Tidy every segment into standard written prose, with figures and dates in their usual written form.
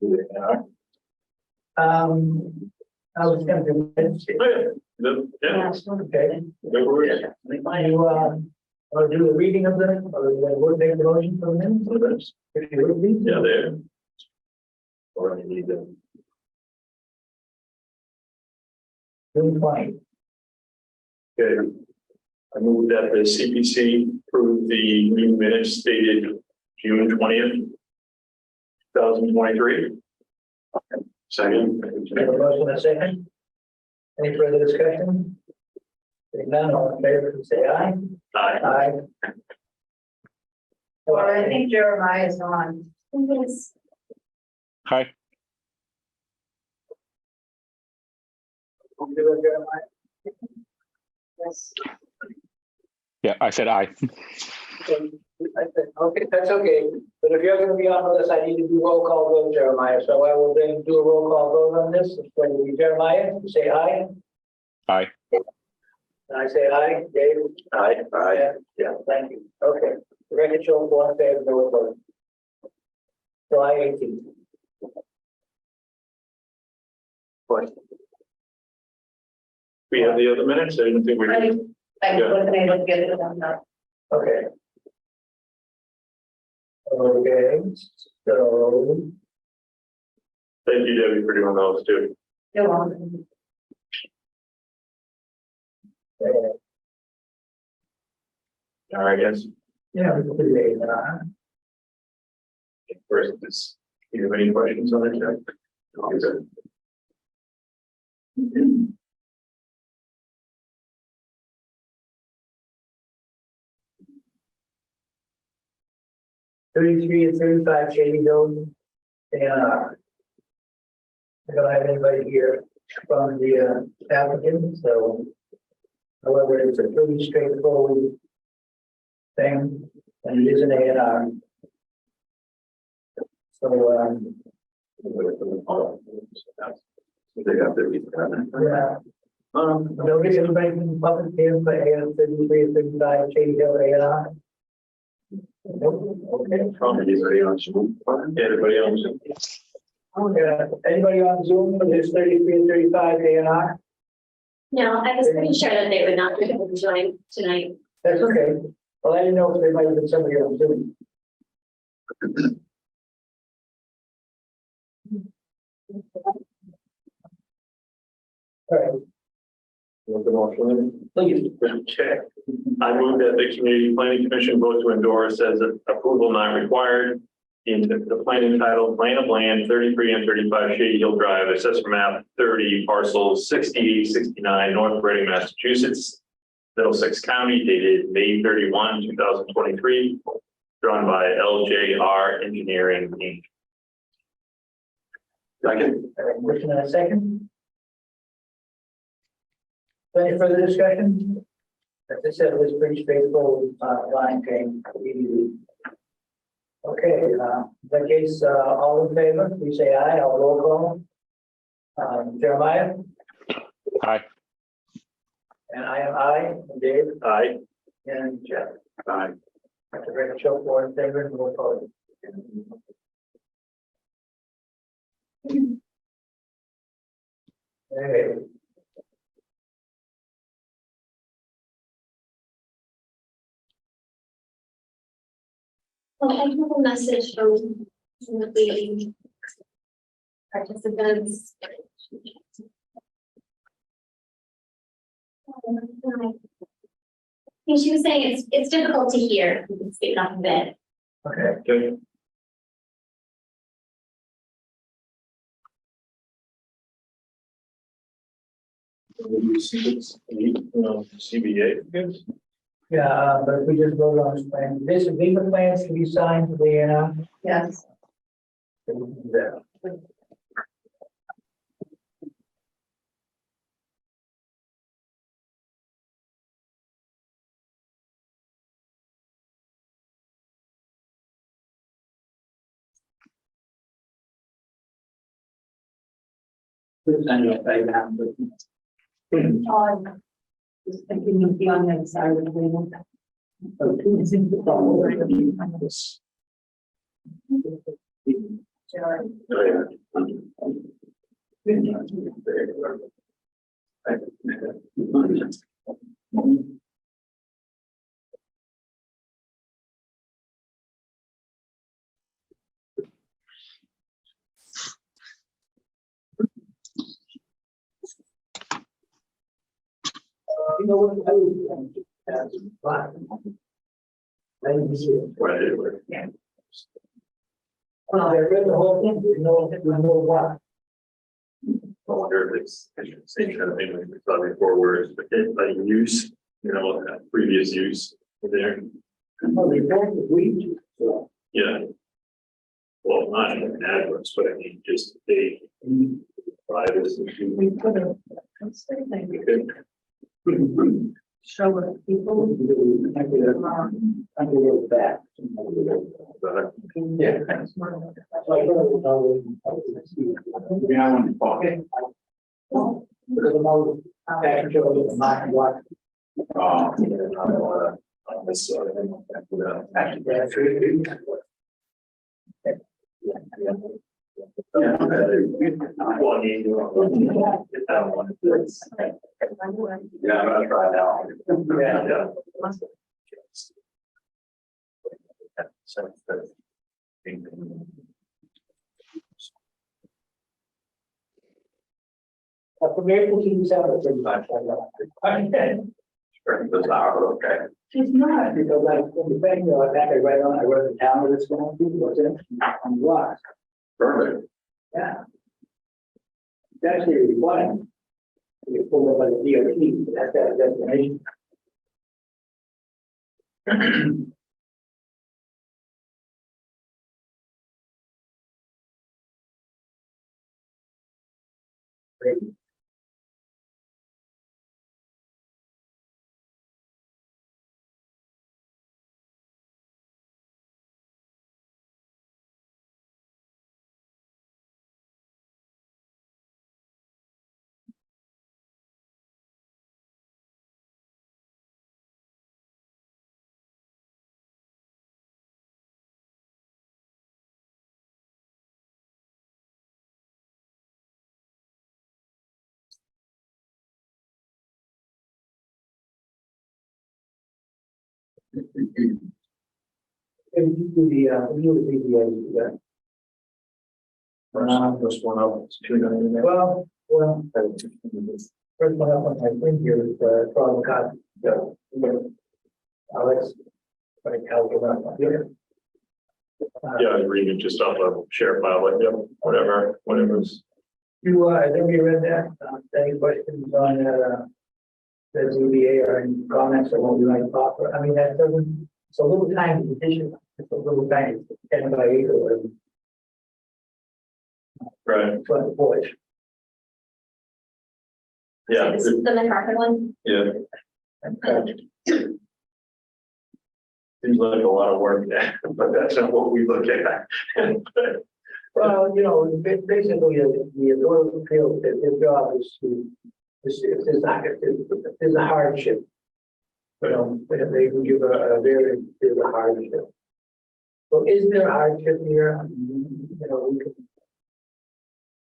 I was going to do it. Yeah. Okay. No worries. You want to do the reading of them, or would make the motion for the minutes of this? If you would, please. Yeah, there. Or you need them. June 20. Okay. I move that the CPC approve the new minutes dated June 20th, 2023. Second. We have a motion and a second. Any further discussion? If none, all in favor, say aye. Aye. Aye. Well, I think Jeremiah is on. Yes. Hi. Yes. Yeah, I said aye. Okay, that's okay. But if you're going to be on with us, I need to do roll call vote, Jeremiah. So I will then do a roll call vote on this. It's going to be Jeremiah. You say aye. Aye. And I say aye. Dave. Aye. Aye. Yeah, thank you. Okay. The record show 4 in favor, no opposed. July 18th. Question. We have the other minutes. I didn't think we did. I wasn't able to get it done now. Okay. Okay. So. Thank you, Debbie, for doing those too. You're welcome. All right, yes. Yeah, we can do it. First, do you have any questions on it, Jack? Okay. 33 and 35 Shady Hill. And I don't have anybody here from the applicant, so however, it's a pretty straightforward thing, and it is an A&R. So They got their. yeah. Nobody, everybody from the public here for A&R 33 and 35 Shady Hill A&R. Nope. Okay. Probably anybody on Zoom. Everybody on Zoom. Anybody on Zoom for this 33 and 35 A&R? No, I was pretty sure that they would not be able to join tonight. That's okay. Well, I didn't know if there might have been somebody on Zoom. All right. Want the motion? Please. Okay. I move that the Community Planning Commission vote to endorse as approval not required in the plan entitled Plan of Land 33 and 35 Shady Hill Drive, Assessor Map 30, parcels 68, 69, North Reading, Massachusetts, Middlesex County, dated May 31, 2023, drawn by LJR Engineering, Inc. Second. Motion and a second. Any further discussion? As I said, it was pretty straightforward line change. Okay, in that case, all in favor, please say aye. I'll roll call. Jeremiah? Aye. And I am aye. And Dave? Aye. And Jeff? Aye. That's a record show 4 in favor and no opposed. Okay. Well, I have a message from the participants. I think she was saying it's difficult to hear. You can speak up a bit. Okay. Okay. CBA, yes. Yeah, but if we just vote on this plan, these are the plans to be signed for the A&R. Yes. Yeah. Just thinking of the on the other side of the window. You know what? I was, I didn't see it. Right, anyway. Well, I read the whole thing, you know what? I wonder if it's, I should say, kind of thing, like we thought before words, but like use, you know, previous use there. Well, they both agreed. Yeah. Well, not an adverse, but I mean, just they privacy. We put a, show what people. I go back. Yeah. Okay. Because I'm always back to the market watch. Actually, that's really good. Yeah, I'm gonna try now. Yeah. For April to use out of 35. Okay. It's not, because like, in the bank, I think I read the town that it's going to, what's in, on blocks. Perfect. Yeah. It's actually a requirement. You pull up by the DOT, that's that destination. First one up, it's 299. Well, first one up on my thing here is, from copy. Alex. Right, calculate. Yeah, I read it just off a share file, like, yeah, whatever's. You, have you read that? Any questions on that, the ZBA or any comments on what we might offer? I mean, that doesn't, it's a little tiny petition, it's a little tiny, 10 by 8 or whatever, Right, front porch. yeah, This is the McCarthy one. yeah, seems like a lot of work, but that's not what we look at. Well, you know, basically, the Board of Appeals, their job is to, if there's a hardship, you know, they can give a very, there's a hardship. So is there a hardship here? You know, we can,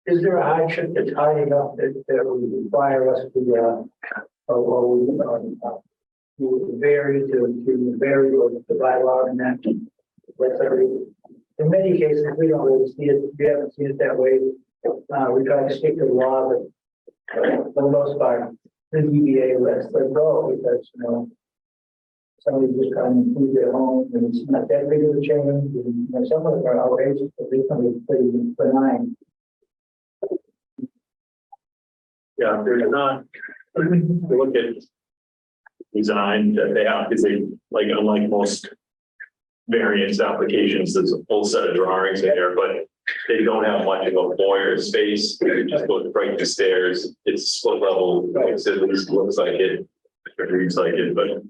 is there a hardship that's high enough that would require us to, vary to vary or the bylaw and that? Let's say, in many cases, we don't really see it, we haven't seen it that way. We try to stick to the law, but for the most part, the ZBA lets them go because, you know, somebody just come and improve their home and it's not that big of a change. And, you know, some of them are outrageous, but they can be pretty benign. Yeah, there's not, you look at design that they have, because they, like, unlike most variance applications, there's a full set of drawings in there, but they don't have much of a foyer space. It just goes right to stairs. It's split level, it at least looks like it, it reads like it, but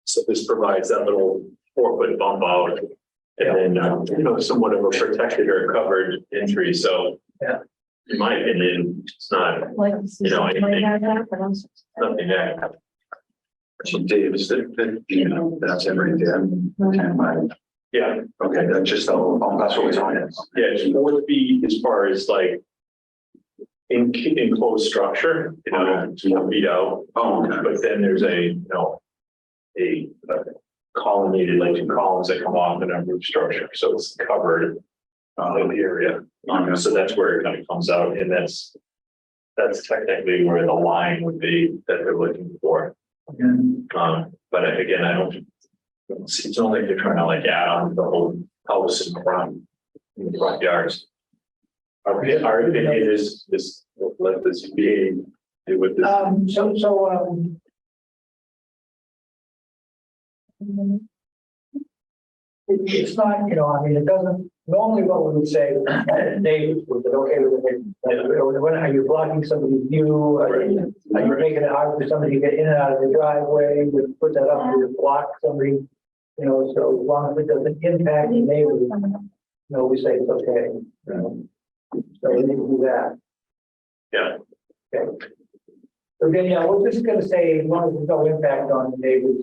so this provides that little 4-foot bump out. And then, you know, somewhat of a protected or covered entry. So Yeah. in my opinion, it's not, Like, you know, anything, anything. nothing that. So Dave, is that, you know, that's it right there. Yeah, Okay, that's just, that's what we're talking about. yeah, it's 4 feet as far as like enclosed structure, you know, 4 feet out. Oh, okay. But then there's a colonnaded, like 2 columns that come off in a roof structure, so it's covered the area. So that's where it kind of comes out, and that's technically where the line would be that they're looking for. But again, I don't. It's not like they're trying to like add on the whole house in the front yards. Our opinion is let the ZBA do with this. It's not, I mean, it doesn't, normally what we would say, neighbors, was it okay with it? Are you blocking somebody's view? Are you making it hard for somebody to get in and out of the driveway? We put that up to block somebody, so as long as it doesn't impact the neighbors, we say it's okay. So we need to do that. Yeah. Okay. So then, we're just gonna say, as long as there's no impact on the neighbors.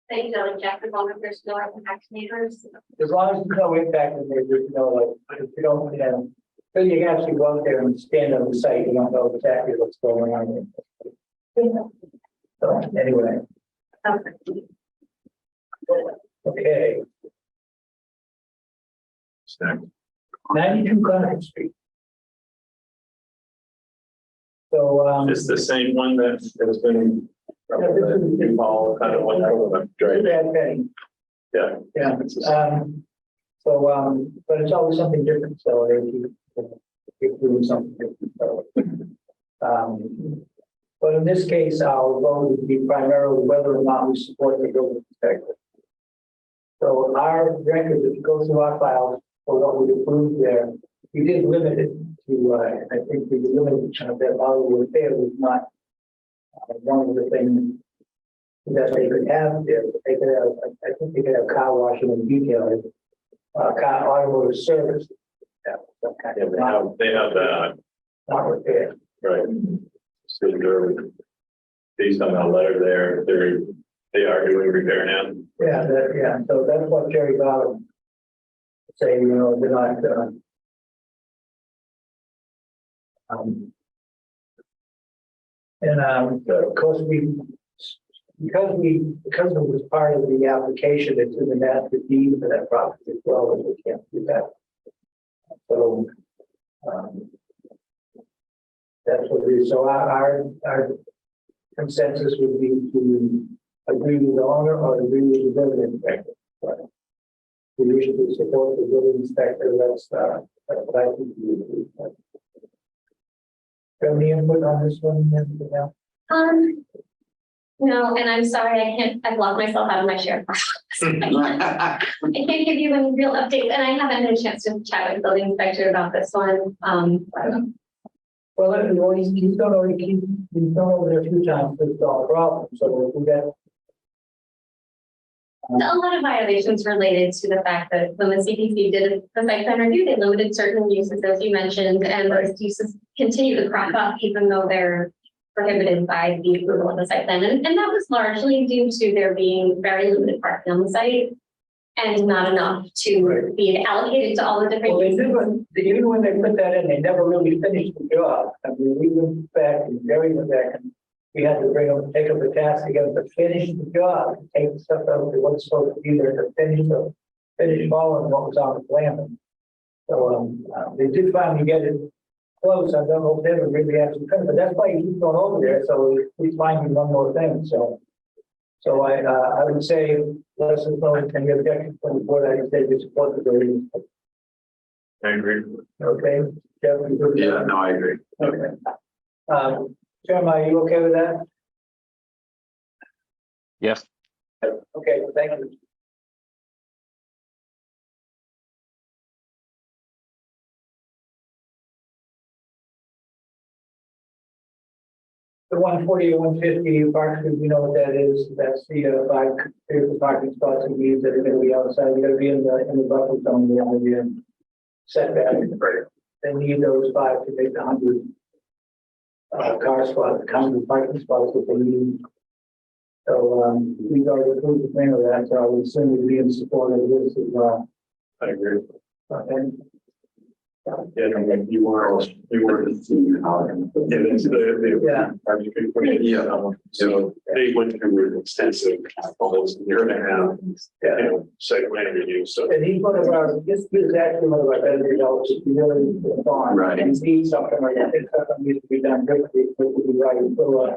Thank you, like Jack, as long as there's no impact to neighbors. As long as there's no impact on the neighbors, like, if you don't, so you actually go out there and stand on the site, you don't know exactly what's going on. So, anyway, okay, 92 Concord Street. So, It's the same one that has been. All kind of one Very bad penny. Yeah. Yeah, but it's always something different, so they keep doing something different. So, but in this case, our vote would be primarily whether or not we support the building inspector. So our record, if you go through our files for what we approved there, we did limit it to, I think we limited that model repair was not one of the things that they could have there. They could have, I think they could have car washing and detailing, car automotive service. Yeah, some kind Yeah, of they have that, not repair. right. So they're, based on that letter there, they are doing repair now. Yeah, so that's what Jerry Bauer saying, they're not, of course because it was part of the application, it's in the master deed for that property as well, and we can't do that. So, that's what it is. So our consensus would be to agree with the owner or agree with the building inspector. Right. We usually support the building inspector, that's what I think we would do. Do you have any input on this one? No, and I'm sorry, I blocked myself out of my share. I can't give you any real updates, and I haven't had a chance to chat with the building inspector about this one. Well, he's gone over there a few times to solve the problem, so we got. A lot of violations related to the fact that when the CPC did the site plan review, they limited certain uses, as you mentioned, and those uses continue to crop up even though they're prohibited by the approval of the site plan. And that was largely due to there being very limited parking on the site and not enough to be allocated to all the different Well, uses. even when they put that in, they never really finished the job. I mean, we went back and Jerry went back and we had to take up the task together to finish the job, take the stuff out that wasn't supposed to be there to finish following what was on the plan. So they did finally get it close. I don't know if they ever really actually finished, but that's why you keep going over there. So we finding one more thing. So I would say let us know if any objections from the board. I would say we support the building. I agree. Okay. Jeff, you good with that? Yeah, no, I agree. Okay. Chairman, are you okay with that? Yes. Okay, thank you. The 140 or 150 Park Street, you know what that is? That's the 5 parking spots and needs that are going to be outside. You're going to be in the buffer zone. You're going to be in setback. Right. They need those 5 to make the 100 car spots, 100 parking spots that they need. So, we've already approved the plan of that, so I would assume we'd be in support of this as well. I agree. Okay. Yeah, you were. Yeah, that's the. Yeah. Yeah. So they went through extensive, almost a year and a half, site plan review, so. And he's one of our, this is actually one of our better developers, he really on. Right. And see something like that, if something needs to be done differently, it would be right, so,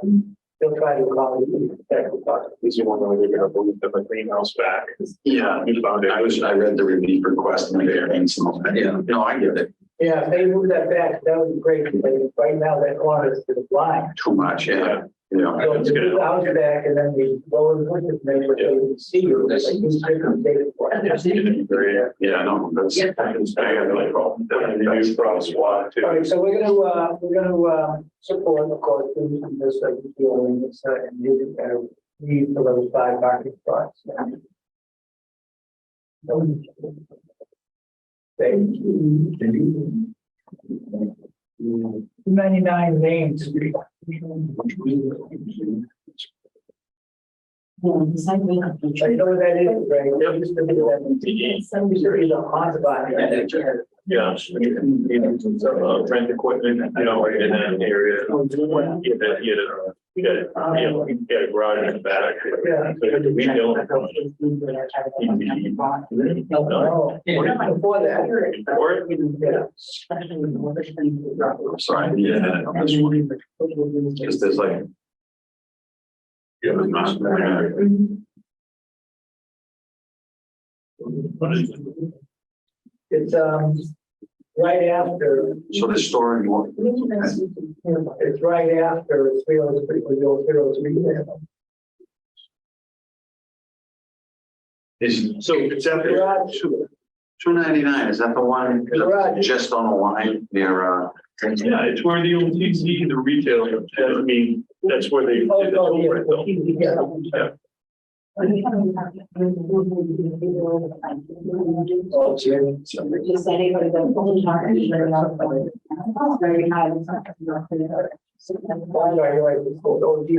he'll try to accommodate the technical process. Is you want to leave it up with the greenhouse back? Yeah, You found it. I read the relief request and the variance and all that. Yeah, no, I get it. Yeah, if they move that back, that would be great, because right now that corner is to the line. Too much, yeah. Yeah. So to move the house back and then we lower the windows, make what they can see you, that's like two different data points. Yeah, no, that's. I got no problem. That's cross walk All right, too. so we're gonna support, of course, this, feeling, it's, and need for those 5 parking spots. Thank you. 99 Main Street. I know what that is, right? There used to be that. Some used to be the hotspot. Yeah. So, rent equipment, right in that area. You got a garage in the back. Yeah. So we don't. Before that. Or, Yeah. Sorry, yeah, on this one, because there's like. Yeah, there's not. what is it? It's, right after, So they're storing more. it's right after 303, with the old 303 there. Is, So it's after. Garage. 299, is that the one Garage. just on the line near, Yeah, it's where the old TC, the retail, I mean, that's where they did the whole rental. Yeah.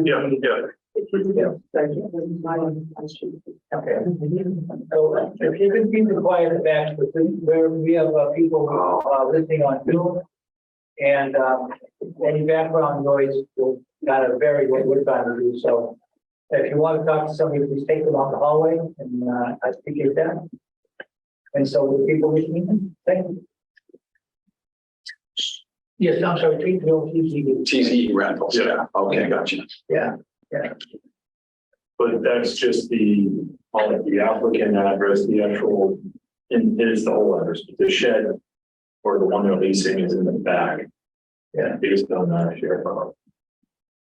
Yeah, yeah. Thank you. Okay. So if you can keep the quiet back, where we have people listening on Zoom. And any background noise will kind of vary what we're trying to do. So if you want to talk to somebody, please take them out the hallway and I appreciate that. And so with people listening, thank you. Yes, I'm sorry, treat the old TCD. TCE rentals? Yeah. Okay, gotcha. Yeah, But that's just the applicant address, the actual, and it is the whole address, but the shed or the one they're leasing is in the back. Yeah. Based on that share file.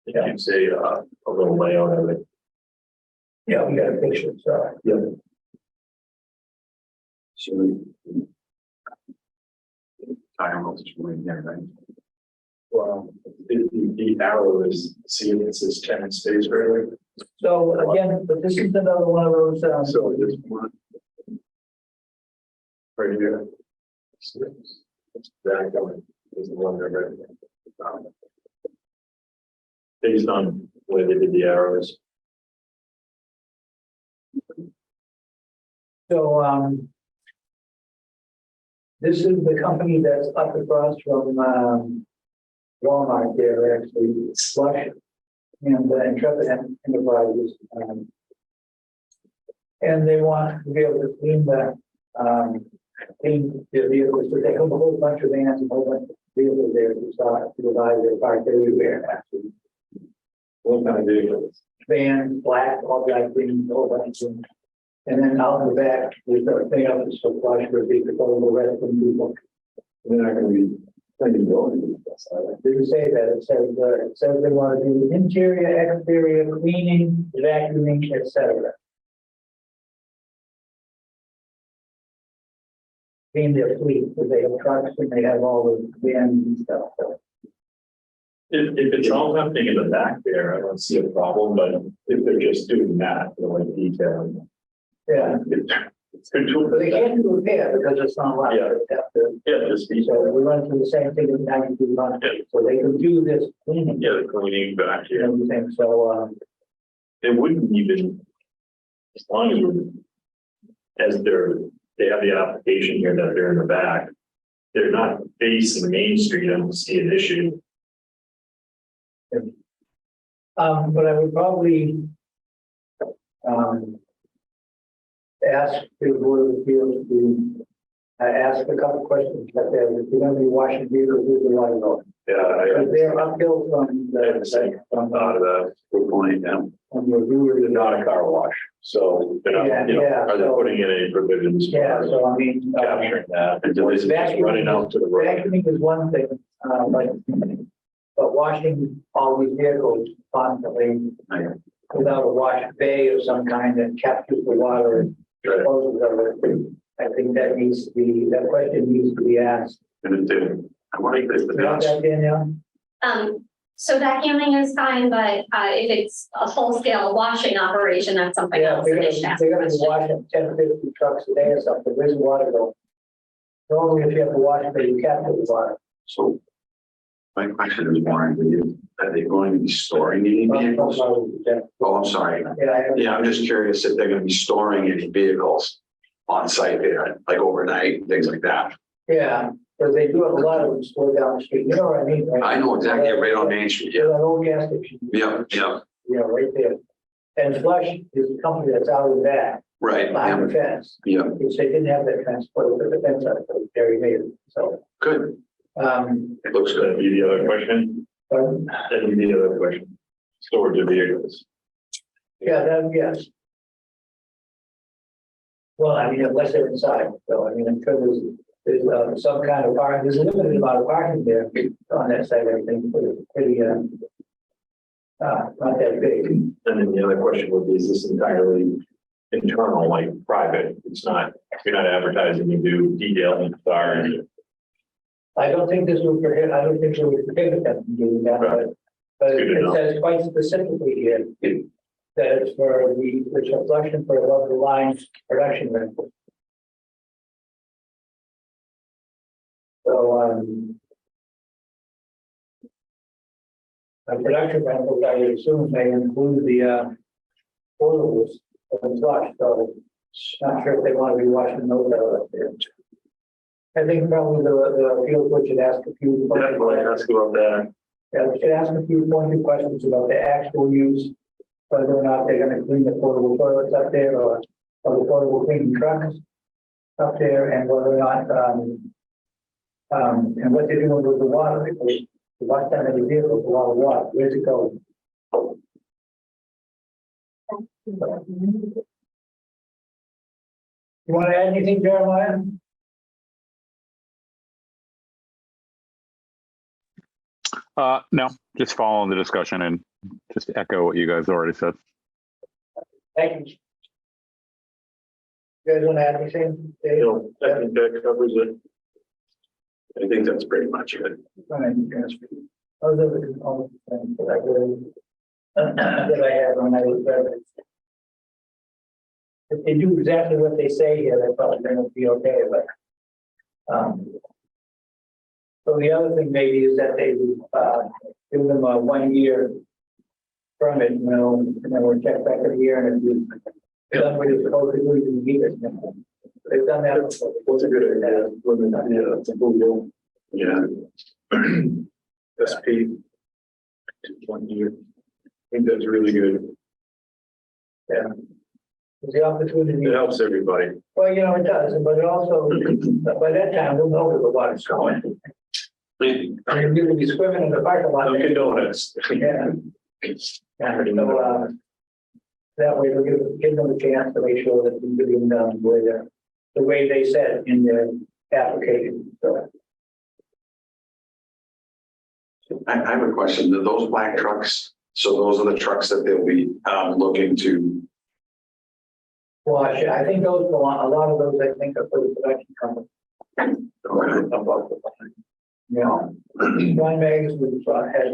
You can say a little layout of it. yeah, we got a picture, so. Yeah. So. I don't know if it's really there, right? Well, the arrow is, see, it says tenant stays right. So again, but this is another one of those, So this one. Right here. It's that going, is the one there, right? Based on where they did the arrows. so, this is the company that's up across from, Walmart there, actually, Flush and Intrepid Enterprises. And they want to be able to clean their vehicles, so they have a whole bunch of vans and a whole bunch of vehicles there to start to divide their park everywhere, actually. What kind of vehicles? Vans, black, all black, green, a whole bunch of them. And then out in the back, there's a thing up just so Flush where they could go the rest of the people. They're not gonna be plenty going. Didn't say that, it says they want to do interior, exterior, cleaning, vacuuming, etc. Clean their fleet, because they have trucks and they have all the vans and stuff, so. If it's all happening in the back there, I don't see a problem, but if they're just doing that, for like detailing. Yeah, It's control. but they can't do repair because it's not allowed. Yeah. They have to- Yeah, just So detail. we run through the same thing with 92 months, Yeah. so they can do this cleaning. Yeah, the cleaning back And here. everything, so, it wouldn't even, as long as they have the application here that they're in the back, they're not facing Main Street, I don't see an issue. But I would probably ask the Board of Appeals to ask a couple questions that if you're going to be washing vehicles, who's the water going? Yeah, Because they're uphill from I'm out of that. Good point, yeah. from your viewers. They're not a car wash, so they're not, you know, Yeah, are they so- putting in any provisions Yeah, for so I mean. capturing that? Until it's just running out to the road. Vacuuming is one thing, but washing all these vehicles constantly without a wash bay of some kind that captures the water and disposes of it. I think that question needs to be asked. And it, I want to get the You got that, Danielle? So vacuuming is fine, but if it's a full-scale washing operation, that's something Yeah, else. they're They should ask gonna be questions. washing 10, 50 trucks a day or something, where's the water go? Normally, if you have a wash bay, you capture the water. So my question is more, are they going to be storing any vehicles? Yeah, Oh, I'm sorry. I have. Yeah, I'm just curious if they're going to be storing any vehicles on site there, like overnight, things like that. Yeah, because they do have a lot of them stored down the street, you know what I mean? right? I know exactly, right on Main Street, There's yeah. an old gas station. Yeah, yeah, Yeah, right there. And Flush is a company that's out of that, right, behind the yeah, fence, yeah, which they didn't have that transport, but the fence, Gary made it, so. good. It looks good. That'd be the other question. But, That'd be the other question. Storage of vehicles. yeah, that, yes. Well, I mean, unless they're inside, so I mean, I'm sure there's some kind of parking, there's a limited amount of parking there on that site, I think, but it's pretty, not that big. And then the other question would be, is this entirely internal, like private? It's not, you're not advertising, you do detailing, sorry. I don't think this will prohibit, I don't think it will prohibit them from doing that, Right. but Good to it know. says quite specifically here that it's for the reflection for above the line production rental. So, a production rentals, I would assume they include the, portables and flush, so not sure if they want to be washing those out up there. I think probably the field board should ask a few. Definitely ask about that. Yeah, we should ask a few pointed questions about the actual use, whether or not they're gonna clean the portable toilets up there or the portable cleaning trucks up there, and whether or not, and what they're doing with the water, because the last time in the vehicle, a lot of water, where's it going? You want to add anything, Jeremiah? No, just following the discussion and just echo what you guys already said. Thank you. You guys want to add anything? Dave? You know, I think that covers it. I think that's pretty much it. All right, yes. Those are the components that I really, that I had when I was there. If they do exactly what they say here, they're probably going to be okay, but. So the other thing maybe is that they, give them a 1 year permit, you know, and then we'll check back every year and if you. Done what you're supposed to do, you can keep it. They've done that before. What's a good idea? Yeah, it's a cool deal. Yeah. SP. 1 year. I think that's really good. Yeah. It's the opportunity. It helps everybody. Well, you know, it does, but it also, by that time, we'll know where the water's going. And you're gonna be swimming in the parking lot. Dunkin' Donuts. Yeah. Yeah, so, that way we'll give them a chance to make sure that we do them done the way they said in their application, so. I have a question. Are those black trucks, so those are the trucks that they'll be looking to, Well, I think those belong, a lot of those, I think, are for the production company. Yeah. Brian Meggs has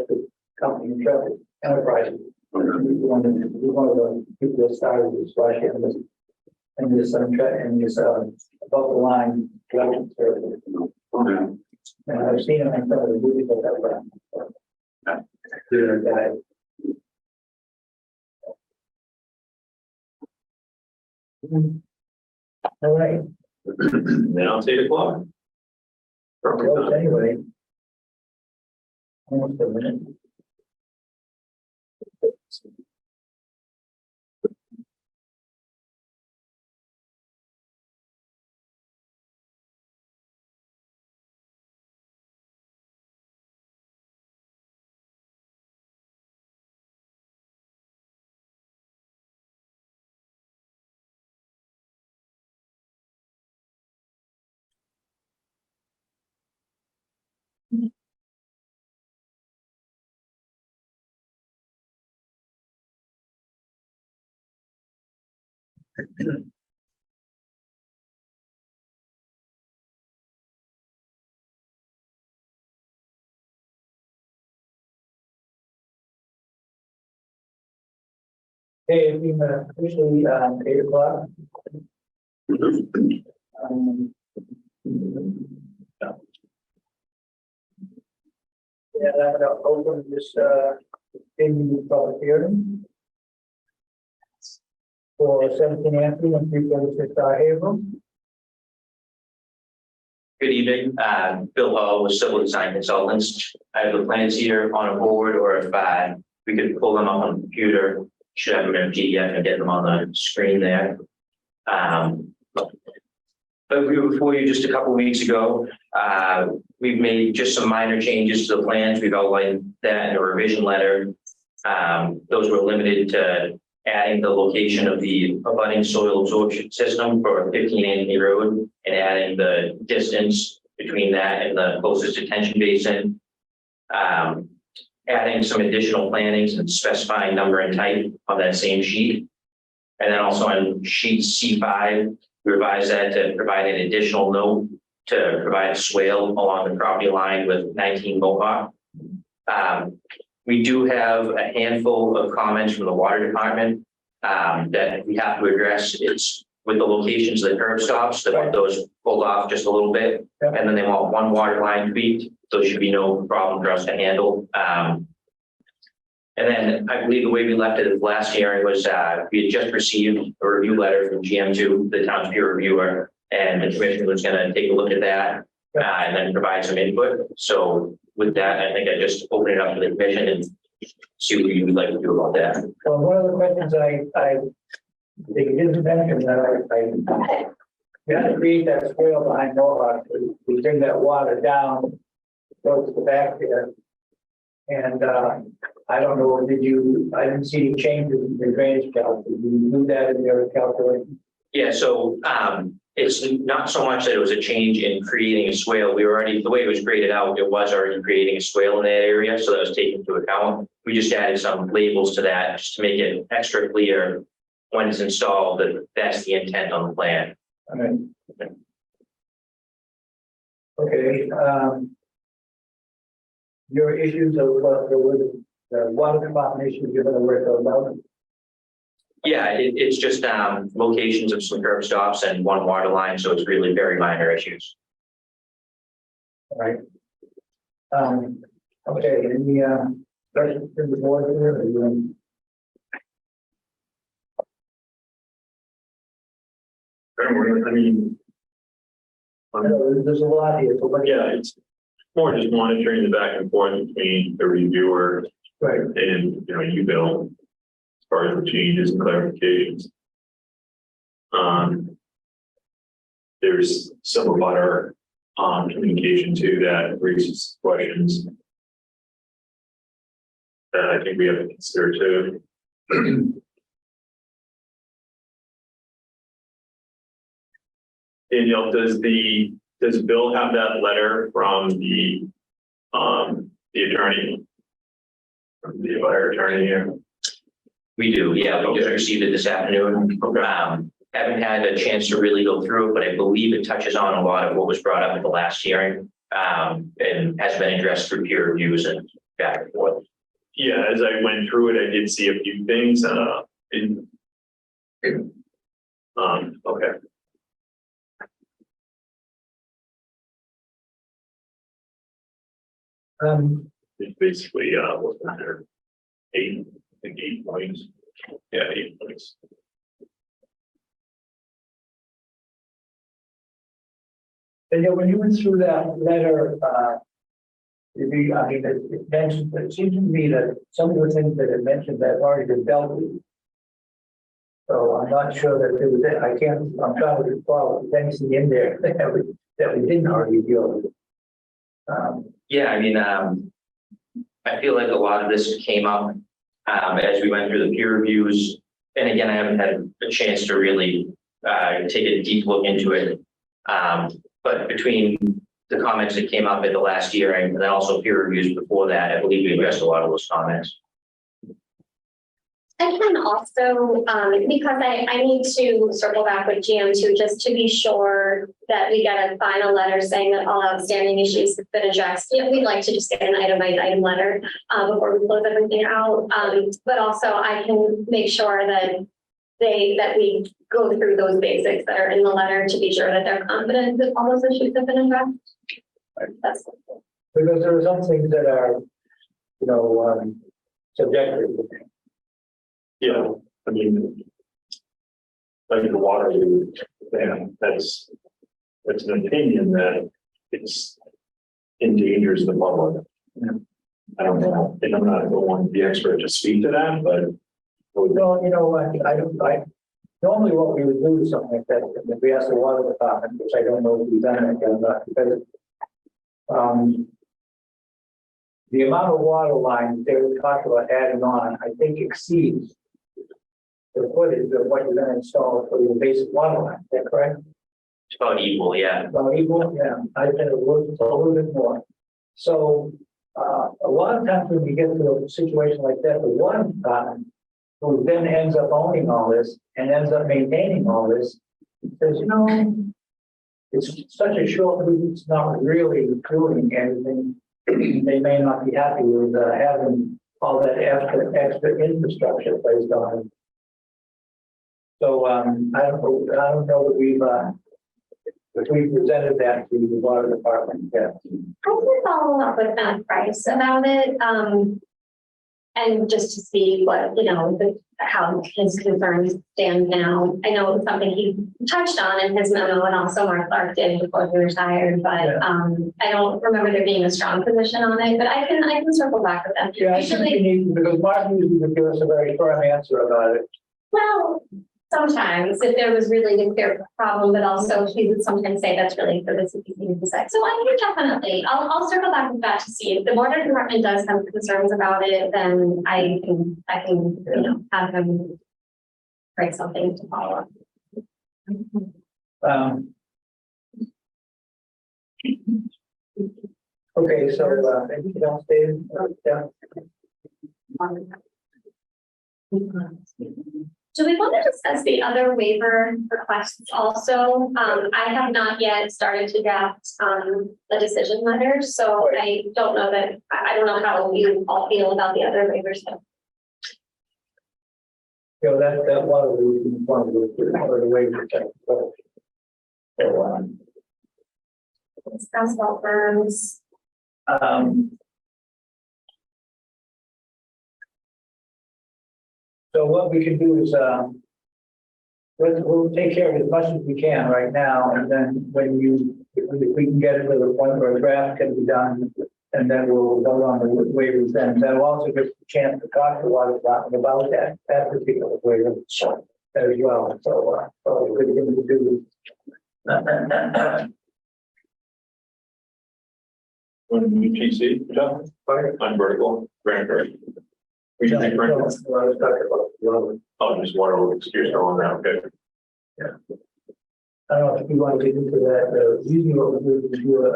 the company in Traffic Enterprises. He's one of the people that started this last year and this above the line production service. okay. And I've seen him in some of the movies that I've done. Good guy. All right, Now it's 8 o'clock. Perfect close time. anyway. Almost a minute. Okay, it's been officially 8 o'clock. Yeah, I'm gonna open this in public hearing for 17 Anthony and 346 Haverhill. Good evening, Bill Hall with Civil Design Consultants. I have the plans here on a board, or if we could pull them up on the computer, should have them in a PDF and get them on the screen there. But we were before you just a couple of weeks ago. We've made just some minor changes to the plans. We've outlined that in a revision letter. Those were limited to adding the location of the abutting soil absorption system for 15 Anthony Road and adding the distance between that and the closest detention basin. Adding some additional plantings and specifying number and type on that same sheet. And then also on sheet C5, we revised that to provide an additional note to provide a swale along the property line with 19 Mohawk. We do have a handful of comments from the water department that we have to address. It's with the locations of the curb stops, they want those pulled off just a little bit. And then they want one water line tweaked. Those should be no problem for us to handle. And then I believe the way we left it last hearing was we had just received a review letter from GM2, the town's peer reviewer, and the commission was going to take a look at that and then provide some input. So with that, I think I just open it up to the commission and see what you would like to do about that. Well, one of the questions I think you didn't mention that we had to create that swale behind Mohawk. We bring that water down, goes to the back there. And I don't know, I didn't see any changes in the drainage calculation. Did you do that in your calculation? Yeah, so it's not so much that it was a change in creating a swale. We were already, the way it was graded out, it was already creating a swale in that area. So that was taken into account. We just added some labels to that just to make it extra clear when it's installed that that's the intent on the plan. All right. Okay, your issues of the water department issues you're gonna work about. Yeah, it's just locations of some curb stops and one water line. So it's really very minor issues. All right. Okay, any questions from the board here? I mean, There's a lot here. So what- yeah, it's more just monitoring the back and forth between the reviewer Right. and, you, Bill, as far as the changes and clarifications. There's some of our communication too that raises questions that I think we have to consider too. Danielle, does Bill have that letter from the attorney? From the buyer attorney here? We do, yeah, we just received it this afternoon. Haven't had a chance to really go through it, but I believe it touches on a lot of what was brought up at the last hearing. And has been addressed through peer reviews and back and forth. Yeah, as I went through it, I did see a few things, okay. It's basically, what's there? 8 points. Yeah, 8 points. And then when you went through that letter, it mentioned, it seemed to me that some of the things that it mentioned that have already been dealt with. So I'm not sure that it was, I'm trying to recall if there's anything in there that we didn't already deal with. Yeah, I mean, I feel like a lot of this came up as we went through the peer reviews. And again, I haven't had a chance to really take a deep look into it. But between the comments that came up at the last hearing and then also peer reviews before that, I believe we addressed a lot of those comments. I can also, because I need to circle back with GM2 just to be sure that we get a final letter saying that all outstanding issues have been addressed. Yeah, we'd like to just get an item by item letter before we close everything out. But also I can make sure that we go through those basics that are in the letter to be sure that they're confident that all those issues have been addressed. That's Because there are some things that are, subjective. Yeah, I mean, like the water, that's an opinion that it's endangers the public. I don't know, and I'm not the one, the expert to speak to that, but. Well, I normally what we would do is something like that, if we ask the water department, which I don't know if we've done it or not, because the amount of water lines they would talk about adding on, I think exceeds the footage of what you're going to install for your basic water line. Is that correct? It's about equal, yeah. About equal, yeah. I think it was a little bit more. So a lot of times when we get to a situation like that, the water department, who then ends up owning all this and ends up maintaining all this, says, it's such a short route, it's not really doing anything. They may not be happy with having all that extra infrastructure placed on it. So I don't know that we've presented that to the water department yet. I can follow up with Matt Price about it, and just to see what, how his concerns stand now. I know it's something he touched on in his memo and also Mark Clark did before he retired, but I don't remember there being a strong position on it, but I can circle back with them. Yeah, I think you need, because Mark usually would give us a very firm answer about it. Well, sometimes if there was really a clear problem, but also he would sometimes say that's really for the CPC to decide. So I think definitely, I'll circle back with that to see if the water department does have concerns about it, then I can have him write something to follow up. Okay, so anything else, Dave? Yeah. Do we want to discuss the other waiver requests also? I have not yet started to draft the decision letter, so I don't know how you all feel about the other waivers. That one of the ways to check. So Discuss law firms. So what we can do is we'll take care of as much as we can right now, and then if we can get it to the point where a draft can be done, and then we'll vote on the waivers then. That'll also give us a chance to talk to the water department about that particular waiver as well. So probably a good thing to do. UTC, John? On vertical, Granbury. We should be correct. Oh, just water, excuse me on that, okay. Yeah. I don't know if you want to get into that. Usually what we do is do a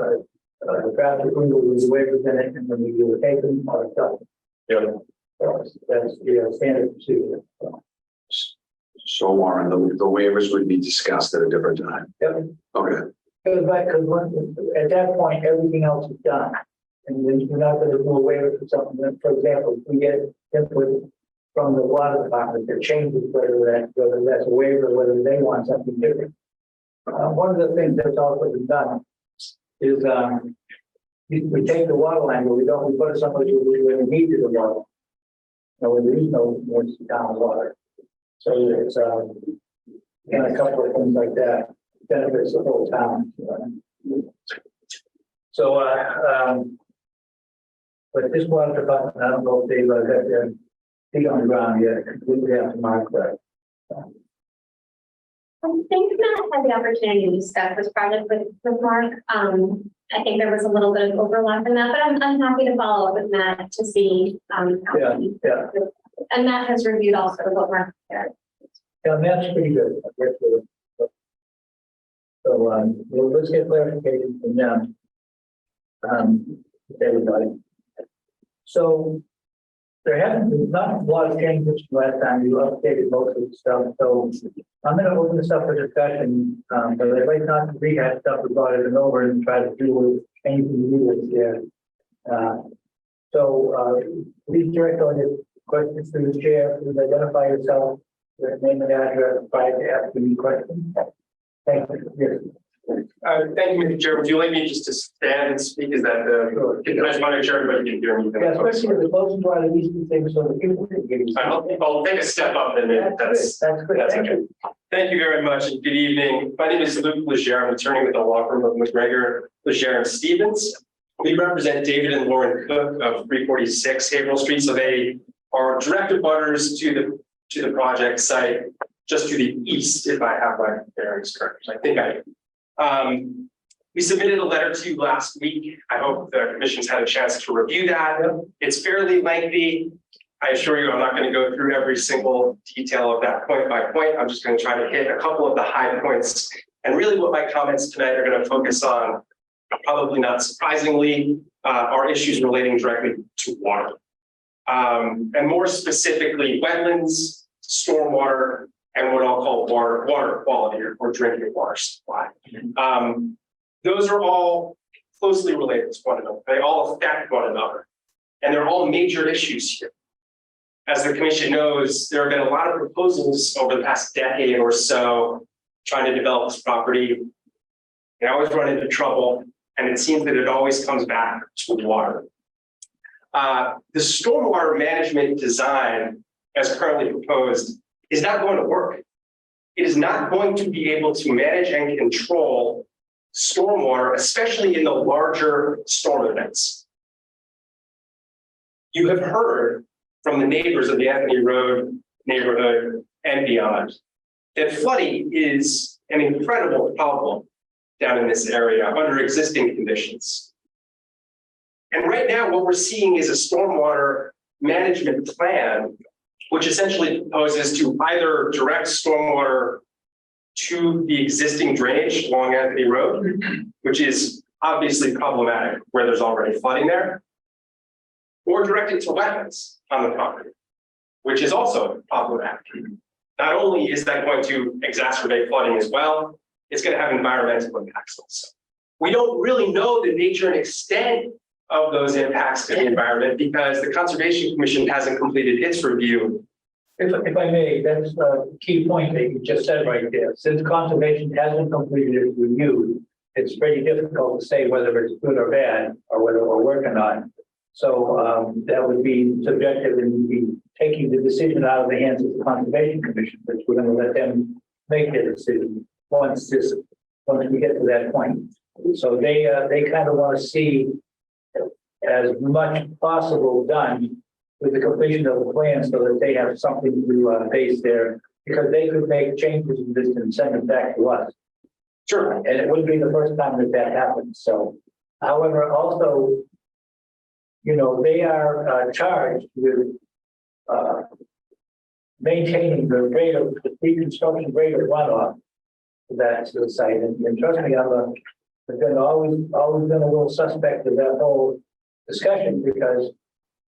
draft approval with the waivers in it, and then we do a taken or a stuff. Yeah. That's standard procedure. So Warren, the waivers would be discussed at a different time. Yep. Okay. Because at that point, everything else is done. And then we're not going to do a waiver for something that, for example, if we get input from the water department that changes whether that's a waiver, whether they want something different. One of the things that's also been done is we take the water line, but we put it somewhere where we need the water. Where there is no down water. So it's and a couple of things like that benefits the whole town. So, but this water department, I don't know if they've got their feet on the ground yet, completely have to mark that. I think Matt had the opportunity to discuss this project with Mark. I think there was a little bit of overlap in that, but I'm happy to follow up with Matt to see. Yeah. And Matt has reviewed also what Mark said. Yeah, that's pretty good. So, well, let's get clarification from them. Everybody. So there haven't been not a lot of changes from last time. You updated most of the stuff. So I'm going to open this up for discussion. But I'd like not to rehash stuff we brought it over and try to do with anything new here. Please direct all your questions to the chair. Please identify yourself, your name and address prior to asking any questions. Thank you. Yes. Thank you, Mr. Chair. Would you like me just to stand and speak? Is that Sure. I just want to make sure everybody can hear me. Yeah, especially with the closing part of these two things, so the people can get you. I'll take a step up and then That's good. that's Thank okay. you. Thank you very much and good evening. My name is Luke Legere. I'm an attorney with the law firm of McGregor, Legere and Stevens. We represent David and Lauren Cook of 346 Haverhill Street. So they are direct abutters to the project site, just to the east, if I have my bearings correct. I think I am. We submitted a letter to you last week. I hope the commission's had a chance to review that. It's fairly lengthy. I assure you, I'm not going to go through every single detail of that point by point. I'm just going to try to hit a couple of the high points. And really what my comments tonight are going to focus on, probably not surprisingly, are issues relating directly to water. And more specifically, wetlands, stormwater, and what I'll call water quality or drinking water supply. Those are all closely related to one another. They all affect one another. And they're all major issues here. As the commission knows, there have been a lot of proposals over the past decade or so trying to develop this property. They always run into trouble, and it seems that it always comes back to water. The stormwater management design, as currently proposed, is not going to work. It is not going to be able to manage and control stormwater, especially in the larger storm events. You have heard from the neighbors of the Anthony Road neighborhood and beyond that flooding is an incredible problem down in this area under existing conditions. And right now, what we're seeing is a stormwater management plan, which essentially proposes to either direct stormwater to the existing drainage along Anthony Road, which is obviously problematic where there's already flooding there, or direct it to wetlands on the property, which is also problematic. Not only is that going to exacerbate flooding as well, it's going to have environmental impacts also. We don't really know the nature and extent of those impacts to the environment because the Conservation Commission hasn't completed its review. If I may, that's a key point that you just said right there. Since conservation hasn't completed its review, it's pretty difficult to say whether it's good or bad or whether we're working on it. So that would be subjective and would be taking the decision out of the hands of the Conservation Commission, which we're going to let them make their decision once we get to that point. So they kind of want to see as much possible done with the completion of the plan so that they have something to base there, because they could make changes in this and send it back to us. Sure. And it wouldn't be the first time that happens. So, however, also, you know, they are charged with maintaining the rate of the pre-construction rate of runoff to the site. And trust me, I've been always been a little suspect of that whole discussion because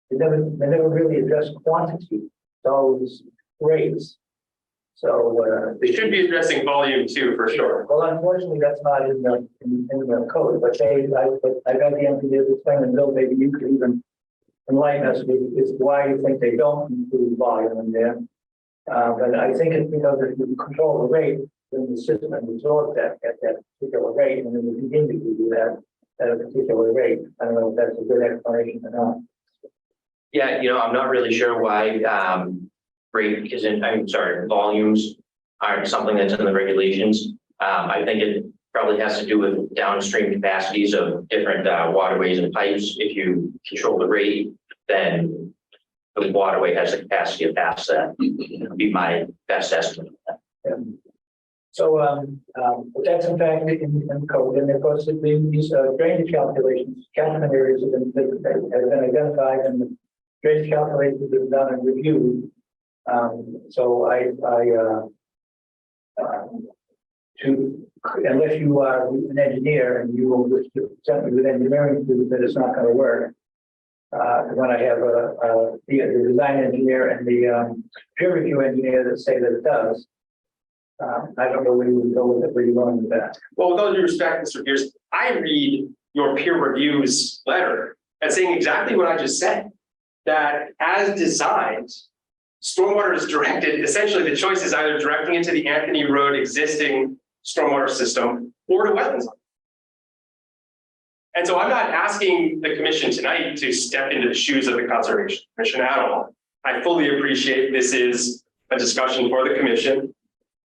they never really addressed quantity, it's always rates. So They should be addressing volume too, for sure. well, unfortunately, that's not in the code, but I got the engineers explain, and Bill, maybe you could even enlighten us is why you think they don't include volume in there. But I think it's because if you control the rate, then the system absorbs that at that particular rate, and then we continue to do that at a particular rate. I don't know if that's a good explanation or not. Yeah, I'm not really sure why volumes aren't something that's in the regulations. I think probably has to do with downstream capacities of different waterways and pipes. If you control the rate, then the waterway has the capacity to pass that. Would be my best estimate. So, but that's in fact in code, and of course, these drainage calculations, catchment areas have been identified, and the drainage calculations have been done and reviewed. So unless you are an engineer and you will just present me with engineering proof that it's not going to work. When I have the design engineer and the peer review engineer that say that it does. I don't know where you would go with it, where you're going with that. Well, with all due respect, Mr. Pierce, I read your peer review's letter and saying exactly what I just said, that as designed, stormwater is directed, essentially the choice is either directing it to the Anthony Road existing stormwater system or to wetlands. And so I'm not asking the commission tonight to step into the shoes of the Conservation Commission at all. I fully appreciate this is a discussion for the commission.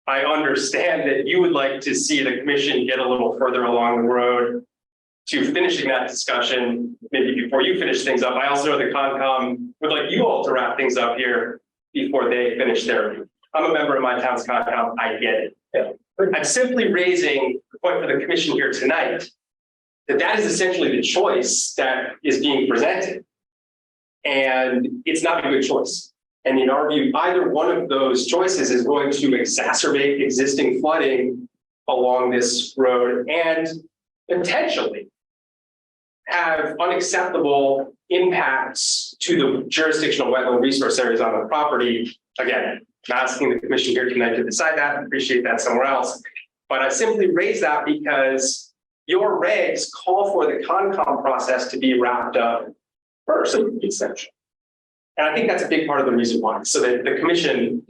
I understand that you would like to see the commission get a little further along the road to finishing that discussion, maybe before you finish things up. I also know the Concom would like you all to wrap things up here before they finish their review. I'm a member of my town's Concom, I get it. Yeah. I'm simply raising the point for the commission here tonight, that is essentially the choice that is being presented. And it's not a good choice. And in our view, either one of those choices is going to exacerbate existing flooding along this road and potentially have unacceptable impacts to the jurisdictional wetland resource areas on the property. Again, I'm asking the commission here tonight to decide that. I appreciate that somewhere else. But I simply raise that because your regs call for the Concom process to be wrapped up first, essentially. And I think that's a big part of the reason why, so that the commission,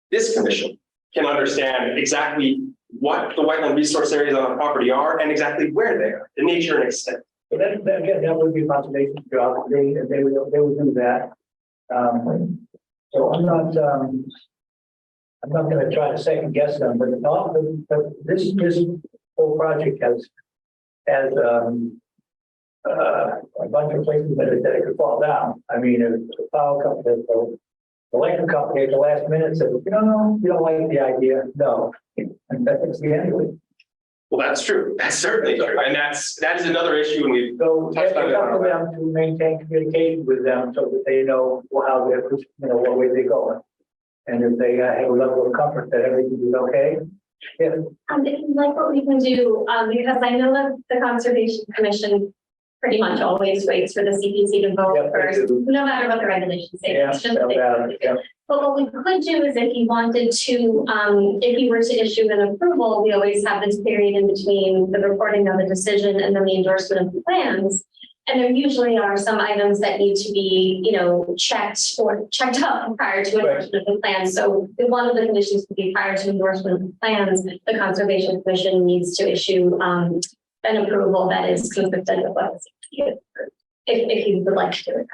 this commission, can understand exactly what the wetland resource areas on the property are and exactly where they are, the nature and extent. So that again, that would be a conservation job. They would do that. So I'm not going to try to second guess them, but this whole project has a bunch of places that it could fall down. I mean, if the power company, the electric company at the last minute said, no, you don't like the idea. No, and that's the end of it. Well, that's true. That's certainly true. And that is another issue when we So touched it's on up to it. them to maintain communication with them so that they know how they're, what way they're going. And if they have a level of comfort that everything is okay. Yeah. If you like what we can do, because I know that the Conservation Commission pretty much always waits for the CPC to vote Yeah, first, no matter what the regulations say. Yeah, It's just yeah. But what we could do is if you wanted to, if you were to issue an approval, we always have this period in between the reporting of the decision and then the endorsement of the plans. And there usually are some items that need to be, checked up prior to endorsement of the plan. So one of the conditions would be prior to endorsement of the plans, the Conservation Commission needs to issue an approval that is consistent with what if you would like to do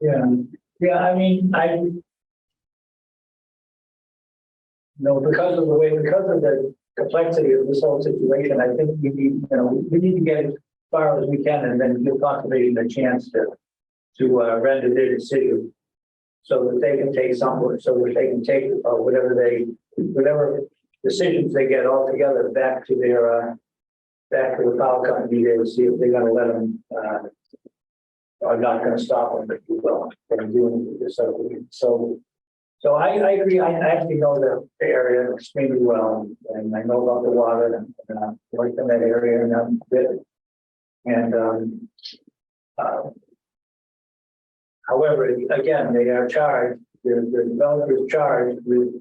it. Yeah. I mean, because of the complexity of this whole situation, I think we need to get as far as we can and then give conservation a chance to render their decision so that they can take something, so that they can take whatever decisions they get all together back to the power company there to see if they're going to let them are not going to stop them, if you will, from doing this. So I agree. I actually know the area extremely well, and I know about the water and I worked in that area and I'm good. And however, again, they are charged. The developer is charged with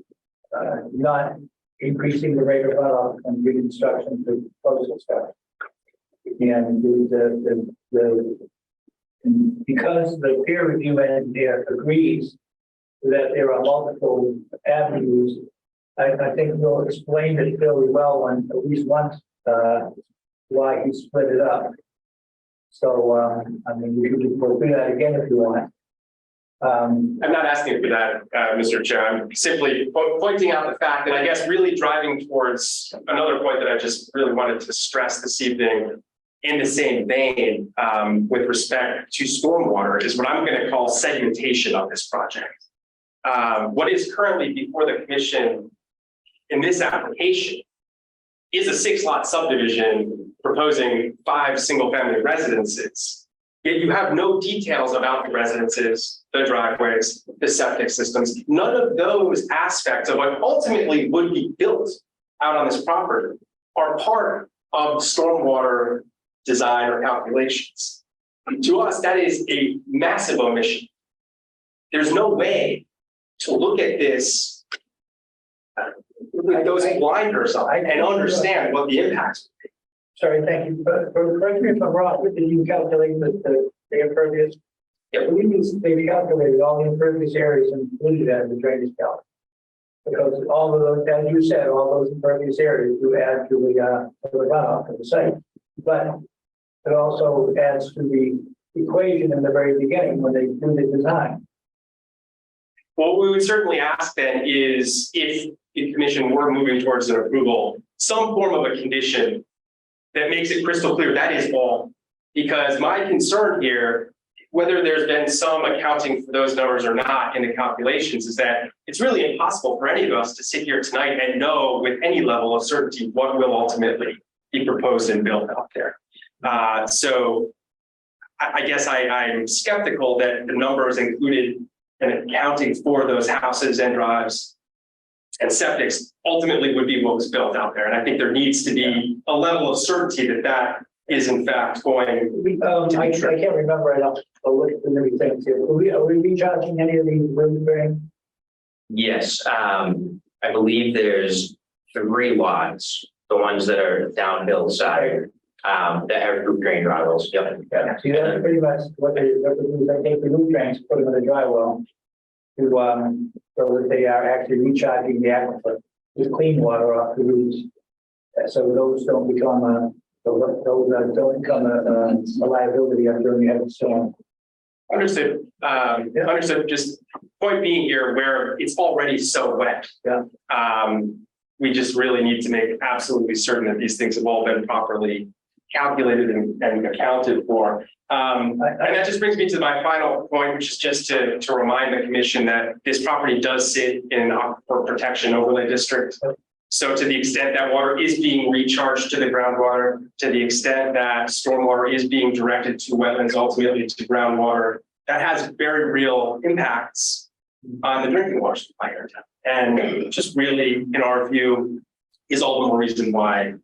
not increasing the rate of runoff from reconstruction to post-construction. And because the peer review engineer agrees that there are multiple avenues, I think we'll explain it fairly well on at least once why he split it up. So I mean, we could go through that again if you want. Um, I'm not asking for that, Mr. Chair. I'm simply pointing out the fact that I guess really driving towards another point that I just really wanted to stress this evening in the same vein with respect to stormwater is what I'm going to call segmentation of this project. What is currently before the commission in this application is a 6-lot subdivision proposing 5 single-family residences. Yet you have no details about the residences, the driveways, the septic systems. None of those aspects of what ultimately would be built out on this property are part of stormwater design or calculations. To us, that is a massive omission. There's no way to look at this with those blinders on and understand what the impacts. sorry, thank you, but correct me if I'm wrong, did you calculate the impervious? Yeah, we need, they calculated all the impervious areas and included that in the drainage calc. Because all of those, as you said, all those impervious areas do add to the runoff of the site. But it also adds to the equation in the very beginning when they do the design. What we would certainly ask then is if the commission were moving towards an approval, some form of a condition that makes it crystal clear that is all. Because my concern here, whether there's been some accounting for those numbers or not in the calculations, is that it's really impossible for any of us to sit here tonight and know with any level of certainty what will ultimately be proposed and built out there. So I guess I'm skeptical that the numbers included and accounting for those houses and drives and septics ultimately would be what was built out there. And I think there needs to be a level of certainty that that is in fact going I can't remember, I'll look at the new things here. Are we recharging any of these rooms bearing? Yes, I believe there's 3 lots, the ones that are downhill side, that have roof drain driveways. Yep. Yeah, see, that's pretty much what they do. They take the roof drains, put them in the dry well to, so that they are actually recharging the aquifer with clean water off the roofs. So those don't become those don't become a liability after you have a storm. understood. Understood. Just point being here where it's already so wet. Yeah. We just really need to make absolutely certain that these things have all been properly calculated and accounted for. And that just brings me to my final point, which is just to remind the commission that this property does sit in an aquifer protection overlay district. So to the extent that water is being recharged to the groundwater, to the extent that stormwater is being directed to wetlands, ultimately to groundwater, that has very real impacts on the drinking water supply here in town. And just really, in our view, is all the more reason why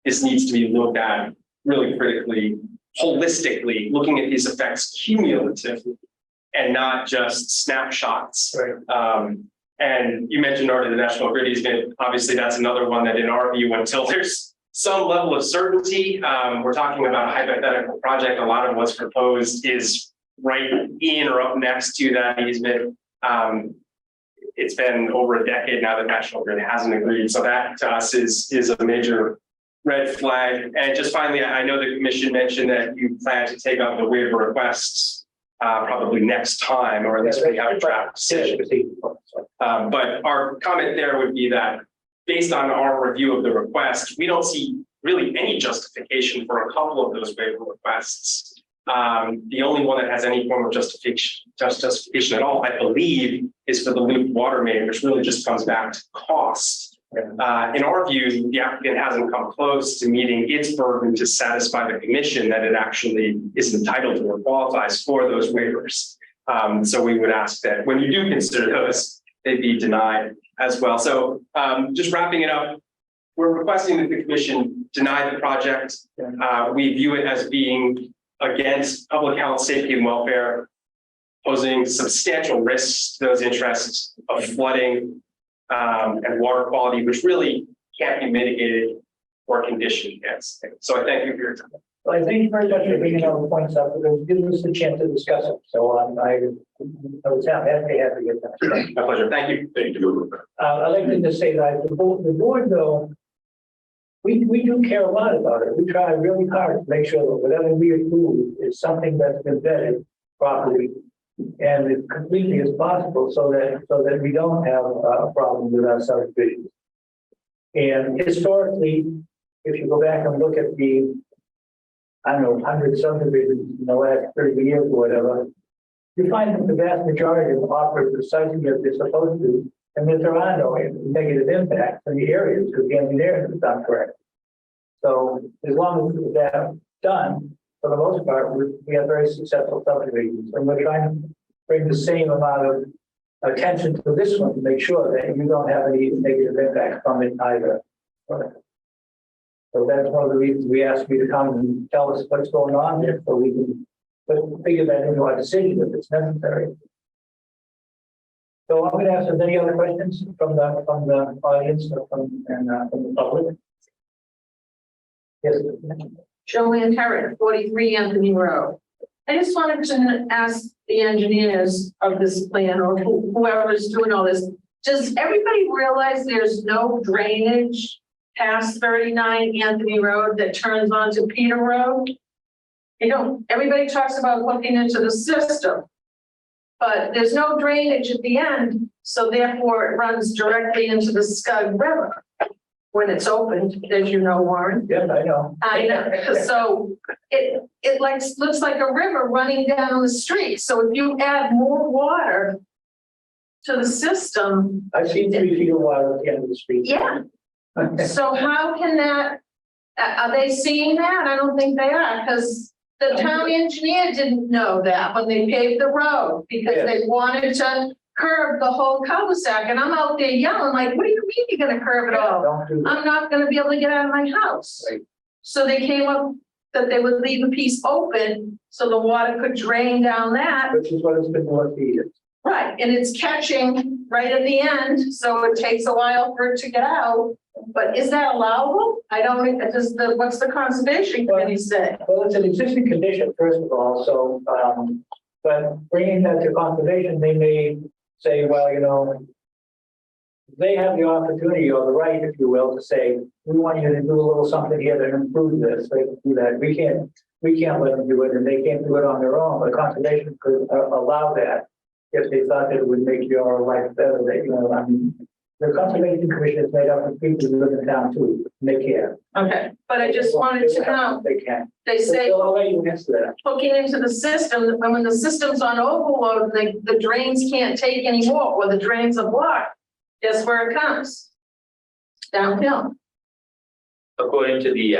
this needs to be looked at really critically, holistically, looking at these effects cumulatively and not just snapshots. Right. And you mentioned already the national grid easement. Obviously, that's another one that in our view, until there's some level of certainty, we're talking about a hypothetical project. A lot of what's proposed is right in or up next to that easement. It's been over a decade now that national grid hasn't agreed. So that to us is a major red flag. And just finally, I know the commission mentioned that you plan to take up the waiver requests probably next time, or at least we have a draft decision. But our comment there would be that based on our review of the request, we don't see really any justification for a couple of those waiver requests. The only one that has any form of justification at all, I believe, is for the loop water main, which really just comes back to cost. In our view, the applicant hasn't come close to meeting its burden to satisfy the commission that it actually is entitled to or qualifies for those waivers. So we would ask that when you do consider those, they be denied as well. So just wrapping it up, we're requesting that the commission deny the project. We view it as being against public health, safety, and welfare, posing substantial risks to those interests of flooding and water quality, which really can't be mitigated or conditioned against. So I thank you for your time. Well, I thank you very much for bringing all the points up, because it gives us a chance to discuss it. So I was happy to get that. My pleasure. Thank you. Thank you. I'd like to just say that the board though, we do care a lot about it. We try really hard to make sure that whatever we approve is something that's been vetted properly and as completely as possible so that we don't have a problem with our subdivisions. And historically, if you go back and look at the, I don't know, 100 subdivisions in the last 30 years or whatever, you find that the vast majority of them operate precisely as they're supposed to, and that there are no negative impacts in the areas because the engineering is done correct. So as long as that's done, for the most part, we have very successful subdivisions, and we're trying to bring the same amount of attention to this one to make sure that you don't have any negative impact from it either. So that's one of the reasons we asked you to come and tell us what's going on there, so we can figure that into our decision if it's necessary. So I'm going to ask if there's any other questions from the audience or from the public. Yes. Joanne Herrick, 43 Anthony Road. I just wanted to ask the engineers of this plan or whoever's doing all this, does everybody realize there's no drainage past 39 Anthony Road that turns onto Peter Road? You know, everybody talks about looking into the system, but there's no drainage at the end, so therefore it runs directly into the Scug River when it's opened, as you know, Warren. Yes, I know. I know, so it like looks like a river running down the street. So if you add more water to the system, I've seen 3 feet of water at the end of the street. yeah. So how can that, are they seeing that? I don't think they are, because the town engineer didn't know that when they paved the road, because they wanted to curve the whole cul-de-sac, and I'm out there yelling like, what do you mean you're gonna curve it all? Don't do that. I'm not gonna be able to get out of my house. Right. So they came up that they would leave a piece open so the water could drain down that. Which is what it's been for years. Right, and it's catching right at the end, so it takes a while for it to get out. But is that allowable? I don't, what's the conservation committee say? Well, it's an existing condition, first of all, so, but bringing that to conservation, they may say, well, you know, they have the opportunity or the right, if you will, to say, we want you to do a little something here to improve this. They can do that. We can't let them do it, and they can't do it on their own, but conservation could allow that if they thought that it would make your life better. That, you know, I mean, the conservation commission is made up of people who live in town too, and they care. Okay, but I just wanted to know, They can. they say I'll let you answer that. hooking into the system, and when the system's on overload, the drains can't take any more, or the drains are blocked, guess where it comes? Downhill. According to the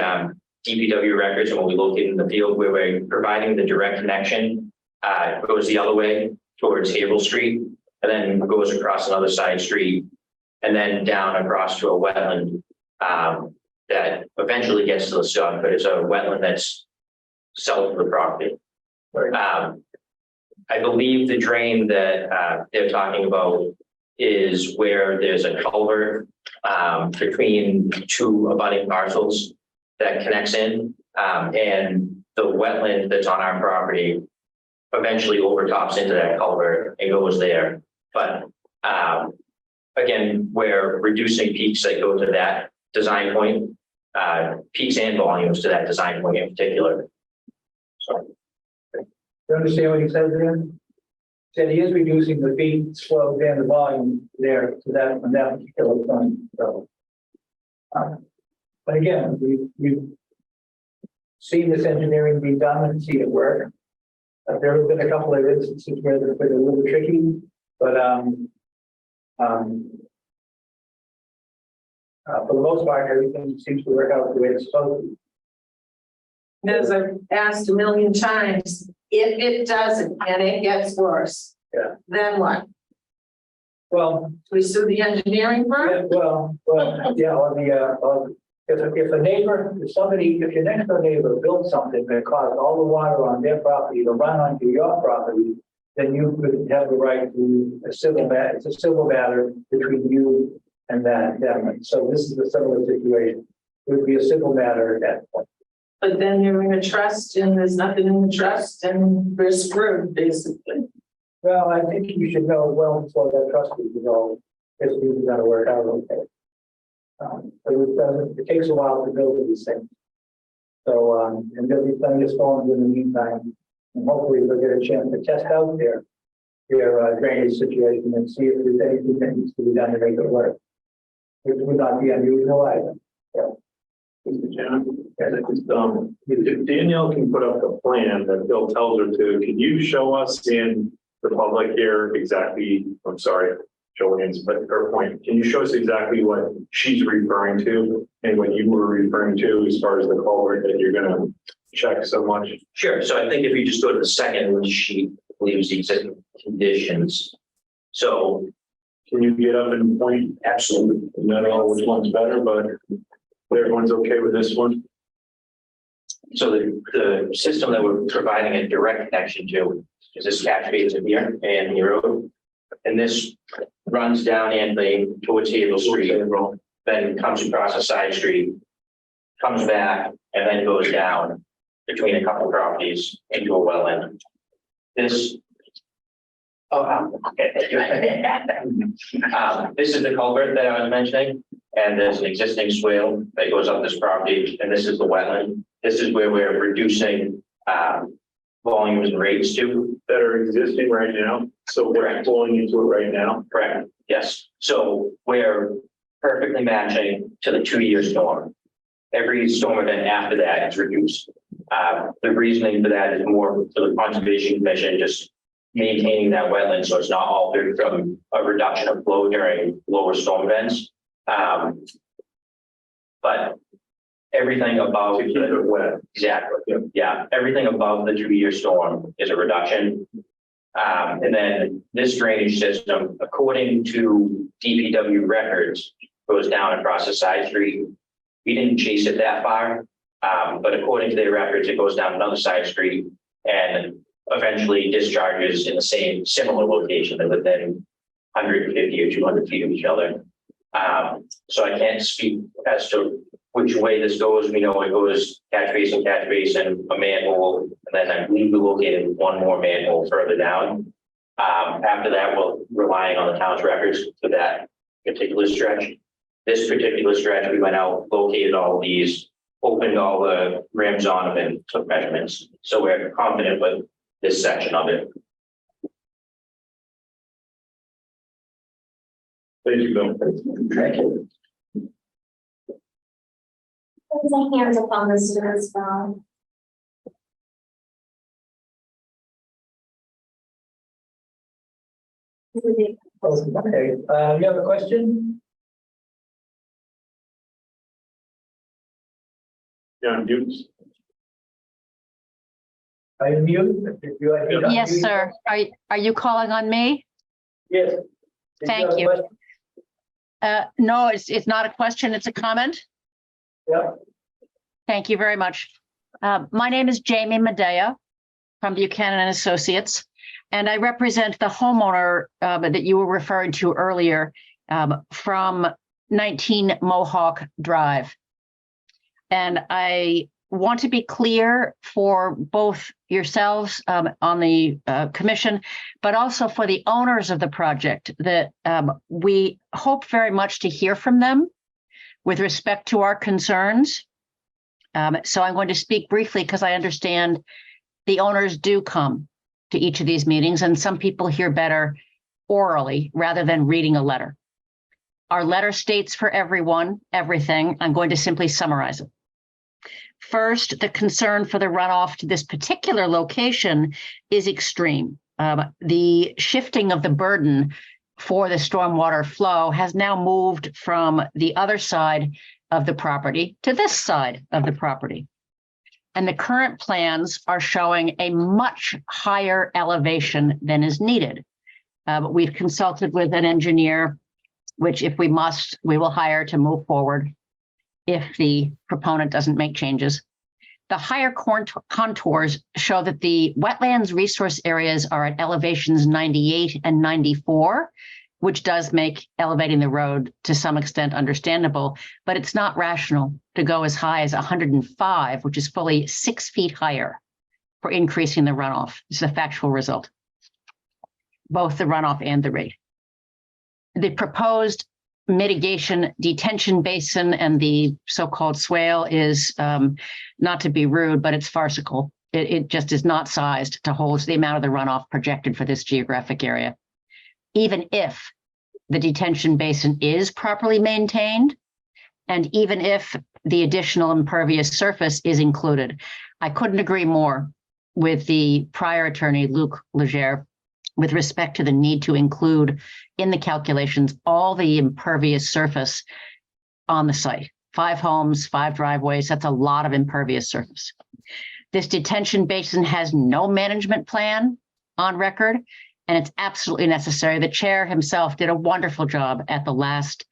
DPW records, and when we located in the field where we're providing the direct connection, it goes the other way towards Havel Street, and then goes across another side street, and then down across to a wetland that eventually gets to the Scug, but it's a wetland that's south of the property. I believe the drain that they're talking about is where there's a culvert between 2 abutting parcels that connects in, and the wetland that's on our property eventually overtops into that culvert and goes there. But again, we're reducing peaks that go to that design point, peaks and volumes to that design point in particular. So. You understand what he said there? Said he is reducing the peak, slow down the volume there to that on that particular point. So, but again, we've seen this engineering be done and seen it work. There have been a couple of instances where they've been a little tricky, but for the most part, everything seems to work out the way it's supposed to. As I've asked a million times, if it doesn't and it gets worse, then what? Well, We sue the engineering firm? yeah, well, yeah, or if a neighbor, if your next door neighbor builds something that caused all the water on their property to run onto your property, then you could have the right to a civil matter. It's a civil matter between you and that. So this is a similar situation. It would be a civil matter at that point. But then you're in a trust and there's nothing in the trust and we're screwed, basically. Well, I think you should know well before that trust is dissolved if things are going to work out okay. It takes a while to build these things. So, and there'll be plenty of storms in the meantime, and hopefully we'll get a chance to test out there your drainage situation and see if there's anything that needs to be done to make it work. Which would not be unusual either. Mr. Chairman, if Danielle can put up the plan that Bill tells her to, can you show us in the public here exactly, I'm sorry, Joanne's, but her point, can you show us exactly what she's referring to and what you were referring to as far as the culvert that you're gonna check so much? Sure. So I think if you just go to the second sheet, I believe it's the existing conditions. So Can you get up and point? absolutely. I don't know which one's better, but everyone's okay with this one? So the system that we're providing a direct connection to is this catch basin here and the road. And this runs down Anthony towards Havel Street, then comes across a side street, comes back, and then goes down between a couple properties into a wetland. This. Okay. This is the culvert that I was mentioning, and there's an existing swale that goes up this property, and this is the wetland. This is where we're reducing volumes and rates to. That are existing right now, so we're flowing into it right now. Correct. Yes. So we're perfectly matching to the 2-year storm. Every storm event after that is reduced. The reasoning for that is more to the Conservation Commission, just maintaining that wetland so it's not altered from a reduction of flow during lower storm events. But everything above To keep it wet. exactly, yeah, everything above the 2-year storm is a reduction. And then this drainage system, according to DPW records, goes down across the side street. We didn't chase it that far, but according to their records, it goes down another side street and eventually discharges in the same similar location that within 150 or 200 feet of each other. So I can't speak as to which way this goes. We know it goes catch basin, a manhole, and then I believe we located one more manhole further down. After that, we're relying on the town's records for that particular stretch. This particular stretch, we went out, located all these, opened all the rims on them and took measurements. So we're confident with this section of it. Thank you, Bill. Thank you. There's a hands up on this one as well. Okay, you have a question? Yeah, you. Are you mute? If you are- Yes, sir. Are you calling on me? Yes. Did Thank have a you. question? No, it's not a question, it's a comment. Yeah, Thank you very much. My name is Jamie Medea from Buchanan and Associates, and I represent the homeowner that you were referring to earlier from 19 Mohawk Drive. And I want to be clear for both yourselves on the commission, but also for the owners of the project that we hope very much to hear from them with respect to our concerns. So I'm going to speak briefly because I understand the owners do come to each of these meetings, and some people hear better orally rather than reading a letter. Our letter states for everyone, everything. I'm going to simply summarize it. First, the concern for the runoff to this particular location is extreme. The shifting of the burden for the stormwater flow has now moved from the other side of the property to this side of the property. And the current plans are showing a much higher elevation than is needed. We've consulted with an engineer, which if we must, we will hire to move forward if the proponent doesn't make changes. The higher contours show that the wetlands resource areas are at elevations 98 and 94, which does make elevating the road to some extent understandable, but it's not rational to go as high as 105, which is fully 6 feet higher for increasing the runoff. This is a factual result, both the runoff and the rate. The proposed mitigation detention basin and the so-called swale is, not to be rude, but it's farcical. It just is not sized to hold the amount of the runoff projected for this geographic area. Even if the detention basin is properly maintained, and even if the additional impervious surface is included. I couldn't agree more with the prior attorney, Luc Legere, with respect to the need to include in the calculations all the impervious surface on the site. 5 homes, 5 driveways, that's a lot of impervious surface. This detention basin has no management plan on record, and it's absolutely necessary. The chair himself did a wonderful job at the last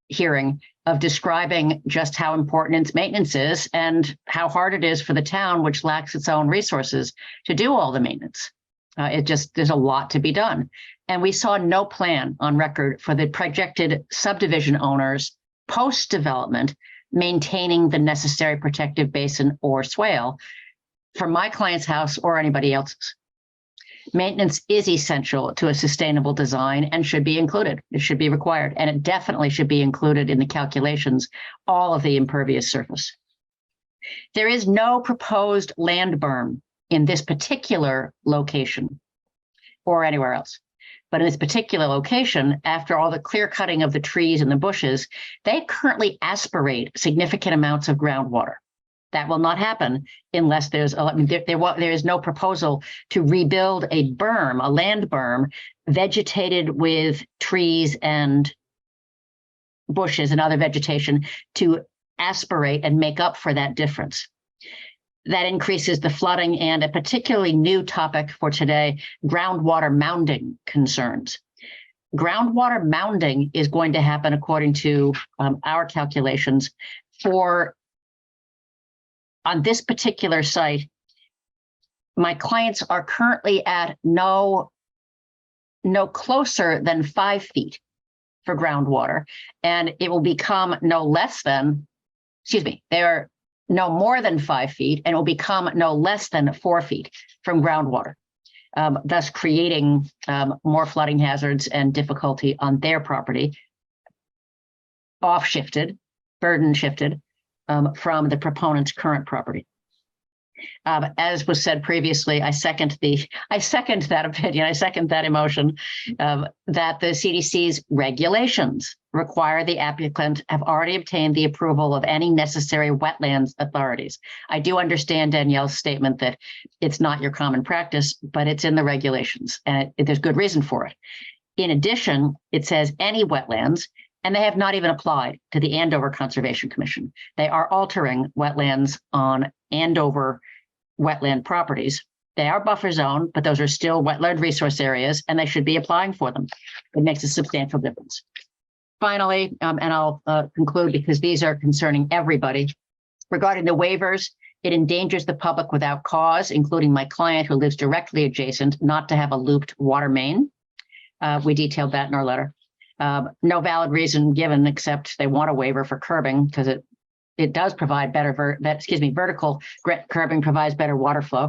hearing of describing just how important its maintenance is and how hard it is for the town, which lacks its own resources, to do all the maintenance. There's a lot to be done. And we saw no plan on record for the projected subdivision owners post-development maintaining the necessary protective basin or swale for my client's house or anybody else's. Maintenance is essential to a sustainable design and should be included. It should be required, and it definitely should be included in the calculations, all of the impervious surface. There is no proposed land berm in this particular location or anywhere else. But in this particular location, after all the clear cutting of the trees and the bushes, they currently aspirate significant amounts of groundwater. That will not happen unless there is no proposal to rebuild a berm, a land berm, vegetated with trees and bushes and other vegetation to aspirate and make up for that difference. That increases the flooding and a particularly new topic for today, groundwater mounding concerns. Groundwater mounding is going to happen according to our calculations on this particular site. My clients are currently at no closer than 5 feet for groundwater, and it will become they're no more than 5 feet, and it will become no less than 4 feet from groundwater, thus creating more flooding hazards and difficulty on their property, burden shifted from the proponent's current property. As was said previously, I second that opinion. I second that emotion that the CDC's regulations require the applicant have already obtained the approval of any necessary wetlands authorities. I do understand Danielle's statement that it's not your common practice, but it's in the regulations, and there's good reason for it. In addition, it says any wetlands, and they have not even applied to the Andover Conservation Commission. They are altering wetlands on Andover wetland properties. They are buffer zone, but those are still wetland resource areas, and they should be applying for them. It makes a substantial difference. Finally, and I'll conclude because these are concerning everybody. Regarding the waivers, it endangers the public without cause, including my client who lives directly adjacent, not to have a looped water main. We detailed that in our letter. No valid reason given except they want a waiver for curbing because it does provide better vertical curbing provides better water flow.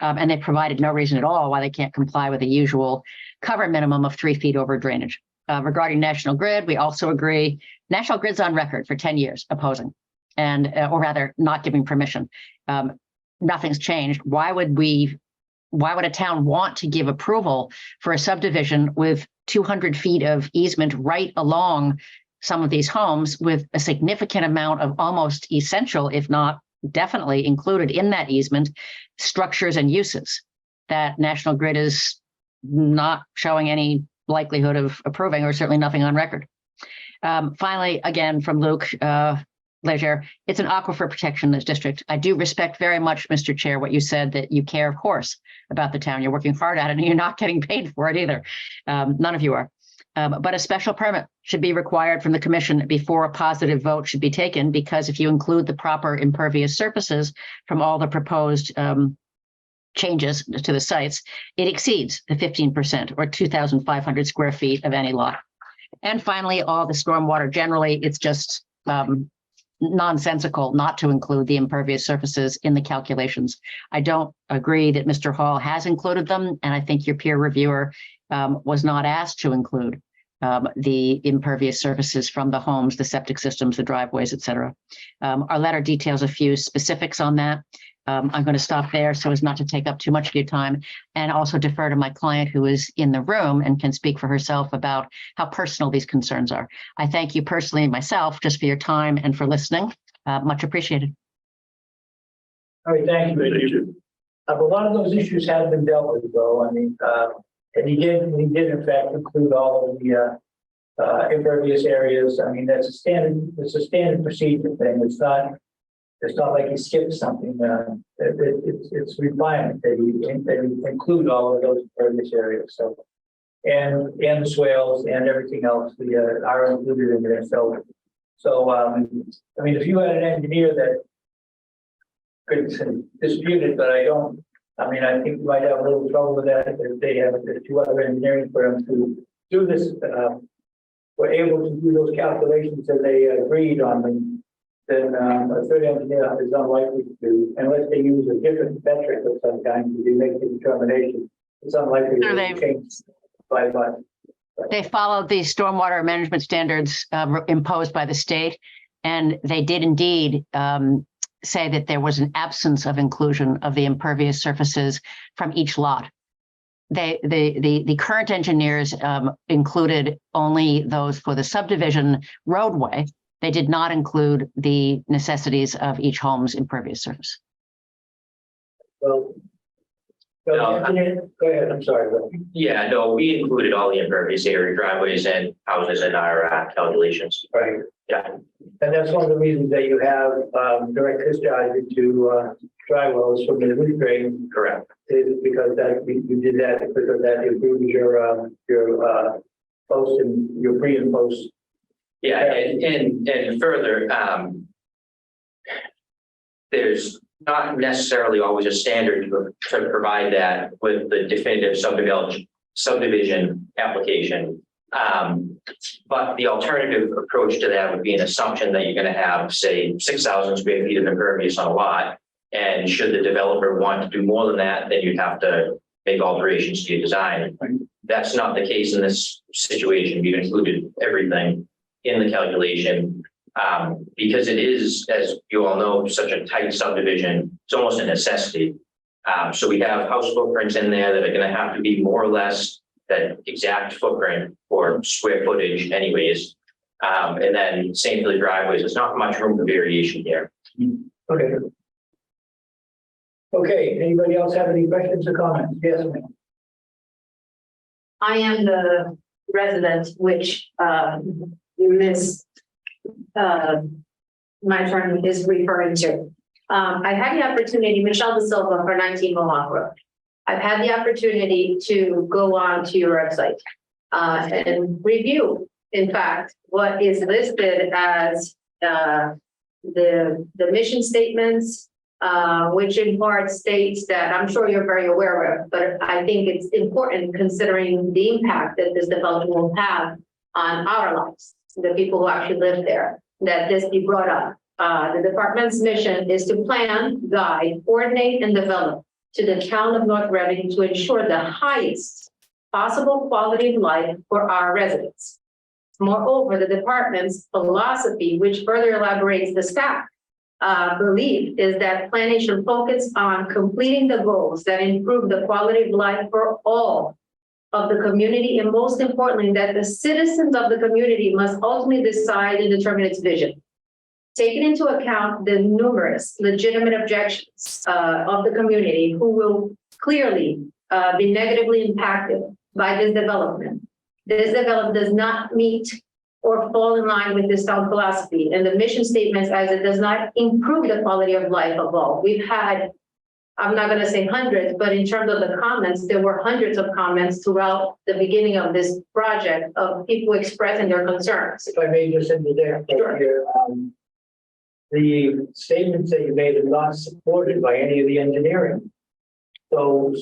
And they provided no reason at all why they can't comply with the usual cover minimum of 3 feet over drainage. Regarding National Grid, we also agree. National Grid's on record for 10 years opposing, and or rather not giving permission. Nothing's changed. Why would a town want to give approval for a subdivision with 200 feet of easement right along some of these homes with a significant amount of almost essential, if not definitely included in that easement, structures and uses that National Grid is not showing any likelihood of approving, or certainly nothing on record. Finally, again, from Luc Legere, it's an aquifer protection district. I do respect very much, Mr. Chair, what you said, that you care, of course, about the town. You're working hard at it and you're not getting paid for it either. None of you are. But a special permit should be required from the commission before a positive vote should be taken, because if you include the proper impervious surfaces from all the proposed changes to the sites, it exceeds the 15% or 2,500 square feet of any lot. And finally, all the stormwater generally, it's just nonsensical not to include the impervious surfaces in the calculations. I don't agree that Mr. Hall has included them, and I think your peer reviewer was not asked to include the impervious surfaces from the homes, the septic systems, the driveways, et cetera. Our letter details a few specifics on that. I'm going to stop there so as not to take up too much of your time, and also defer to my client who is in the room and can speak for herself about how personal these concerns are. I thank you personally myself just for your time and for listening. Much appreciated. All right, thank you. A lot of those issues have been dealt with, though. I mean, and he did in fact include all of the impervious areas. I mean, it's a standard procedure thing. It's not like he skipped something. It's requirement that he include all of those impervious areas. So, and the swales and everything else are included in there. So I mean, if you had an engineer that could dispute it, but I don't. I mean, I think we might have a little trouble with that if they have two other engineering firms to do this. Were able to do those calculations and they agreed on them. Then a third engineer is unlikely to do, unless they use a different metric of some kind to make the determination. It's unlikely to change by much. They followed the stormwater management standards imposed by the state, and they did indeed say that there was an absence of inclusion of the impervious surfaces from each lot. The current engineers included only those for the subdivision roadway. They did not include the necessities of each home's impervious surface. Well, No. go ahead. I'm sorry. Yeah, no, we included all the impervious area driveways and houses in our calculations. Right. Yeah. And that's one of the reasons that you have direct discharge into dry wells from the roof drain. Correct. Is because that you did that because that improves your post and your pre and post. Yeah, and further, there's not necessarily always a standard to provide that with the definitive subdivision application. But the alternative approach to that would be an assumption that you're going to have, say, 6,000 square feet of impervious on a lot. And should the developer want to do more than that, then you'd have to make alterations to your design. That's not the case in this situation. We've included everything in the calculation because it is, as you all know, such a tight subdivision. It's almost a necessity. So we have house footprints in there that are going to have to be more or less that exact footprint or square footage anyways. And then same for the driveways. There's not much room for variation here. Okay. Okay, anybody else have any questions or comments? Yes, ma'am. I am the resident, which Ms. my attorney is referring to. I had the opportunity, Michelle De Silva for 19 Mohawk Road. I've had the opportunity to go on to your website and review, in fact, what is listed as the mission statements, which in part states that I'm sure you're very aware of, but I think it's important considering the impact that this development will have on our lives, the people who actually live there, that this be brought up. The department's mission is to plan, guide, coordinate, and develop to the town of North Reading to ensure the highest possible quality of life for our residents. Moreover, the department's philosophy, which further elaborates the staff belief, is that planning should focus on completing the goals that improve the quality of life for all of the community, and most importantly, that the citizens of the community must ultimately decide and determine its vision. Taking into account the numerous legitimate objections of the community who will clearly be negatively impacted by this development. This development does not meet or fall in line with this town philosophy and the mission statements, as it does not improve the quality of life of all. We've had, I'm not going to say hundreds, but in terms of the comments, there were hundreds of comments throughout the beginning of this project of people expressing their concerns. If I may just interject here, the statements that you made are not supported by any of the engineering. So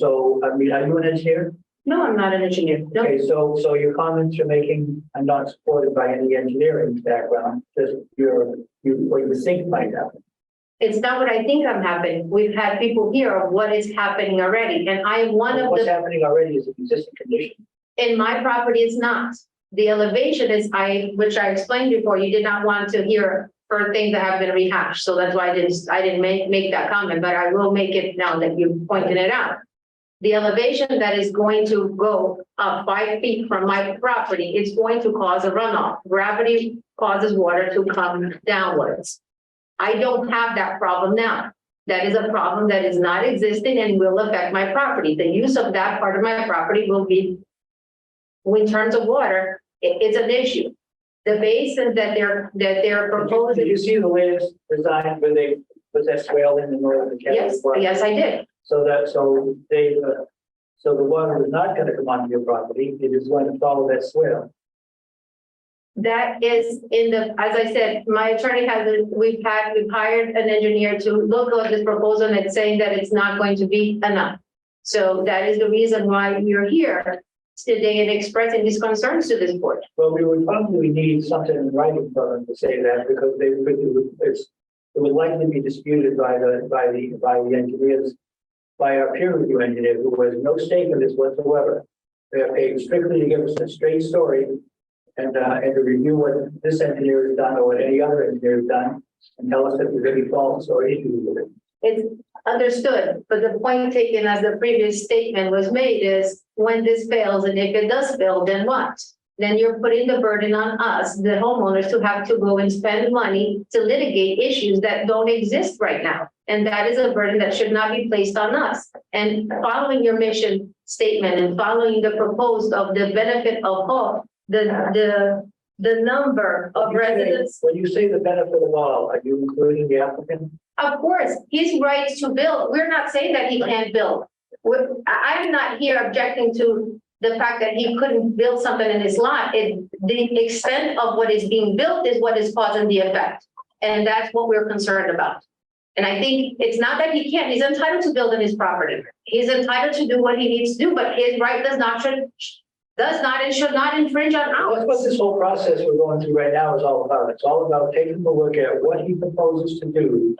I mean, are you an engineer? No, I'm not an engineer. No. Okay, so your comments you're making are not supported by any engineering background, just what you think might happen. It's not what I think I'm happening. We've had people hear of what is happening already, and I am one of What's the. happening already is an existing condition. In my property, it's not. The elevation is which I explained before. You did not want to hear for things that have been rehashed. So that's why I didn't make that comment, but I will make it now that you pointed it out. The elevation that is going to go up 5 feet from my property, it's going to cause a runoff. Gravity causes water to come downwards. I don't have that problem now. That is a problem that is not existing and will affect my property. The use of that part of my property will be, in terms of water, it's an issue. The basin that they're proposing. Did you see the latest design where they put that swale in the north of the county? Yes, I did. So the water is not going to come onto your property, it is going to follow that swale. That is in the, as I said, my attorney we've hired an engineer to look at this proposal and it's saying that it's not going to be enough. So that is the reason why we're here today and expressing these concerns to this board. Well, we would probably need something in writing for them to say that, because they could, it would likely be disputed by the engineers, by our peer review engineer, who has no stake in this whatsoever. They are paid strictly to give us a straight story and to review what this engineer has done or what any other engineer has done and tell us if there's any faults or issues with it. It's understood, but the point taken as the previous statement was made is when this fails, and if it does fail, then what? Then you're putting the burden on us, the homeowners, to have to go and spend money to litigate issues that don't exist right now. And that is a burden that should not be placed on us. And following your mission statement and following the proposed of the benefit of all, the number of residents. When you say the benefit of all, are you including the applicant? Of course, his rights to build, we're not saying that he can't build. I'm not here objecting to the fact that he couldn't build something in his lot. The extent of what is being built is what is causing the effect. And that's what we're concerned about. And I think it's not that he can't, he's entitled to build on his property. He's entitled to do what he needs to do, but his right does not and should not infringe on That's what ours. this whole process we're going through right now is all about. It's all about taking a look at what he proposes to do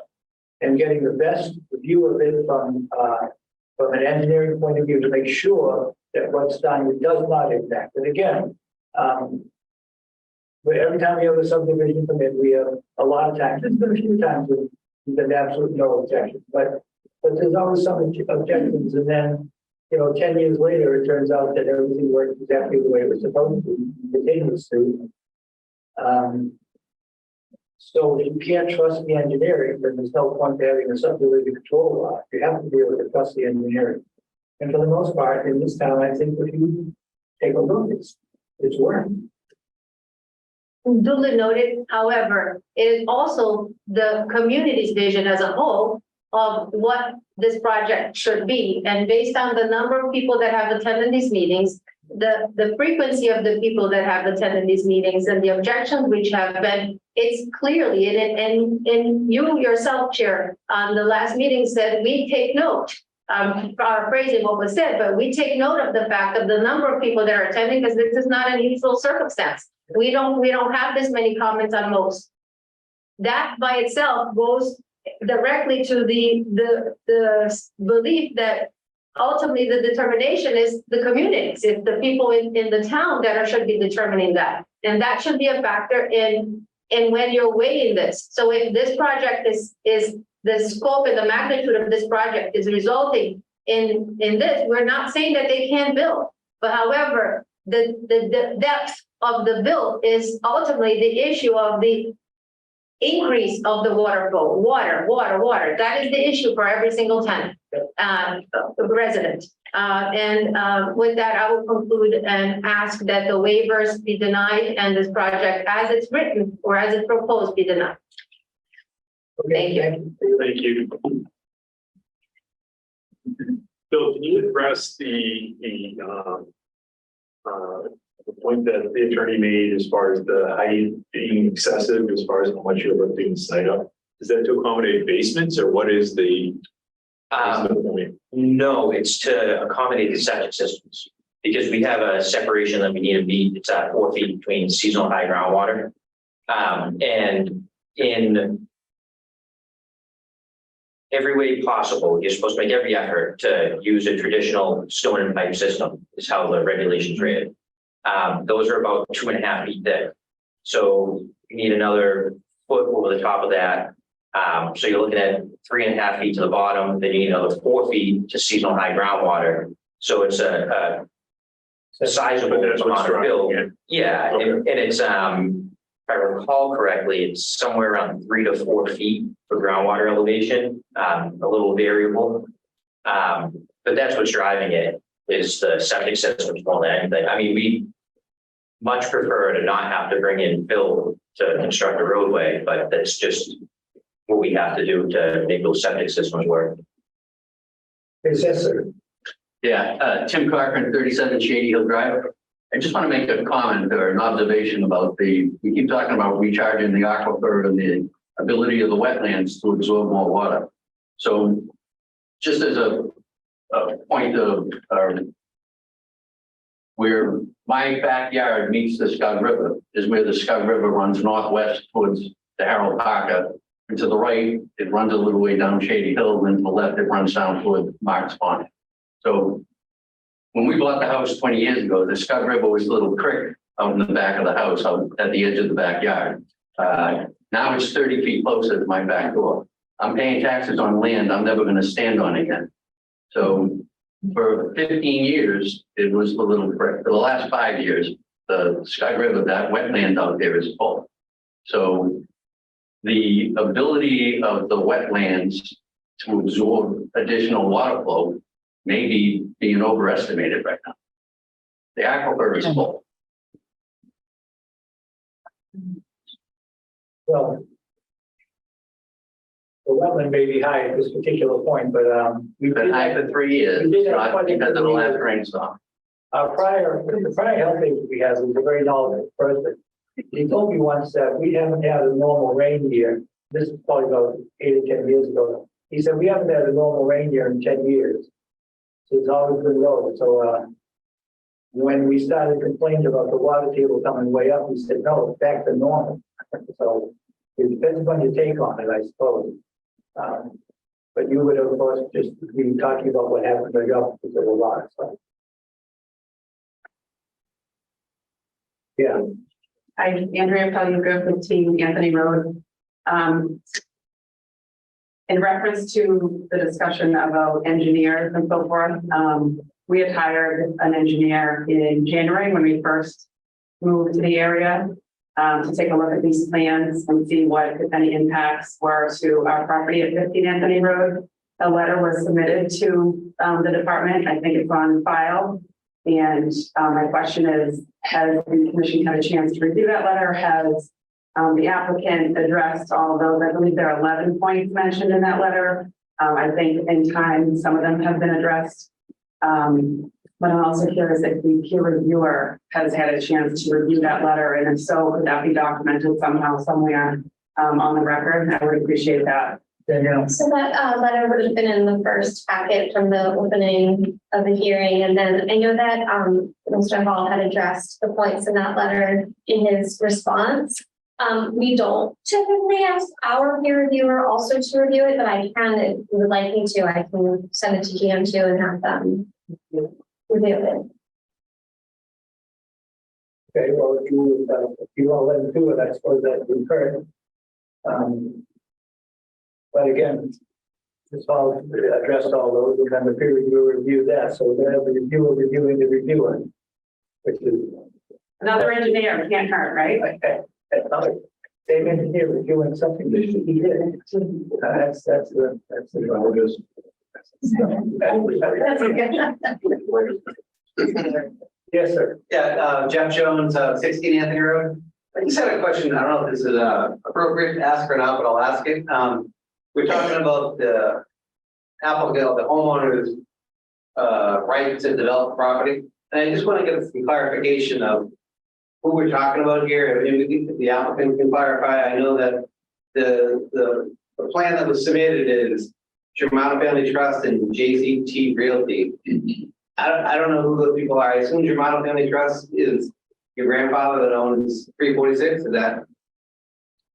and getting the best view of it from an engineering point of view to make sure that what's done does not impact. And again, but every time we have a subdivision permit, we have a lot of times, there's been a few times with absolutely no objection, but there's always some objections, and then 10 years later, it turns out that everything worked exactly the way it was supposed to, continues to. So if you can't trust the engineering, then there's no point to having a subdivision control law. You have to be able to trust the engineering. And for the most part, in this town, I think if you take a look, it's working. Duly noted. However, it is also the community's vision as a whole of what this project should be. And based on the number of people that have attended these meetings, the frequency of the people that have attended these meetings and the objections which have been, it's clearly, and you yourself, Chair, on the last meeting said, we take note. Paraphrasing what was said, but we take note of the fact of the number of people that are attending, because this is not an unusual circumstance. We don't have this many comments on most. That by itself goes directly to the belief that ultimately the determination is the communities. It's the people in the town that should be determining that. And that should be a factor in when you're weighing this. So if this project is the scope and the magnitude of this project is resulting in this, we're not saying that they can't build. But however, the depth of the build is ultimately the issue of the increase of the water flow, water. That is the issue for every single tenant, resident. With that, I will conclude and ask that the waivers be denied and this project as it's written or as it's proposed be denied. Okay, Thank you. Thank you. Bill, can you address the point that the attorney made as far as the height being excessive, as far as how much you're lifting the site up? Is that to accommodate basements, or what is the point? No, it's to accommodate the septic systems, because we have a separation that we need to meet. It's at 4 feet between seasonal high groundwater. And in every way possible, you're supposed to make every effort to use a traditional stone and pipe system, is how the regulations read. Those are about 2.5 feet thick. So you need another foot over the top of that. So you're looking at 3.5 feet to the bottom, then you need another 4 feet to seasonal high groundwater. So it's a sizable But that's what's amount of bill. driving it. Yeah, and it's, if I recall correctly, it's somewhere around 3 to 4 feet for groundwater elevation, a little variable. But that's what's driving it, is the septic systems more than anything. I mean, we much prefer to not have to bring in fill to construct a roadway, but that's just what we have to do to make those septic systems work. Is this, sir? Yeah, Tim Cochran, 37 Shady Hill Drive. I just want to make a comment or an observation about we keep talking about recharging the aquifer and the ability of the wetlands to absorb more water. So just as a point of where my backyard meets the Scug River is where the Scug River runs northwest towards the Harold Parker. And to the right, it runs a little way down Shady Hill, and to the left, it runs down toward Marks Pond. So when we bought the house 20 years ago, the Scug River was a little creek out in the back of the house, out at the edge of the backyard. Now it's 30 feet closer to my back door. I'm paying taxes on land I'm never going to stand on again. So for 15 years, it was a little creek. For the last 5 years, the Scug River, that wetland out there is full. So the ability of the wetlands to absorb additional water flow may be being overestimated right now. The aquifer is full. Well, the wetland may be high at this particular point, but we've Been high for 3 years, We did have not quite a because of the few last years. rainstorm. the prior health agent we had was a very knowledgeable person. He told me once that we haven't had a normal rain year. This is probably about 8 or 10 years ago. He said, we haven't had a normal rain year in 10 years. So it's always been low. So when we started complaining about the water table coming way up, he said, no, it's back to normal. So it depends on your take on it, I suppose. But you would, of course, just be talking about what happened to you because of a lot. So. Yeah. Hi, Andrea Pelligo from Team Anthony Road. In reference to the discussion about engineers and so forth, we had hired an engineer in January when we first moved to the area to take a look at these plans and see what, if any, impacts were to our property at 15 Anthony Road. A letter was submitted to the department. I think it's on file. And my question is, has the commission had a chance to review that letter? Has the applicant addressed all of those? I believe there are 11 points mentioned in that letter. I think in time, some of them have been addressed. But I'm also curious if the peer reviewer has had a chance to review that letter. And if so, could that be documented somehow, somewhere on the record? I would appreciate that. Danielle. So that letter would have been in the first packet from the opening of the hearing. And then I know that Mr. Hall had addressed the points in that letter in his response. We don't typically ask our peer reviewer also to review it, but I can, if you would like me to, I can send it to GM2 and have them review it. Okay, well, if you want to let them do it, I suppose that would occur. But again, this all addressed all those, and then the peer reviewer reviewed that. So we're going to have the reviewer reviewing the reviewer, which is Another engineer can't hurt, right? another same engineer reviewing something that he did. That's the Yes, sir. Yeah, Jeff Jones, 16 Anthony Road. I just had a question. I don't know if this is appropriate to ask or not, but I'll ask it. We're talking about the applicant, the homeowner's right to develop property. And I just want to get some clarification of who we're talking about here. If the applicant can clarify. I know that the plan that was submitted is Germano Family Trust and JCT Realty. I don't know who those people are. I assume Germano Family Trust is your grandfather that owns 346. Is that?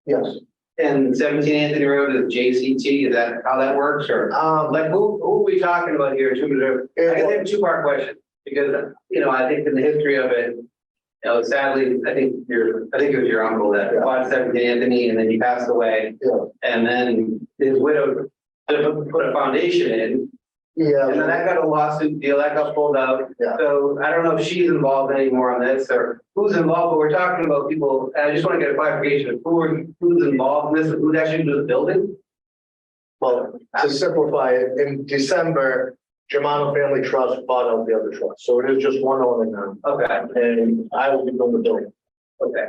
Yes. And 17 Anthony Road is JCT. Is that how that works? Or like who are we talking about here? I guess I have a two-part question because I think in the history of it, know, sadly, I think it was your uncle that bought 17 Anthony and then he passed away. Yeah. And then his widow put a foundation in. Yeah. And then that got a lawsuit deal, that got pulled out. Yeah. So I don't know if she's involved anymore on this or who's involved, but we're talking about people, and I just want to get a clarification of who's involved in this, and who's actually doing the building. Well, to simplify it, in December, Germano Family Trust bought out the other trust, so it is just one owner now, Okay, and I will be doing the building. okay.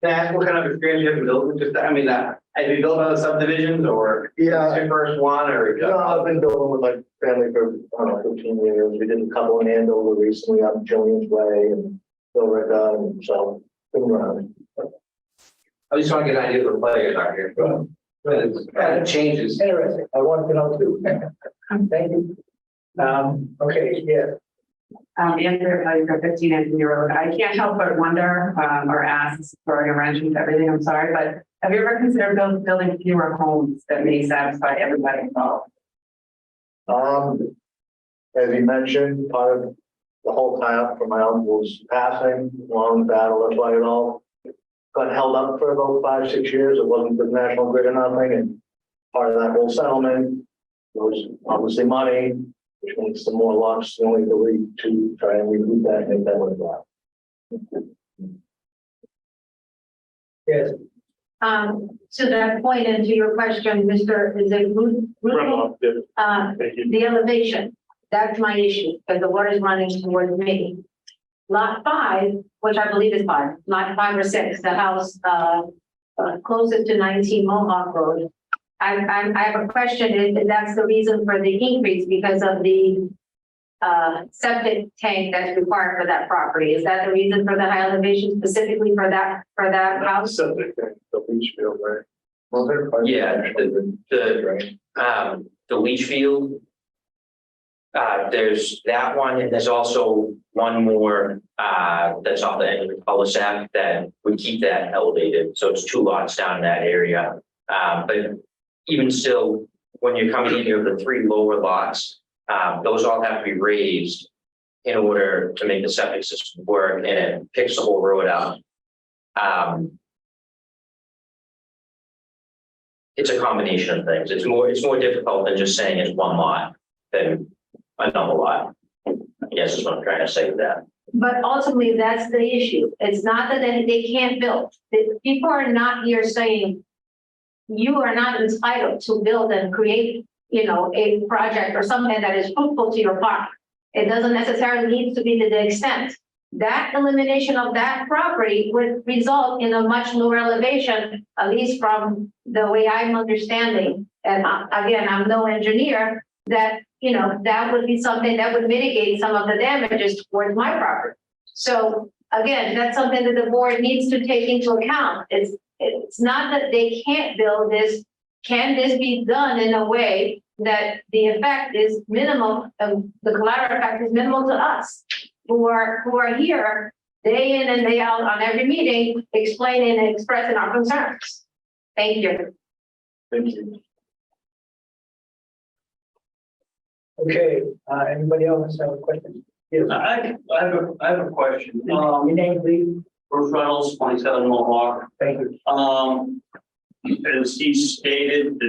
Can I ask what kind of experience you have in building? Just, I mean, have you built other subdivisions or? Yeah. Is this your first one or? No, I've been building with my family for, I don't know, 15 years. We did a couple in Andover recently on Jillian's Way and Billerica, and so, been around. I just want to get an idea of the players out here. It changes. Interesting. I wanted to know too. Thank you. Okay, yeah. Andrew, you're 15 Anthony Road. I can't help but wonder, or ask, throwing a wrench into everything, I'm sorry, but have you ever considered building fewer homes that may satisfy everybody involved? As you mentioned, part of the whole tie-up for my uncle's passing, long battle, that's why it all got held up for about 5-6 years. It wasn't the National Grid or nothing, and part of that whole settlement was obviously money, which means some more lots, the only ability to try and recoup that and make that worthwhile. Yes. To that point and to your question, Mr. Is it Thank you. the elevation, that's my issue, because the water is running towards me. Lot 5, which I believe is 5, lot 5 or 6, the house closest to 19 Mohawk Road. I have a question, if that's the reason for the increase because of the septic tank that's required for that property. Is that the reason for the high elevation specifically for that house? Septic tank, the leach field, right? Yeah, the leach field. There's that one, and there's also one more that's off the end of the cul-de-sac that would keep that elevated. So it's 2 lots down in that area. But even still, when you're coming in here, the 3 lower lots, those all have to be raised in order to make the septic system work, and it picks the whole road out. It's a combination of things. It's more difficult than just saying it's one lot than another lot. I guess is what I'm trying to say with that. But ultimately, that's the issue. It's not that they can't build. The people are not here saying you are not entitled to build and create, a project or something that is fruitful to your park. It doesn't necessarily need to be to the extent. That elimination of that property would result in a much lower elevation, at least from the way I'm understanding. And again, I'm no engineer, that that would be something that would mitigate some of the damages towards my property. So again, that's something that the board needs to take into account. It's not that they can't build this. Can this be done in a way that the effect is minimal, the collateral effect is minimal to us who are here day in and day out on every meeting, explaining and expressing our concerns. Thank you. Thank you. Okay, anybody else have a question? Yes. I have a question. Your name, please. Bruce Reynolds, 27 Mohawk. Thank you. As he stated,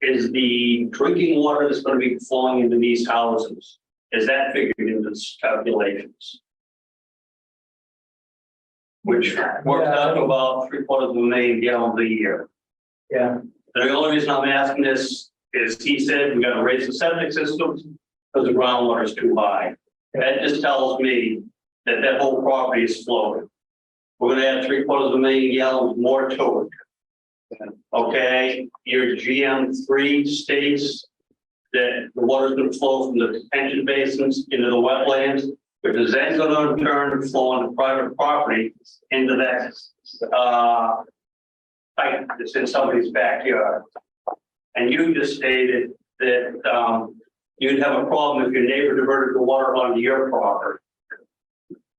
is the drinking water that's going to be flowing into these houses, is that figured into this calculations? Which works out to about 750,000 gallons a year. Yeah. And the only reason I'm asking this is he said we got to raise the septic systems because the groundwater is too high. That just tells me that whole property is flowing. We're going to add 750,000 gallons more to it. Okay, your GM3 states that the water is going to flow from the detention basins into the wetlands, which is then going to in turn flow onto private property into that pipe that's in somebody's backyard. And you just stated that you'd have a problem if your neighbor diverted the water onto your property.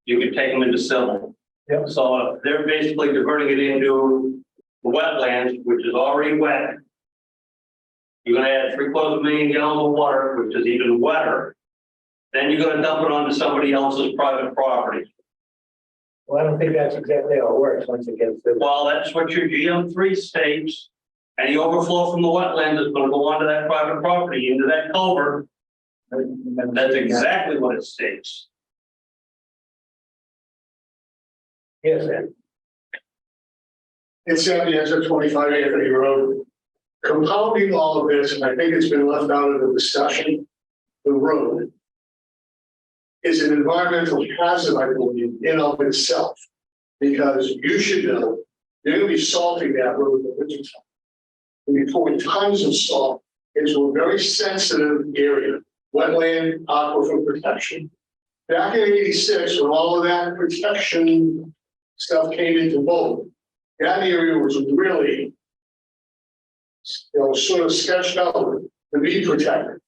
You could take them into civil. Yep. So they're basically diverting it into the wetlands, which is already wet. You're going to add 750,000 gallons of water, which is even wetter. then you're gonna dump it onto somebody else's private property. Well, I don't think that's exactly how it works once it gets to. Well, that's what your GM3 states. Any overflow from the wetland is gonna go onto that private property, into that culvert. That's exactly what it states. Yes, sir. It's at the edge of 25 Anthony Road. Compounding all of this, and I think it's been left out of the discussion, the road is an environmental hazard, I believe, in of itself. Because you should know, you're gonna be salting that road in the winter time. You'll be pouring tons of salt into a very sensitive area, wetland aquifer protection. Back in '86, when all of that protection stuff came into vogue, that area was really, sort of sketched out to be protected,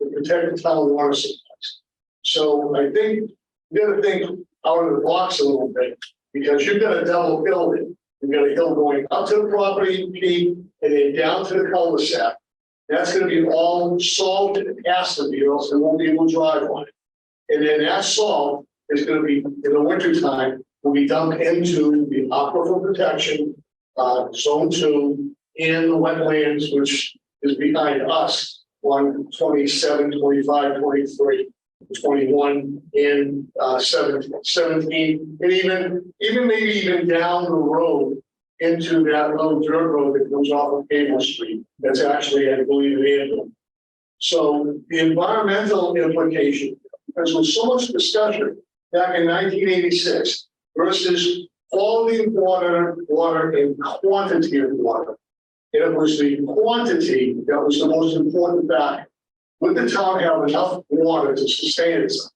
to protect the town water supplies. So I think you gotta think out of the box a little bit, because you've got a double building. You've got a hill going up to the property peak and then down to the cul-de-sac. That's gonna be all salt and has to be, or else they won't be able to drive on it. And then that salt is gonna be, in the winter time, will be dumped into the aquifer protection, zone 2, in the wetlands, which is behind us on 27, 25, 23, 21, and 17, and even maybe even down the road into that little dirt road that comes off of Cable Street. That's actually, I believe, an Anvil. So the environmental implication, because there was so much discussion back in 1986 versus quality of water and quantity of water. And it was the quantity that was the most important factor. Would the town have enough water to sustain itself?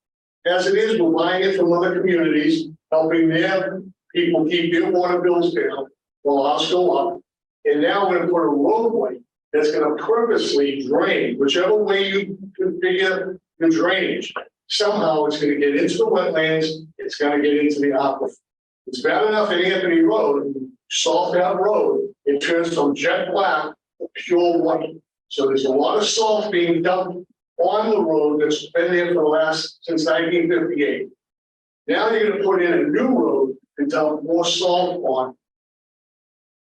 As it is, we're buying it from other communities, helping their people keep their water bills down while ours go up. And now we're going to put a roadway that's going to purposely drain, whichever way you configure the drainage. Somehow it's going to get into the wetlands, it's going to get into the aquifer. It's bad enough in Anthony Road, salt that road, it turns from jet black to pure white. So there's a lot of salt being dumped on the road that's been there since 1958. Now you're going to put in a new road and dump more salt on.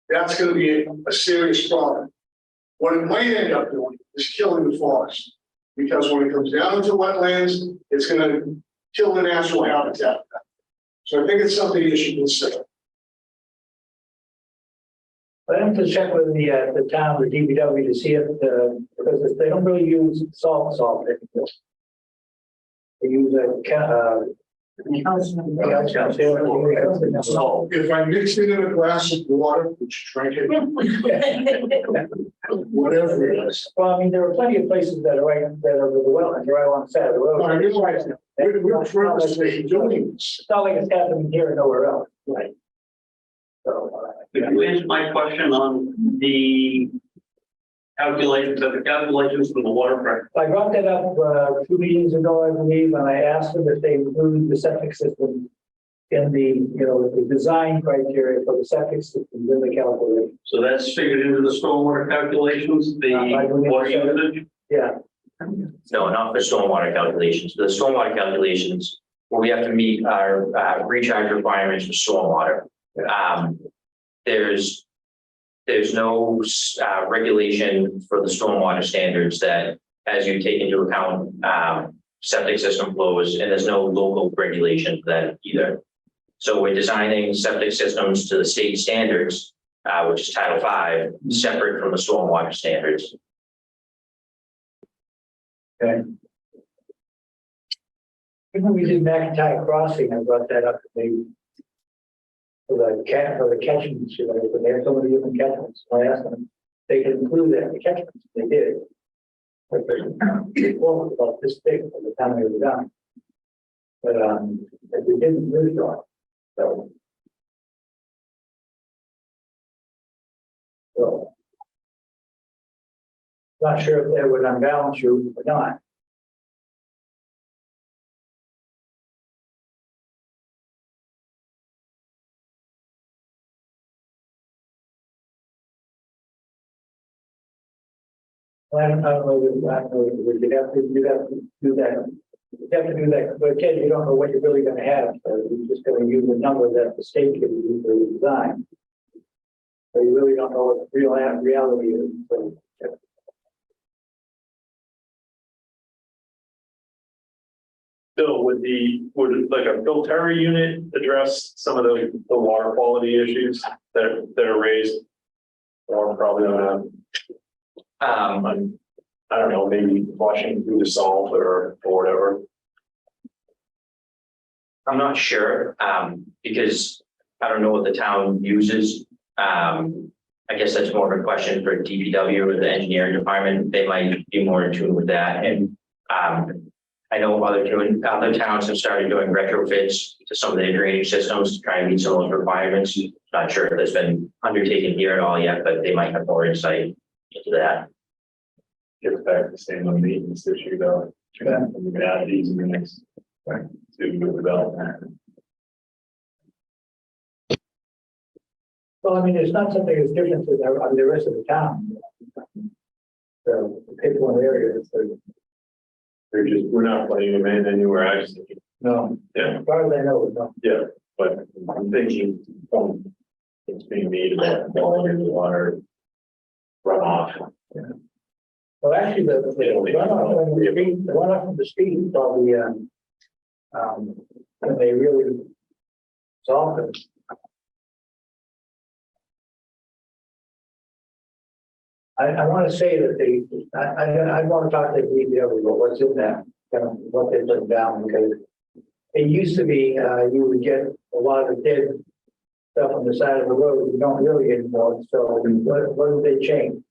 That's going to be a serious problem. What it might end up doing is killing the forest. Because when it comes down into wetlands, it's going to kill the natural habitat. So I think it's something you should consider. I have to check with the town, the DPW, to see if because they don't really use salt anymore. They use So if I mix it in a glass of water, would you drink it? Whatever it is. Well, I mean, there are plenty of places that are with the wetlands, right along the side of the road. I realize that. We're purposely doing this. It's not like it's happening here and nowhere else. Right. So, Could you answer my question on the calculations from the water pressure? I brought that up 2 meetings ago, I believe, and I asked them if they include the septic system in the design criteria for the septic systems in the calculation. So that's figured into the stormwater calculations, the water usage? Yeah. No, not for stormwater calculations. The stormwater calculations, where we have to meet our recharge requirements for stormwater. There's no regulation for the stormwater standards that, as you take into account septic system flows, and there's no local regulation for that either. So we're designing septic systems to the state standards, which is Title V, separate from the stormwater standards. Okay. When we did McIntyre Crossing, I brought that up to the for the catchments, but they have so many different catchments. So I asked them if they could include that in the catchments. They did. But it was about this big by the time they were done. But we didn't move on. So not sure if they would unbalance you or not. I don't know, you have to do that. You have to do that, but again, you don't know what you're really gonna have, so you're just gonna use the number that the state gives you for the design. So you really don't know what the reality is, so. Bill, would like a filter unit address some of the water quality issues that are raised? Or probably on I don't know, maybe washing through the salt or whatever. I'm not sure, because I don't know what the town uses. I guess that's more of a question for DPW or the engineering department. They might be more in tune with that. And I know other towns have started doing retrofits to some of their drainage systems to try and meet some of those requirements. Not sure if that's been undertaken here at all yet, but they might have more insight into that. Gets back to the same maintenance issue though. And we can add these in the next to development. Well, I mean, it's not something that's different to the rest of the town. So pick one area, so. We're not putting them in anywhere. I just think, No, yeah, as far as I know, no. yeah, but I'm thinking from it's being made about quality of the water runoff. Yeah. Well, actually, the runoff from the street is probably, when they really solve it. I want to say that I want to talk to the DPW about what's in that, kind of what they put down, because it used to be, you would get a lot of dead stuff on the side of the road. You don't really anymore. So what did they change?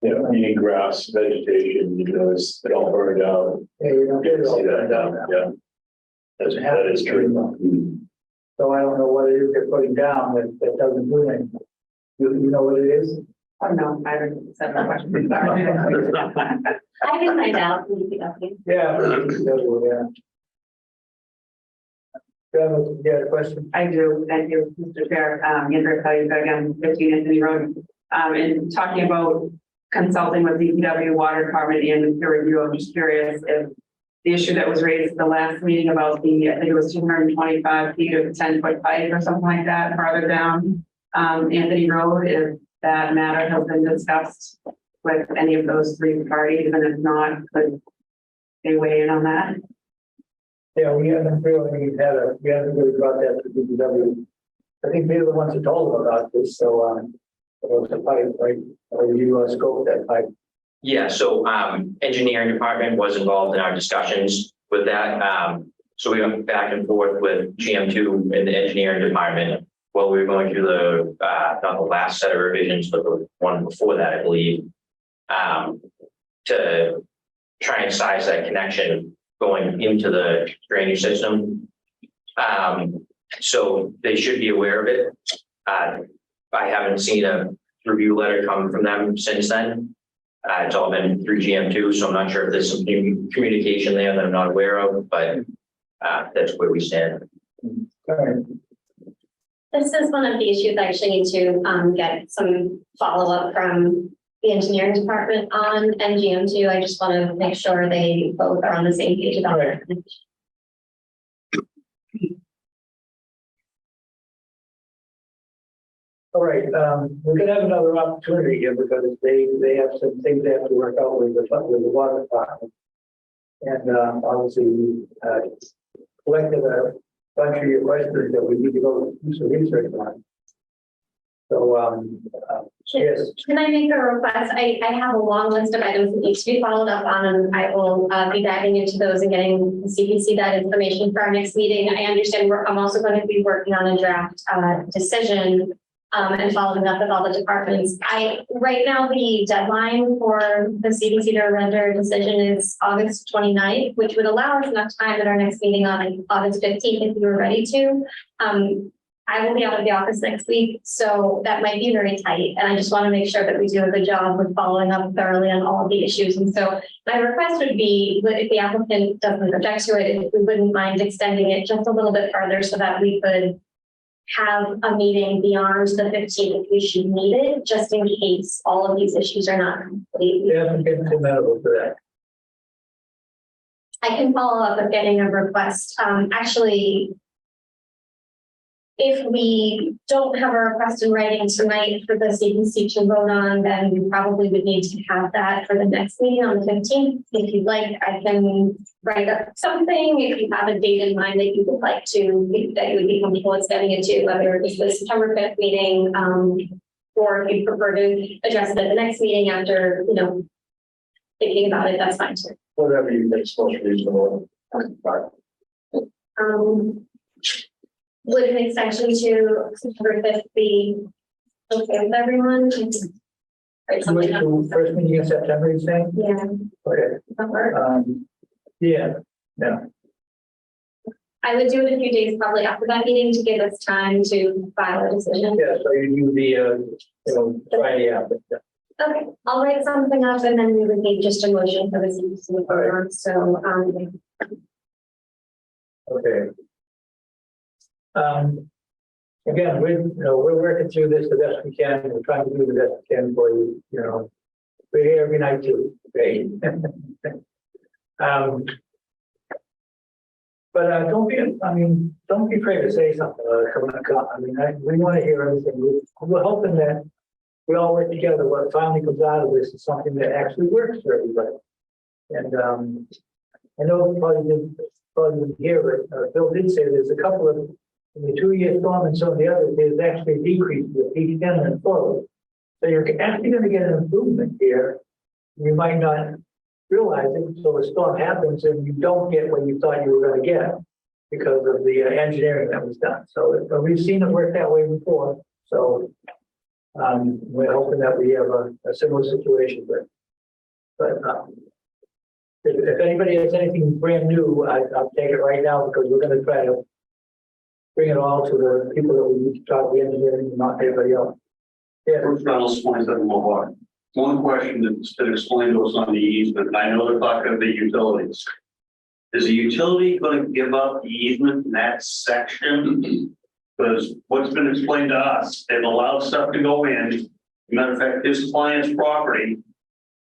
Yeah, meaning grass, vegetation, because it all burned out. Yeah, you don't get it all See that done down down, now. yeah. That is true. So I don't know what it is they're putting down that doesn't do anything. You know what it is? Oh, no, I haven't said that question. Sorry. I can find out. Yeah. You have a question? I do, thank you, Mr. Chair. Andrew Kelly, again, 15 Anthony Road. And talking about consulting with DPW, Water Department, and the peer review, I'm just curious if the issue that was raised at the last meeting about the, I think it was 225 feet of 10-foot pipe or something like that, farther down Anthony Road, if that matter has been discussed with any of those three parties, and if not, could they weigh in on that? Yeah, we haven't really brought that to DPW. I think they're the ones that told them about this, so it was the pipe, right? Or you scope that pipe. Yeah, so engineering department was involved in our discussions with that. So we went back and forth with GM2 and the engineering department while we were going through the not the last set of revisions, but the one before that, I believe, to try and size that connection going into the drainage system. So they should be aware of it. I haven't seen a review letter come from them since then. It's all been through GM2, so I'm not sure if there's some communication there that I'm not aware of, but that's where we stand. All right. This is one of the issues I actually need to get some follow-up from the engineering department on, and GM2. I just want to make sure they both are on the same page about Right. that. All right, we're gonna have another opportunity here because they have some things they have to work out with the water department. And obviously, we collected a bunch of your questions that we need to go do some research on. So, yes. Can I make a request? I have a long list of items that need to be followed up on, and I will be diving into those and getting the CPC that information for our next meeting. I understand I'm also going to be working on a draft decision and following up with all the departments. Right now, the deadline for the CPC to render a decision is August 29th, which would allow us enough time at our next meeting on August 15th if you were ready to. I will be out of the office next week, so that might be very tight. And I just want to make sure that we do a good job with following up thoroughly on all of the issues. And so my request would be, if the applicant doesn't object to it, if we wouldn't mind extending it just a little bit further so that we could have a meeting beyond the 15th if we should need it, just in case all of these issues are not complete. We haven't been amenable to that. I can follow up with getting a request. Actually, if we don't have a request in writing tonight for the CPC to vote on, then we probably would need to have that for the next meeting on the 15th. If you'd like, I can write up something. If you have a date in mind that you would like to, that you would be comfortable with sending it to, whether it's the September 5th meeting, or if you prefer to address it at the next meeting after, thinking about it, that's fine too. Whatever you think is most reasonable. Would an extension to September 5th be okay with everyone? Right, something else. First meeting in September, you saying? Yeah. Okay. That work? Yeah. I would do it a few days probably after that meeting to give us time to file a decision. Yeah, so you do the, Friday after. Okay, I'll write something up and then we would need just a motion for the CPC to vote on. So, Okay. Again, we're working through this the best we can. We're trying to do the best we can for you. We're here every night too. Okay. But don't be afraid to say something. We want to hear everything. We're hoping that we all work together. What finally comes out of this is something that actually works for everybody. And I know probably didn't hear it. Bill did say there's a couple of, in the 2-year storm and some of the others, there's actually a decrease with each 10 and forward. So you're actually going to get an improvement here. You might not realize it. So the storm happens and you don't get what you thought you were going to get because of the engineering that was done. So we've seen it work that way before. So we're hoping that we have a similar situation. But if anybody has anything brand new, I'll take it right now because we're going to try to bring it all to the people that we need to talk to, the engineering, and not everybody else. Yeah. Bruce Reynolds, 27 Mohawk. One question that's been explained to us on the easement, and I know they're talking about the utilities. Is the utility going to give up the easement in that section? Because what's been explained to us, they've allowed stuff to go in. Matter of fact, this client's property,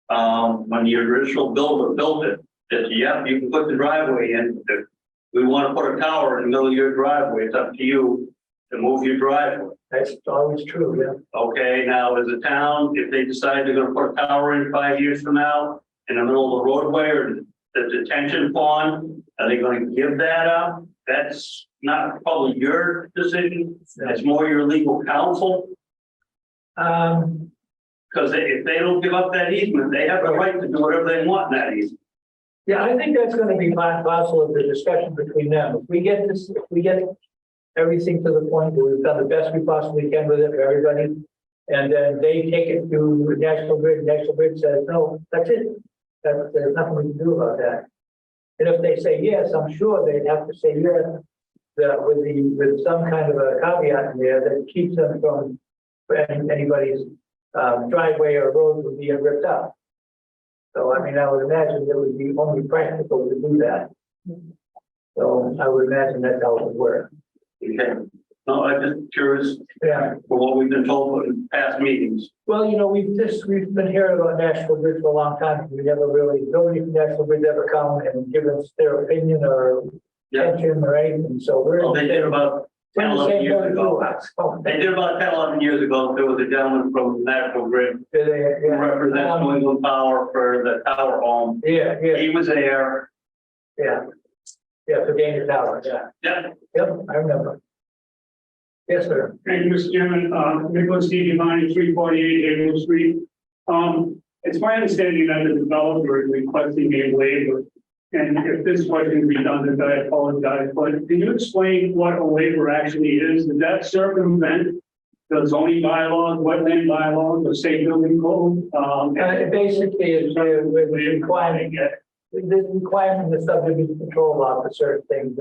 when the original builder built it, that yeah, you can put the driveway in. If we want to put a tower in the middle of your driveway, it's up to you to move your driveway. That's always true, yeah. Okay, now as a town, if they decide they're gonna put a tower in 5 years from now, in the middle of the roadway or the detention pond, are they gonna give that up? That's not probably your decision, it's more your legal counsel. Because if they don't give up that easement, they have the right to do whatever they want in that easement. Yeah, I think that's going to be part and parcel of the discussion between them. If we get everything to the point where we've done the best we possibly can with it for everybody, and then they take it to National Grid, National Grid says, no, that's it. There's nothing we can do about that. And if they say yes, I'm sure they'd have to say yes, that with some kind of a caveat in there that keeps them from anybody's driveway or road from being ripped up. So, I would imagine it would be only practical to do that. So I would imagine that's how it would work. Okay. No, I'm just curious Yeah. for what we've been told in past meetings. Well, we've been hearing about National Grid for a long time. We never really, nobody from National Grid ever come and give us their opinion or attention or anything. So we're. They did about 10, 11 years ago. They did about 10, 11 years ago. There was a gentleman from National Grid who represents New England Power for the tower home. Yeah. He was there. Yeah. Yeah, for Daniel Tower, yeah. Yeah. Yep, I remember. Yes, sir. Thank you, Mr. Chairman. Nicholas D. Giovanni, 348 Hazel Street. It's my understanding that the developer is requesting a waiver. And if this question is redundant, I apologize. But can you explain what a waiver actually is? Does that circumvent the zoning bylaws, wetland bylaws, or state building code? Basically, it's we're requiring it. The requirement of the Subdivision Control Law for certain things,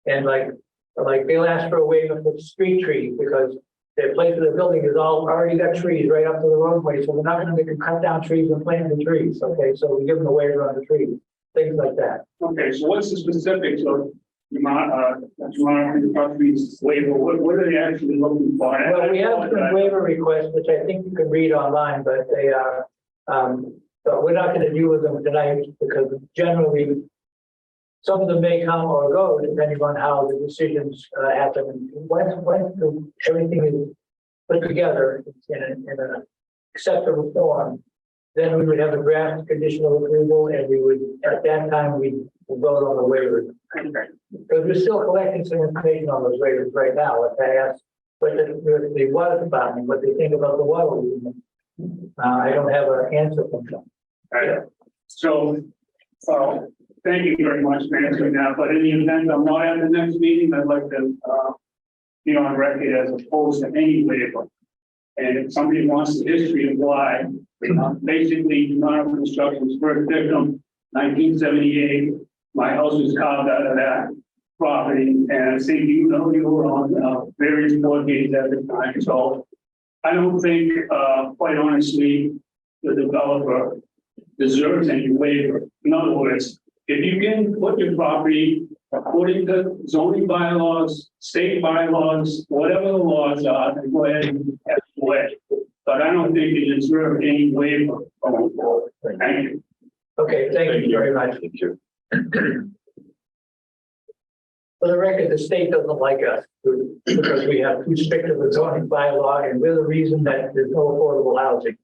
and like they'll ask for a waiver for street trees because their place of the building is already got trees right up to the roadway, so we're not going to cut down trees and plant the trees. Okay, so we give them a waiver on the trees, things like that. Okay, so what's the specifics of Monitoring properties waiver, what are they actually looking for? Well, we have some waiver requests, which I think you can read online, but they are, but we're not gonna deal with them tonight because generally some of them may come or go depending on how the decisions happen. Once everything is put together in a acceptable form, then we would have a draft conditional approval and we would, at that time, we would vote on the waivers. Because we're still collecting some information on those waivers right now. If I ask what the water department, what they think about the water movement, I don't have an answer from them. Right. So, thank you very much for answering that, but in the event I'm not at the next meeting, I'd like to, be on record as opposed to any waiver. And if somebody wants the history of why, basically, Toronto Construction's first victim, 1978, my house was carved out of that property, and I think you were on various board meetings at the time, so I don't think, quite honestly, the developer deserves any waiver. In other words, if you can put your property according to zoning bylaws, state bylaws, whatever the laws are, then go ahead and have the way. But I don't think you deserve any waiver going forward. Thank you. Okay, thank you very much. Thank you. For the record, the state doesn't like us because we have too strict of a zoning bylaw, and we're the reason that there's no affordable housing.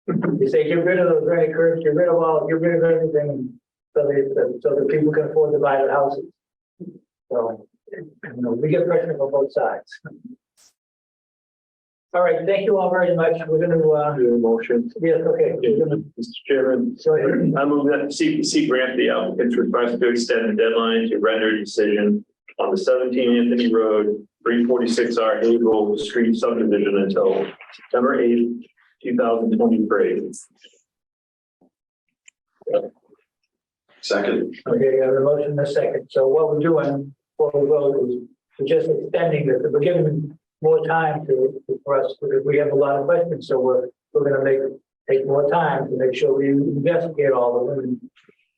You say, get rid of those granite curbs, get rid of everything, so that people can afford to buy the houses. So, we get pressure from both sides. All right, thank you all very much. We're going to Do a motion. yes, okay. Mr. Chairman, Go ahead. I move that CPC grant the applicant's request to extend the deadline to render a decision on the 17 Anthony Road, 346R Hazel Street subdivision until September 8th, 2023. Second. Okay, I have a motion and a second. So what we're doing before we vote is we're just extending it. We're giving more time for us because we have a lot of questions. So we're going to take more time to make sure we investigate all of them and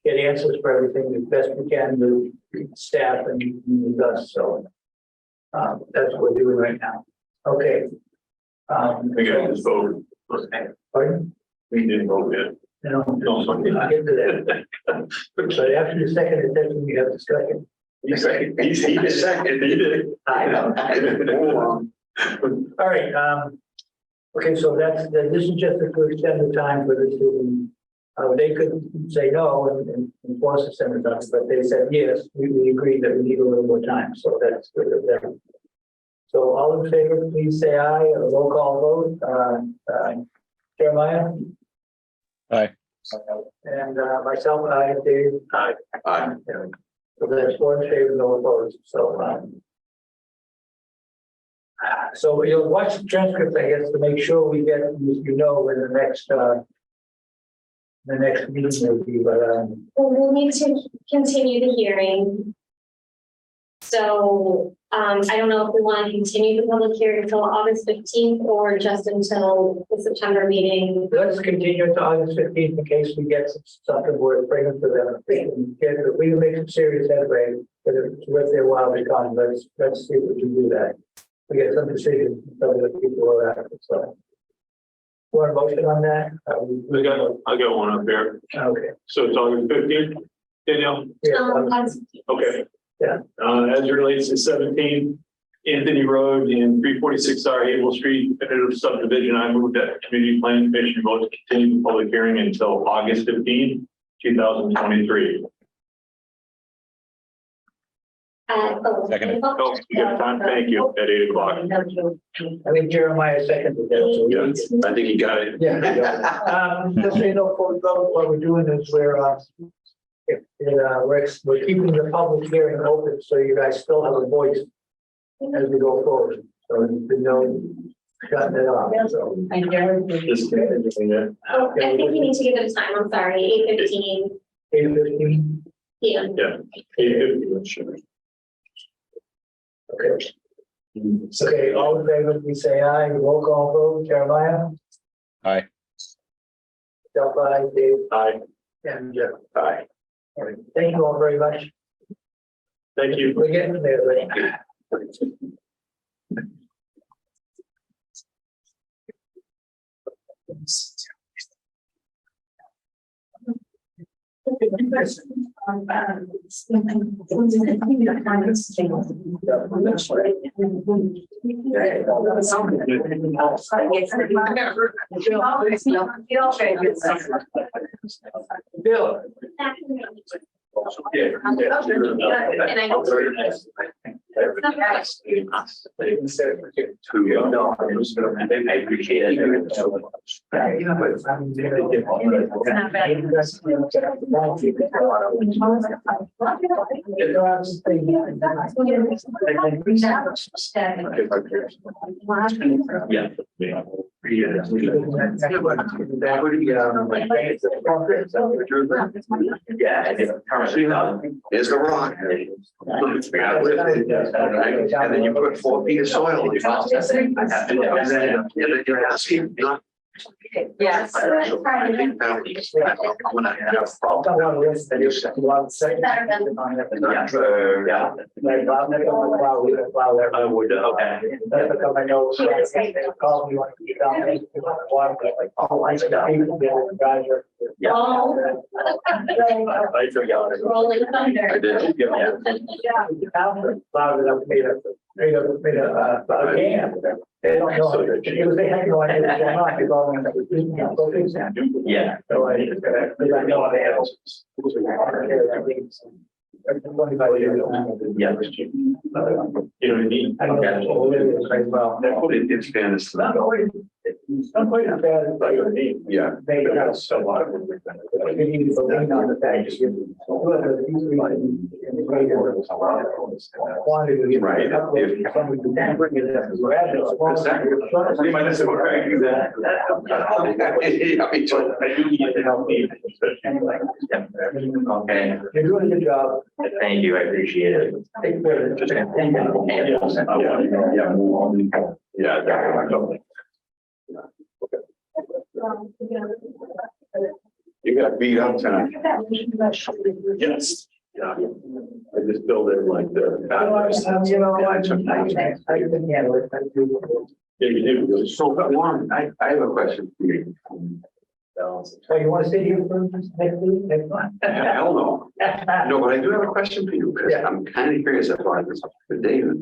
get answers for everything as best we can with staff and with us. So that's what we're doing right now. Okay. We got this vote. Pardon? We didn't vote yet. No, we'll get to that. But after the second attention, we have discussion. He did. I know. All right. Okay, so this is just to extend the time for this. They could say no and force us to send it up, but they said yes. We agreed that we need a little more time, so that's good of them. So all in favor, please say aye. A roll call vote. Jeremiah. Aye. And myself, aye. Dave. Aye. Aye. So that's 4 in favor, no opposed. So you'll watch the transcript, I guess, to make sure we get, when the next meeting will be, but We'll need to continue the hearing. So I don't know if we want to continue the public hearing until August 15th or just until the September meeting. let's continue to August 15th in case we get something worth bringing to them. If we can make some serious headway, but it's worth their while to come. Let's see if we can do that. We get some decisions from some of the people who are after. So, want a motion on that? I got one up here. Okay. So it's August 15th, Danielle? Yeah, Okay. Yeah. As it relates to 17 Anthony Road and 346R Hazel Street, subdivision, I move that the Community Planning Commission vote to continue the public hearing until August 15, 2023. Second. Oh, we got time. Thank you. At 8 o'clock. I think Jeremiah seconded that. So Yeah, I think he got it. yeah. Just so you know, before we go, what we're doing is we're keeping the public hearing open, so you guys still have a voice as we go forward. So there's no shutting it off. So. Just continuing it. Oh, I think you need to give it a time. I'm sorry, 8:15. 8:15. Yeah. Yeah. 8:50. Sure. Okay. Okay, all in favor, please say aye. Roll call vote. Jeremiah. Aye. Self aye. Dave. Aye. And Jeff. Aye. All right. Thank you all very much. Thank you. We're getting there, but. Bill. I appreciate it. Yeah. Yeah, I think currently Here's the rock. And then you put 4 feet of soil. And then you're asking, not. Yes. I think that when I have a problem. Yeah. I would, okay. That's because I know. Call me when you down there, water, like, oh, I got people. Yeah. Rolling thunder. I did. Plowed it up, made a dam. They don't know, because they have no idea what's going on, they're going to go fix that. Yeah. So I know they have. Yeah. You know what I mean? I don't know, as well. It's fairness to Not them. always, it's not quite as bad as like me. Yeah. They got so much. They need to lean on the fact that you. Quantity. Right. If- Somebody can bring it up. You might have to do that. Yeah, me too. I do need to help me. Okay. You're doing a good job. Thank you. I appreciate it. Take care of it. Yeah, definitely. You got beat up tonight. Yes. Yeah. I just build it like the. You know, I can handle it. Yeah, you do. So, Warren, I have a question for you. So you want to stay here for next week, next month? Hell no. No, but I do have a question for you, because I'm kind of curious. I brought this up to David.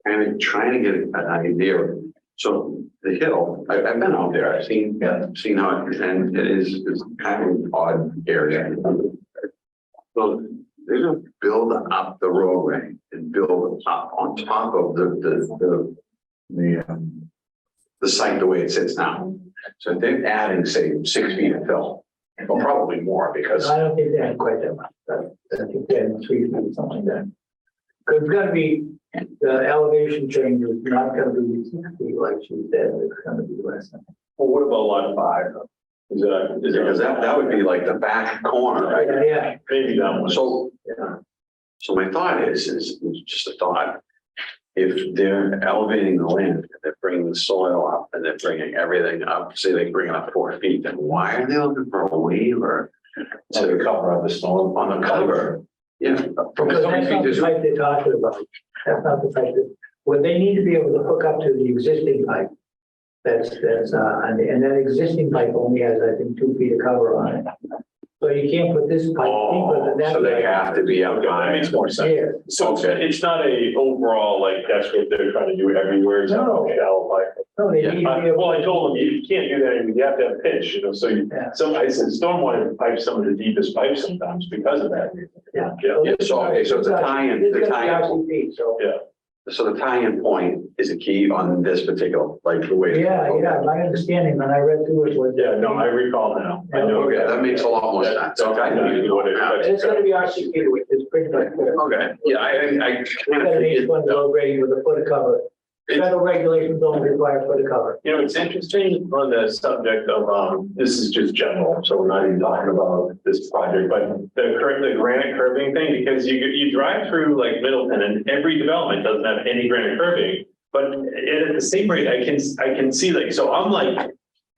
Kind of trying to get an idea. So the hill, I've been out there, I've seen how it, and it's kind of an odd area. So they're gonna build up the roadway and build up on top of the site the way it sits now. So they're adding, say, 6 feet of fill, or probably more, because I don't think they had quite that much, but I think they had 3 feet, something like that. Because it's gonna be, the elevation change is not gonna be 6 feet like she said, it's gonna be less than. Well, what about lot 5? because that would be like the back corner, right? Yeah. Maybe that one. So my thought is just a thought. If they're elevating the land, they're bringing the soil up and they're bringing everything up, say they bring it up 4 feet, then why are they looking for a waiver to cover up the storm on the cover? Yeah. From Because so many that's not feet, the there's type they're talking about. That's not the type that, well, they need to be able to hook up to the existing pipe. And that existing pipe only has, I think, 2 feet of cover on it. So you can't put this pipe deeper than that. so they have to be out. That makes more sense. Yeah. So it's not a overall, like, that's what they're trying to do everywhere. It's not No. a shallow pipe. No, they need to be able. Well, I told them, you can't do that, you have to have pitch, so I said, stormwater pipes some of the deepest pipes sometimes because of that. Yeah. Yeah, so it's a tie-in, It's the gonna be tie-in, RCP, so. Yeah. so the tie-in point is a key on this particular, like the way. Yeah, my understanding when I read through it was. Yeah, no, I recall now. I know. Okay, that makes a lot more sense. Okay. It's gonna be RCP, which is pretty much. Okay, yeah, I It's gonna be each one low grade with a foot of cover. Federal regulations don't require foot of cover. You know, it's interesting on the subject of, this is just general, so we're not even talking about this project, but the granite curbing thing, because you drive through like Middleton and every development doesn't have any granite curbing, but at the same rate, I can see like, so I'm like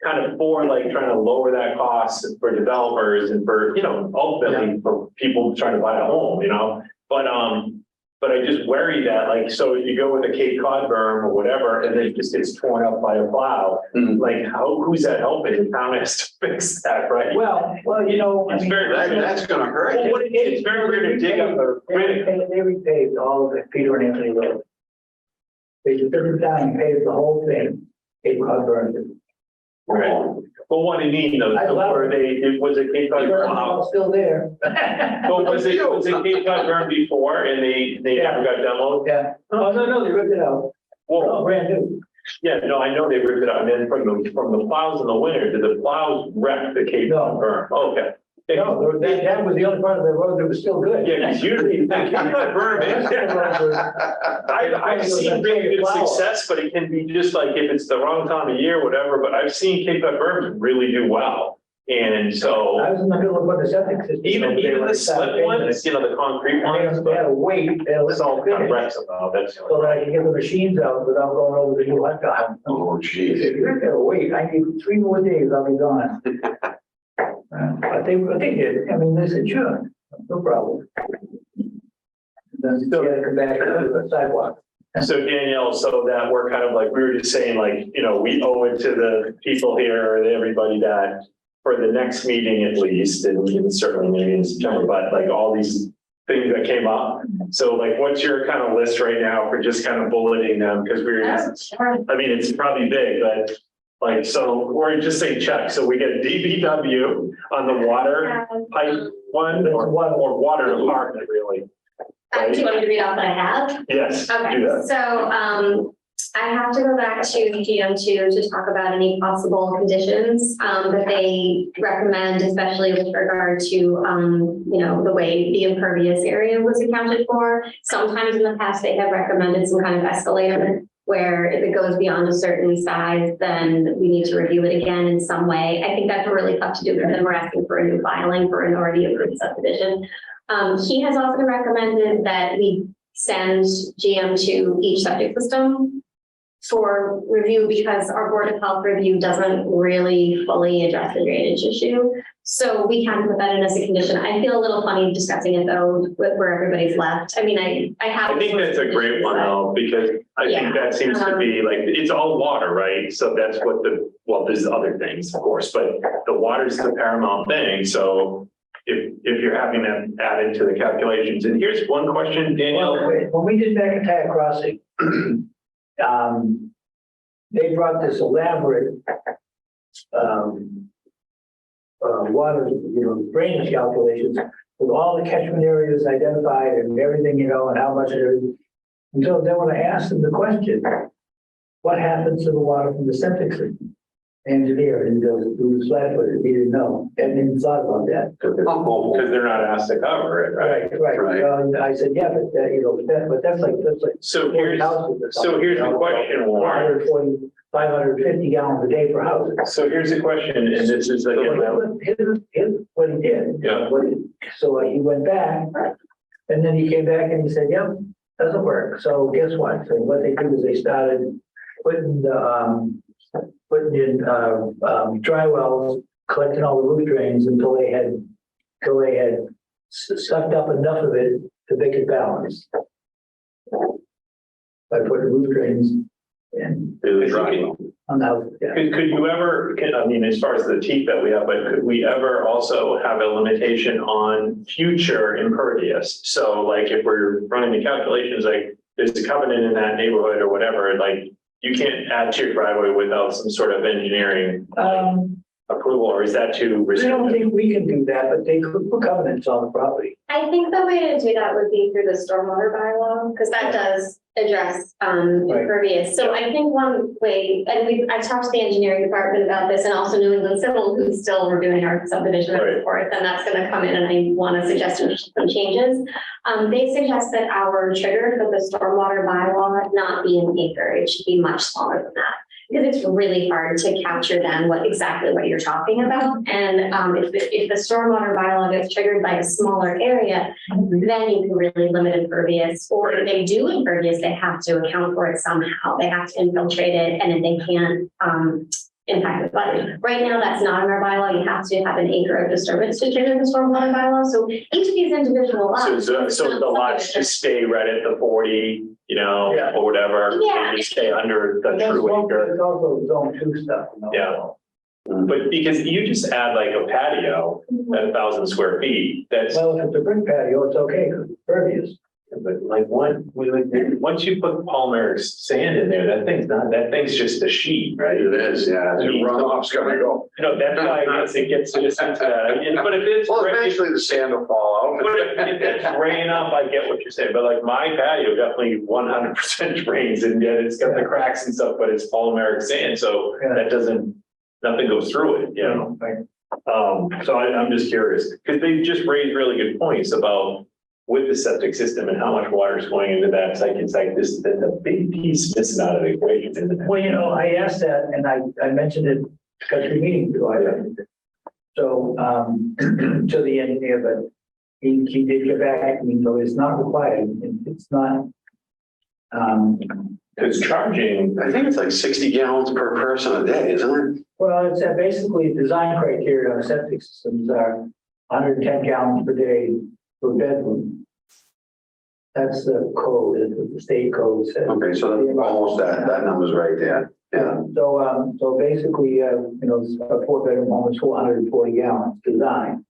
kind of for like trying to lower that cost for developers and for, ultimately for people trying to buy a home, but, But I just worry that, like, so if you go with a Cape Cod berm or whatever, and then it just gets torn up by a plow, like, who's that helping? The town has to fix that, right? Well, you know, I It's mean, very, That's gonna hurt. well, what it is, it's very rare to dig up a critic. they repaved all of the Peter and Anthony Road. They just took it down and paved the whole thing. Cape Cod burned. Right. Well, what do you mean, though? Were was it Cape Cod berm? It's still there. But was it Cape Cod berm before and they never got demoed? Yeah. Oh, no, they ripped it out. Well, Brand new. yeah, no, I know they ripped it out. And then from the plows in the winter, did the plows wreck the Cape Cod berm? Okay. No, that was the only part of the road that was still good. Yeah, because usually the Cape Cod berm is. I've seen really good success, but it can be just like if it's the wrong time of year, whatever, but I've seen Cape Cod berms really do well. And so I was in the middle of what the septic system. even the slip ones, you know, the concrete ones, They had to wait. it's all kind of wrecks about, that's. So that I can get the machines out without going over the new hot dog. Oh, If geez. you're gonna wait, I need 3 more days, I'll be gone. But they did, I mean, they said, sure, no problem. Then you gotta come back to the sidewalk. So Danielle, so that we're kind of like, we were just saying like, you know, we owe it to the people here and everybody that for the next meeting at least, and certainly maybe in September, but like all these things that came up. So like, what's your kind of list right now for just kind of bulleting them? Because I mean, it's probably big, but like, so, or just say check. So we get DPW on the water pipe one or water department really. Do you want me to read off what I have? Yes, do Okay, that. so I have to go back to GM2 to talk about any possible conditions that they recommend, especially with regard to, you know, the way the impervious area was accounted for. Sometimes in the past, they have recommended some kind of escalator where if it goes beyond a certain size, then we need to review it again in some way. I think that's really tough to do, because then we're asking for a new filing for an already approved subdivision. He has also recommended that we send GM to each septic system for review, because our Board of Health review doesn't really fully address the drainage issue. So we can put that in as a condition. I feel a little funny discussing it though, with where everybody's left. I mean, I think that's a great one though, because I think that seems to be like, it's all water, right? So that's what well, there's other things, of course, but the water's the paramount thing. So if you're having that added to the calculations, and here's one question, Danielle. When we did McIntyre Crossing, they brought this elaborate water, drainage calculations with all the catchment areas identified and everything, and how much it is. And so then when I asked them the question, what happens to the water from the septic system? Engineer, and who was flat footed, he didn't know, hadn't even thought about that. Because they're not asked to cover it, right? Right. I said, yeah, but that's like. So here's the question, Warren. 550 gallons a day per house. So here's the question, and this is like. Here's what he did. Yeah. So he went back, and then he came back and he said, yep, doesn't work. So guess what? So what they did is they started putting in dry wells, collecting all the roof drains until they had sucked up enough of it to make it balance. By putting roof drains in. On the house, yeah. Could you ever, I mean, as far as the teeth that we have, but could we ever also have a limitation on future impervious? So like if we're running the calculations, like there's a covenant in that neighborhood or whatever, like you can't add to your driveway without some sort of engineering approval, or is that too I restrictive? don't think we can do that, but they could put covenants on the property. I think the way to do that would be through the stormwater bylaw, because that does address impervious. So I think one way, and I've talked to the engineering department about this, and also New England Civil, who's still reviewing our subdivision report, and that's going to come in, and I want to suggest some changes. They suggest that our trigger for the stormwater bylaw not be an acre; it should be much smaller than that. Because it's really hard to capture then exactly what you're talking about. And if the stormwater bylaw gets triggered by a smaller area, then you can really limit impervious. Or if they do impervious, they have to account for it somehow. They have to infiltrate it. And if they can't impacted flooding. Right now, that's not in our bylaw. You have to have an acre of disturbance to trigger the stormwater bylaw. So each of these individual lots. So the lots just stay right at the 40, you know, Yeah. or whatever. Yeah. They just stay under the And that's true acre. it's also zone two stuff. You know? Yeah. But because you just add like a patio at 1,000 square feet, that's, Well, if it's a brick patio, it's okay, because it's pervious. but like once you put Palmer's sand in there, that thing's just a sheet, right? It is, yeah, the runoff's gonna go. No, that's why I guess it gets just into that. I mean, but if it's. Well, eventually the sand will fall But out. if it's rain up, I get what you're saying, but like my patio definitely 100% drains and yet it's got the cracks and stuff, but it's polymeric sand, so Yeah. that nothing goes through it, you know? Right. So I'm just curious, because they just raised really good points about with the septic system and how much water is going into that, it's like this, there's a big piece missing out of the equation, isn't it? Well, you know, I asked that and I mentioned it because we meeting too. I mentioned it. So, to the engineer, but he did get back to me, so it's not required. It's not, Because charging, I think it's like 60 gallons per person a day, isn't it? well, it's basically design criteria on septic systems are 110 gallons per day per bedroom. That's the code, it's what the state code says. Okay, so that's almost that number's right there. Yeah. So basically, you know, a 4-bedroom home is 440 gallons design.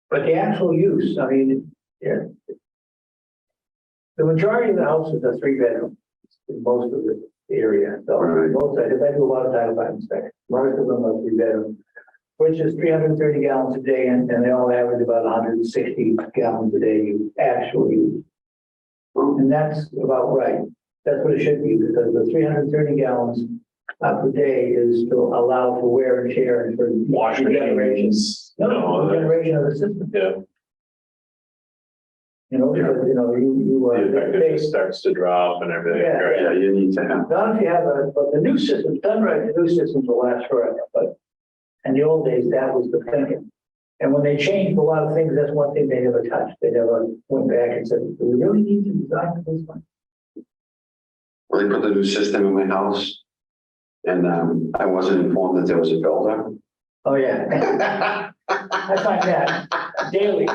But the actual use, I mean, yeah. The majority of the houses are 3-bedroom in most of the area. So most, I do a lot of Title V inspections. Most of them are 3-bedroom, which is 330 gallons a day, and they all average about 160 gallons a day actual use. And that's about right. That's what it should be, because the 330 gallons per day is to allow for wear and tear and for wash generations. No, generation of the system. Yeah. You know, because, you know, The effectiveness starts to drop and everything, Yeah. right? Yeah, you need to have. not if you have but the new system, done right, the new systems will last forever, but in the old days, that was the thinking. And when they changed a lot of things, that's one thing they never touched. They never went back and said, do we really need to design for this one? Well, they put the new system in my house. And I wasn't informed that there was a builder. Oh, yeah. I find that daily.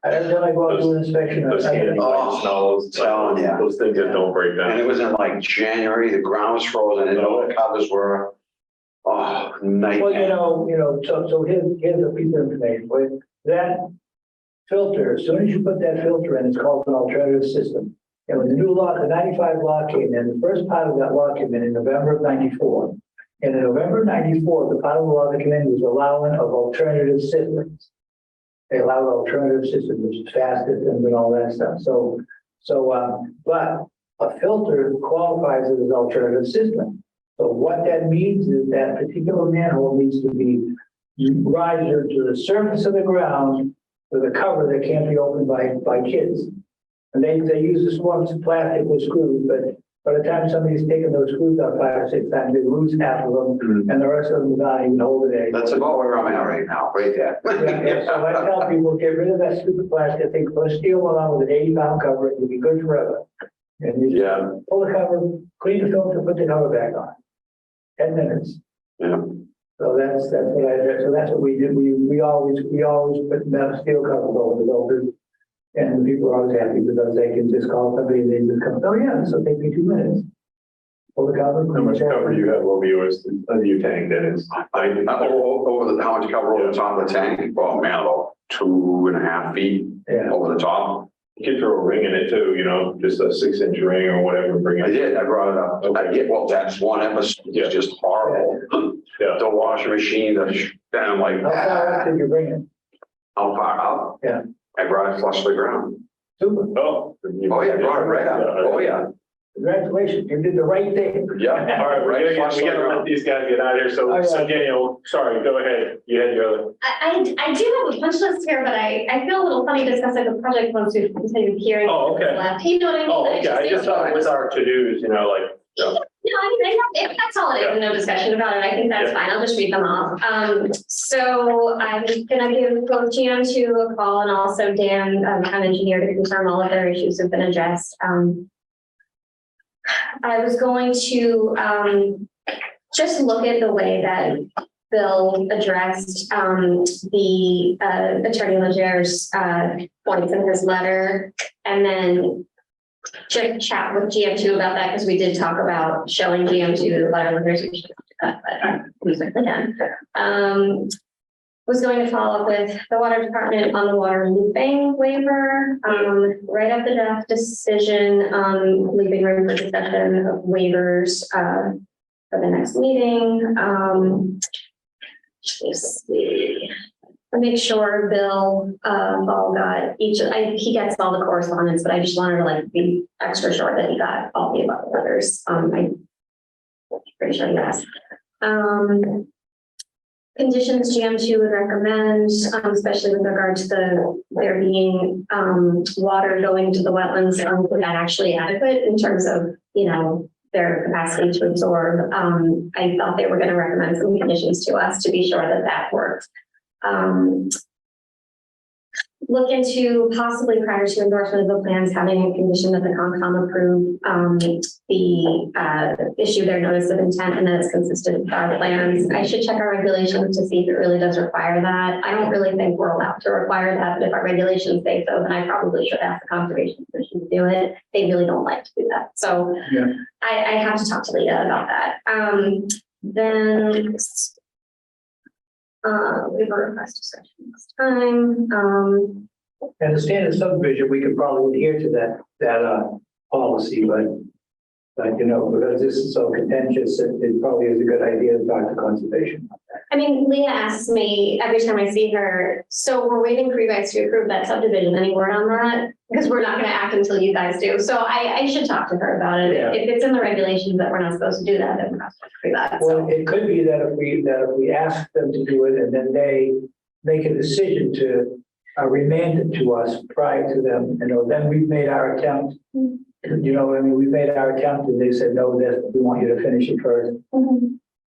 Every time I go out to do an inspection. Those candy lights and all those, telling ya. those things that don't break And down. it was in like January, the ground was frozen, and all the covers were, oh, Well, nightmare. so here's a piece of information. With that filter, as soon as you put that filter in, it's called an alternative system. And when the new law, the 95 law came in, the first part of that law came in November of 94. And in November of 94, the part of the law that came in was allowing of alternative systems. They allowed alternative systems, which is fast systems and all that stuff. But a filter qualifies as an alternative system. So what that means is that particular manhole needs to be riser to the surface of the ground with a cover that can't be opened by kids. And they use this one plastic with screws, but by the time somebody's taken those screws out 5 or 6 times, they lose half of them, and the rest of them do not even hold it. That's about where I'm at right now, right there. Yeah, so I tell people, get rid of that stupid plastic thing, put a steel one on with an 80-pound cover, it'll be good forever. And you just pull the cover, clean the filter, put the cover back on. 10 minutes. Yeah. So that's what I did. So that's what we did. We always put metal steel covers over the filters. And people are always happy because they can just call somebody and they just come, oh yeah, this will take me 2 minutes. Pull the cover. How much cover do you have over yours, of your tank, Dennis? Over how much cover over the top of the tank? Oh man, about 2.5 feet over the top. You could throw a ring in it too, you know, just a 6-inch ring or whatever, bring I it. did, I brought it up. I get, well, that's one episode, it's just horrible. Yeah. The washing machine, then I'm like, How far out did you bring it? how far up? Yeah. I brought it flush to the ground. Super. Oh. Oh yeah, brought it right up. Oh yeah. Congratulations, you did the right thing. Yeah. All right, we gotta let these guys get out of here. So Daniel, sorry, go ahead. You had your other. I do have a punch list here, but I feel a little funny discussing the project once we've continued hearing. Oh, okay. Left. You know what I mean? Oh, okay. I just thought it was our to-dos, you know, like. No, I mean, if that's all it is, no discussion about it, I think that's fine, I'll just read them off. So I'm gonna give both Gian to a call and also Dan, town engineer, to confirm all of their issues have been addressed. I was going to, just look at the way that Bill addressed the Attorney Leger's points in his letter, and then just chat with GM2 about that, because we did talk about showing GM2 the letter. We should cut, but we certainly can. Was going to follow up with the water department on the water looping waiver. Right up the draft decision, leaving room for discussion of waivers for the next meeting. Let's see. I'll make sure Bill all got each. He gets all the correspondence, but I just wanted to like be extra sure that he got all the above letters. I'm pretty sure he has. Conditions GM2 would recommend, especially with regard to there being water going to the wetlands, was that actually adequate in terms of, their capacity to absorb? I thought they were going to recommend some conditions to us to be sure that that worked. Look into possibly prior to endorsement of the plans, having a condition that the Concom approve issue their notice of intent and that it's consistent with our plans. I should check our regulations to see if it really does require that. I don't really think we're allowed to require that, but if our regulations say so, then I probably should ask the Conservation Commission to do it. They really don't like to do that. So yeah. I have to talk to Leah about that. Then we were requested section this time. And the standard subdivision, we could probably adhere to that policy, but because this is so contentious, it probably is a good idea to talk to conservation. I mean, Leah asks me every time I see her, so we're waiting for you guys to approve that subdivision. Any word on that? Because we're not going to act until you guys do. So I should talk to her about it. Yeah. If it's in the regulations that we're not supposed to do that, then we're not supposed to do that. Well, so it could be that if we ask them to do it and then they make a decision to remand it to us prior to them, then we've made our attempt. We made our attempt and they said, no, we want you to finish it first.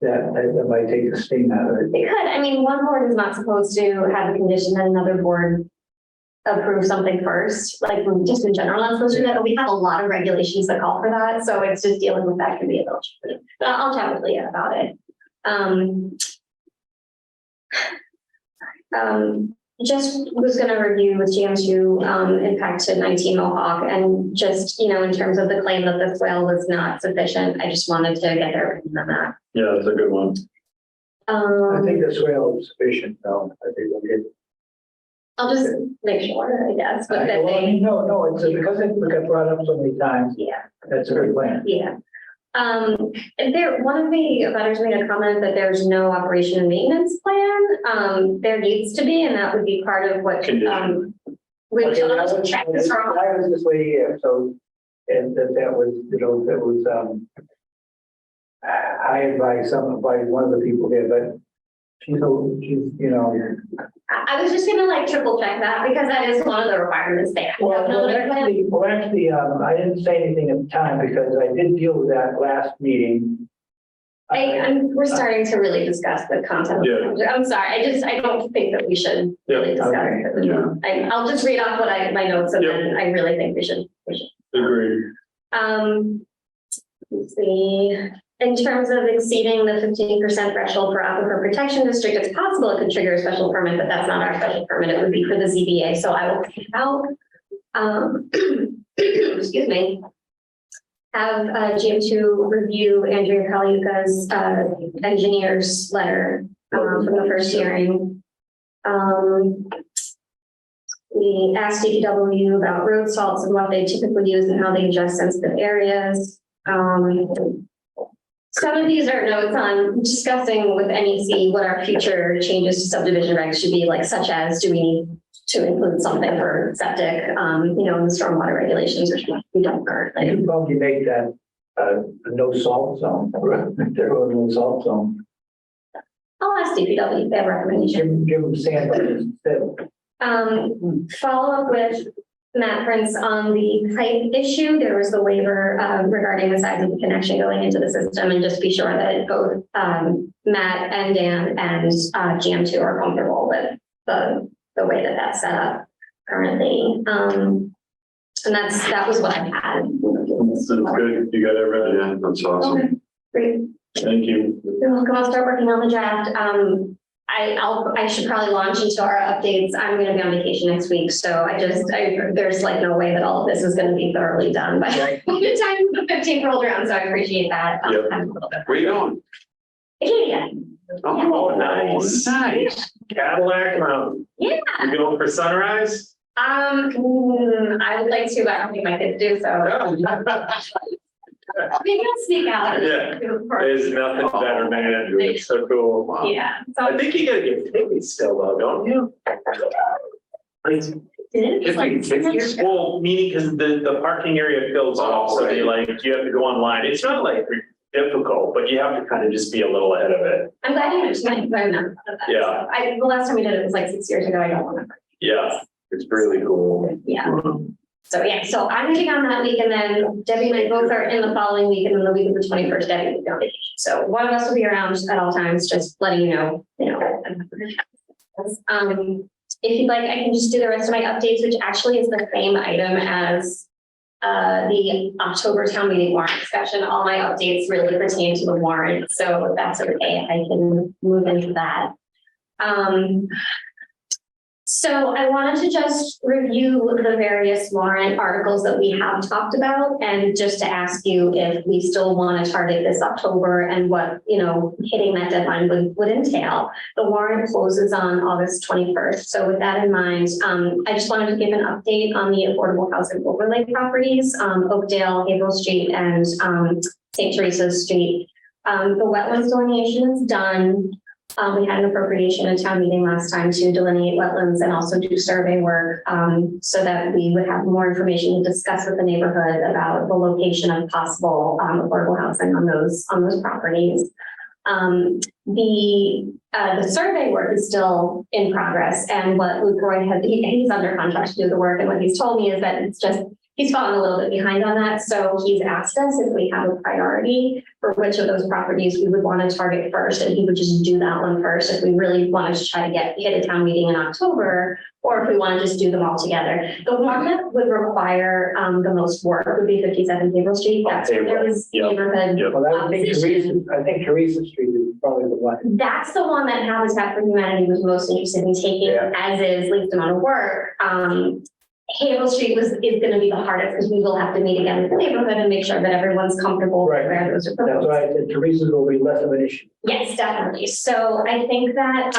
That might take the sting out of it. It could. I mean, one board is not supposed to have a condition that another board approve something first. Like, just in general, not supposed to do that, but we have a lot of regulations that call for that. So it's just dealing with that can be a little tricky. But I'll chat with Leah about it. Just was going to review with GM2 impact to 19 Mohawk, and just, in terms of the claim that the swale was not sufficient, I just wanted to get their opinion on that. Yeah, that's a good one. I think the swale is sufficient, though. I think we'll get. I'll just make sure, I guess. But no, it's because it got brought up so many times. Yeah. That's a good plan. Yeah. One of the letters made a comment that there's no operation and maintenance plan. There needs to be, and that would be part of what which Okay, I'll just check this wrong. I was this way here, so and that was that was hired by one of the people here, but she's I was just gonna triple check that because that is one of the requirements there. Actually, I didn't say anything at the time because I did deal with that last meeting. We're starting to really discuss the content. Yeah. I'm sorry. I don't think that we should really discuss it. Yeah. I'll just read off my notes and then I really think we should. Agreed. Let's see. In terms of exceeding the 15% threshold for aquifer protection district, it's possible it could trigger a special permit, but that's not our special permit. It would be for the ZBA. So I will take it out. Excuse me. Have GM2 review Andrea Kaliuka's engineer's letter from the first hearing. We asked DPW about road salts and what they typically use and how they adjust sensitive areas. Some of these are notes on discussing with NEC what our future changes to subdivision regs should be, such as do we need to include something for septic, in the stormwater regulations, which we don't currently. You probably make that a no salt zone, there was no salt zone. I'll ask DPW if they have a recommendation. Give them sand instead. Follow up with Matt Prince on the pipe issue. There was the waiver regarding the size of the connection going into the system, and just be sure that both Matt and Dan and GM2 are comfortable with the way that that's set up currently. And that was what I had. That's good. You got everything. Yeah, that's awesome. Okay, great. Thank you. You're welcome. I'll start working on the draft. I should probably launch into our updates. I'm going to be on vacation next week, so there's like no way that all of this is going to be thoroughly done by the time the 15th rolled around. So I appreciate that. Yep. I'm a little bit. Where you going? Yeah. Oh, Nice. Cadillac Mountain. Yeah. You going for sunrise? I would like to, but I don't think my kids do. So maybe I'll sneak out. Yeah. There's nothing better, man. It's so cool. Yeah. So I think you gotta get tickets still though, don't you? Well, meaning because the parking area fills up, so you have to go online. It's not like difficult, but you have to kind of just be a little ahead of it. I'm glad you mentioned that because I remember that. Yeah. The last time we did it was like 6 years ago. I don't remember. Yeah, it's really cool. Yeah. So yeah, so I'm gonna be gone that week, and then Debbie and I both are in the following week, and then the week of the 21st, Debbie will be on vacation. So one of us will be around at all times, just letting you know. If you'd like, I can just do the rest of my updates, which actually is the same item as the October town meeting warrant discussion. All my updates really pertain to the warrant, so if that's okay, I can move into that. So I wanted to just review the various warrant articles that we have talked about, and just to ask you if we still want to target this October and what, hitting that deadline would entail. The warrant closes on August 21st. So with that in mind, I just wanted to give an update on the affordable housing overlay properties, Oakdale, Haverhill Street, and St. Teresa's Street. The wetlands delineation is done. We had an appropriation at town meeting last time to delineate wetlands and also do survey work, so that we would have more information to discuss with the neighborhood about the location of possible affordable housing on those properties. The survey work is still in progress, and what Luke Roy has, he's under contract to do the work, and what he's told me is that he's fallen a little bit behind on that. So he's asked us if we have a priority for which of those properties we would want to target first, and he would just do that one first if we really wanted to try to hit a town meeting in October, or if we want to just do them all together. The one that would require the most work would be 57 Haverhill Street. That's where there is neighborhood opposition. I think Teresa Street is probably the one. That's the one that Habitat for Humanity was most interested in taking as is least amount of work. Haverhill Street is going to be the hardest because we will have to meet again with the neighborhood and make sure that everyone's comfortable with where those are proposed. That's why I said Teresa's will be less of an issue. Yes, definitely. So I think that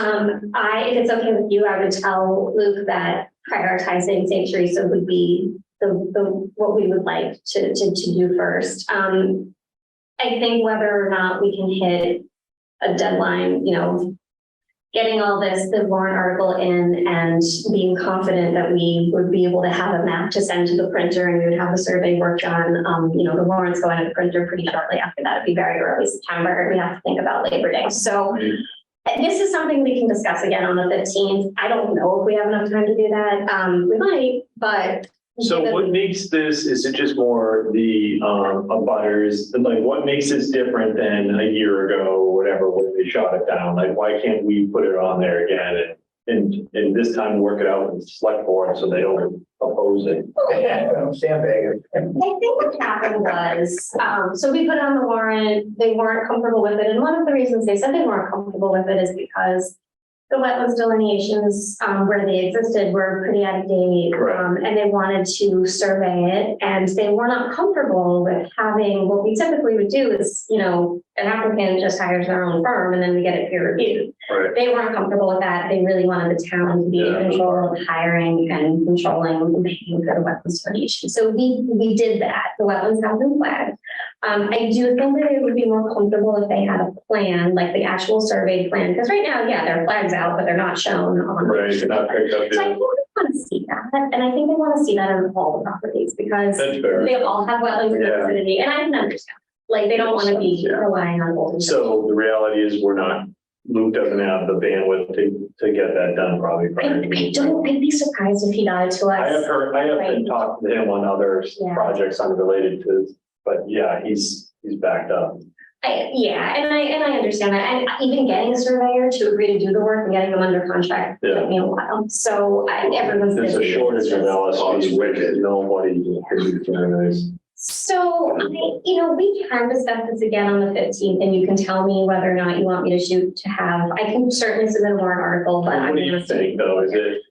if it's okay with you, I would tell Luke that prioritizing St. Teresa would be what we would like to do first. I think whether or not we can hit a deadline, getting all the warrant article in and being confident that we would be able to have a map to send to the printer and we would have the survey work done. The warrants go into the printer pretty shortly after that. It'd be very early September. We have to think about Labor Day. So this is something we can discuss again on the 15th. I don't know if we have enough time to do that. We might, but. So what makes this, is it just more the abutters, like what makes this different than a year ago or whatever, when they shot it down? Like, why can't we put it on there again and this time work it out with the select board so they don't oppose it? Sandbagger. I think what happened was, so we put it on the warrant, they weren't comfortable with it. And one of the reasons they said they weren't comfortable with it is because the wetlands delineations where they existed were pretty out of date, and they wanted to survey it, and they were not comfortable with having, what we typically would do is, an applicant just hires their own firm and then we get it peer reviewed. Right. They weren't comfortable with that. They really wanted the town to be in control of hiring and controlling and paying for the wetlands delineation. So we did that. The wetlands have been flagged. I do think that it would be more comfortable if they had a plan, like the actual survey plan, because right now, their flags out, but they're not shown on. Right, they're not picked up So I yet. think they want to see that, and I think they want to see that on all the properties because That's fair. they all have wetlands in the vicinity, and I can understand. Like they don't want to be relying on old. So the reality is Luke doesn't have the bandwidth to get that done probably. I'd be surprised if he got it to us. I have been talking to him on other projects unrelated to, but he's backed up. And I understand that. And even getting a surveyor to agree to do the work and getting them under contract took me a while. So everyone's There's a busy. shortage of LSPs, which nobody can do surveys. So, we can discuss this again on the 15th, and you can tell me whether or not you want me to shoot to have, I can certainly submit a warrant article, but I'm What do you gonna think though? Is it,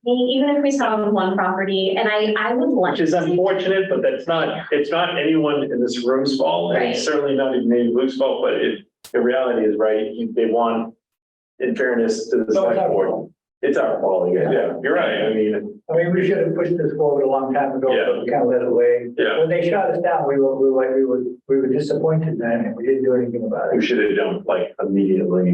even if we saw on one property, and I would like. which is unfortunate, but it's not anyone in this room's fault. And it's certainly not even Nate Blue's fault, but the reality is, right, they want, in fairness to the select board, it's our fault. Yeah, you're right. I mean, we should have pushed this forward a long time ago, but we kind of let it lay. yeah, When they shot us down, we were disappointed then, and we didn't do anything about we it. should have jumped like immediately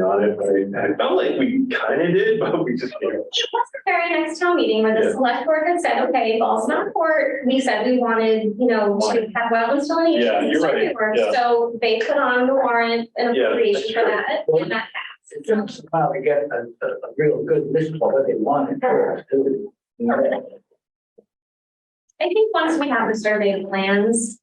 on it, but I felt like we kind of did, but we just can't. It was the very next town meeting where the Yeah. select board had said, okay, falls not court. We said we wanted, to have wellness delineation. Yeah, you're right. Yeah. So they put on the warrant and Yeah, appropriation for that's that, and that passed. It took us a while to get a real good list of what they wanted first, too. I think once we have the survey plans,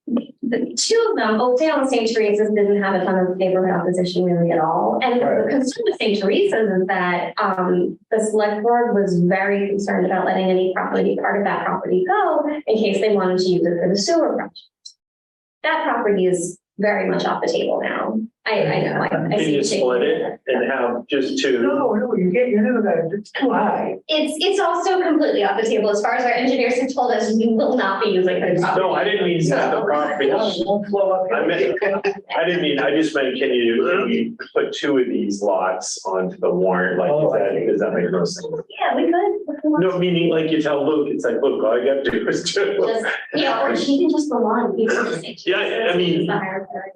the two of them, Oakdale and St. Teresa's didn't have a ton of neighborhood opposition really at all. And Right. the concern with St. Teresa's is that the select board was very concerned about letting any part of that property go in case they wanted to use it for the sewer project. That property is very much off the table now. I know, I Can see. you you split shaking. it and have just two? No, you never got, it's too high. It's also completely off the table as far as our engineers have told us, we will not be using the property. No, I didn't mean the property. It won't flow up. I just meant, can you put two of these lots onto the warrant? Like, does that make no sense? Yeah, we could. No, meaning like you tell Luke, it's like, look, all you got to do is two. Just, or she can just go on. Yeah, I mean,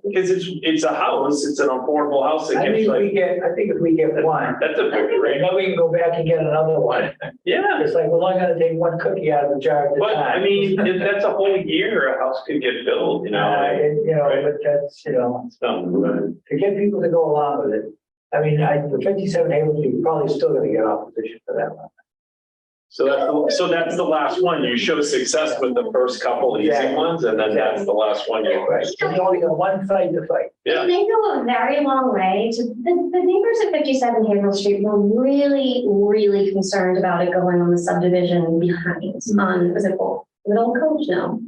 because it's a house, it's an affordable house. I think if we get one, That's a big rate. then we can go back and get another one. Yeah, It's like, we're only gonna take one cookie out of the jar at a but time. I mean, if that's a whole year, a house could get built, But that's, It's not moving. to get people to go along with it. I mean, the 57 Havel Street, you're probably still gonna get opposition for that one. So that's the last one. You show success with the first couple easy Exactly. ones, and then that's the last one. Right, you only got one fight to fight. Yeah. It may go a very long way to, the neighbors at 57 Haverhill Street were really, really concerned about it going on the subdivision behind on, was it Old Coach? No.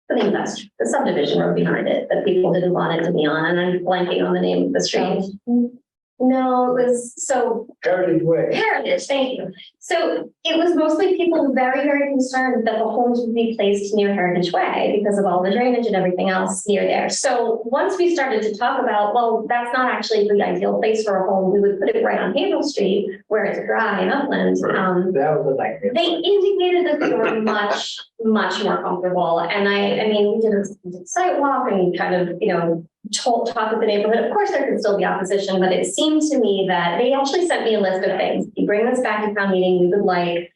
I think that's the subdivision road behind it that people didn't want it to be on, and I'm blanking on the name of the street. No, it was Heritage Way. Heritage, thank you. So it was mostly people very, very concerned that the homes would be placed near Heritage Way because of all the drainage and everything else near there. So once we started to talk about, well, that's not actually the ideal place for a home, we would put it right on Haverhill Street where it's dry and upland. That was a nightmare. They indicated that they were much, much more comfortable. And I mean, we did a site walk and kind of, talk with the neighborhood. Of course, there could still be opposition, but it seemed to me that they actually sent me a list of things. You bring this back to town meeting, we would like,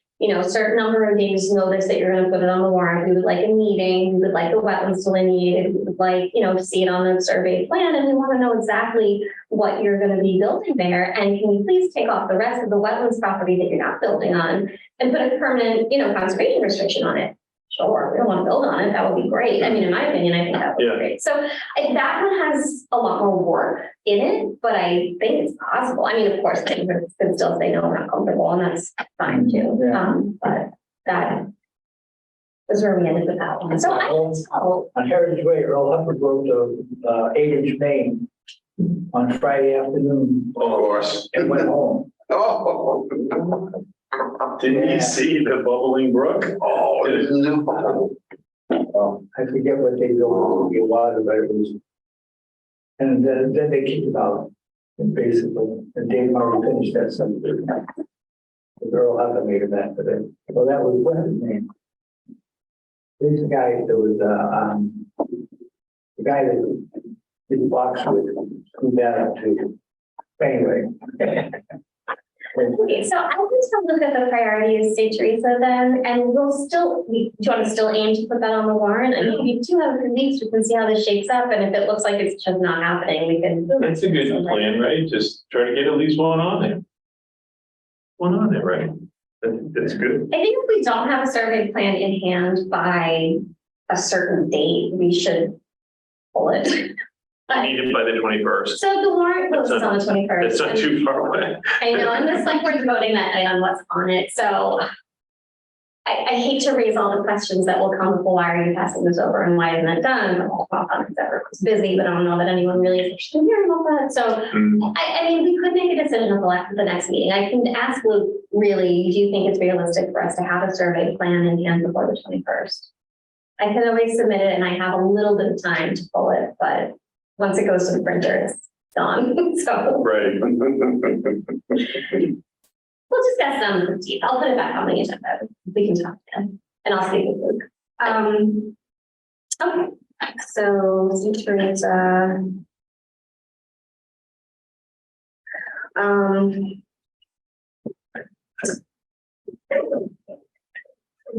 certain number of days notice that you're going to put it on the warrant. We would like a meeting. We would like the wetlands delineated. We would like, to see it on the survey plan. And we want to know exactly what you're going to be building there. And can you please take off the rest of the wetlands property that you're not building on and put a permanent, conservation restriction on it? Sure, we don't want to build on it. That would be great. I mean, in my opinion, I think that would be great. So that one has a lot more work in it, but I think it's possible. I mean, of course, they could still say, no, we're not comfortable, and that's fine too. But that is where we ended with that one. So I can tell. On Heritage Way, Earl Hubbard wrote the 8-inch main on Friday afternoon. Of course. And went home. Oh. Didn't you see the bubbling brook? Oh, it is new. I forget what they built, a lot of it was. And then they kicked it out, and basically, and Dave already finished that subdivision. The girl had made a map of it. Well, that was, what his name? There's a guy that was, the guy that did box with, screwed that up too. Anyway. Okay, so I can still look at the priorities, St. Teresa, then, and do you want to still aim to put that on the warrant? I mean, if you do have a few weeks, we can see how this shakes up, and if it looks like it's just not happening, we can. That's a good plan, right? Just try to get at least one on there. One on there, right? That's good. I think if we don't have a survey plan in hand by a certain date, we should pull it. Need it by the 21st. So the warrant closes on the 21st. That's not too far away. I know, and the select board's voting that night on what's on it, so I hate to raise all the questions that will come before, why are you passing this over and why isn't it done? It's busy, but I don't know that anyone really is interested in hearing about that. So I mean, we could make a decision at the next meeting. I can ask Luke, really, do you think it's realistic for us to have a survey plan in hand before the 21st? I can always submit it and I have a little bit of time to pull it, but once it goes to the printer, it's gone. So Right. we'll discuss them with Steve. I'll put it back on the agenda. We can talk again, and I'll speak with Luke. Okay, so St. Teresa.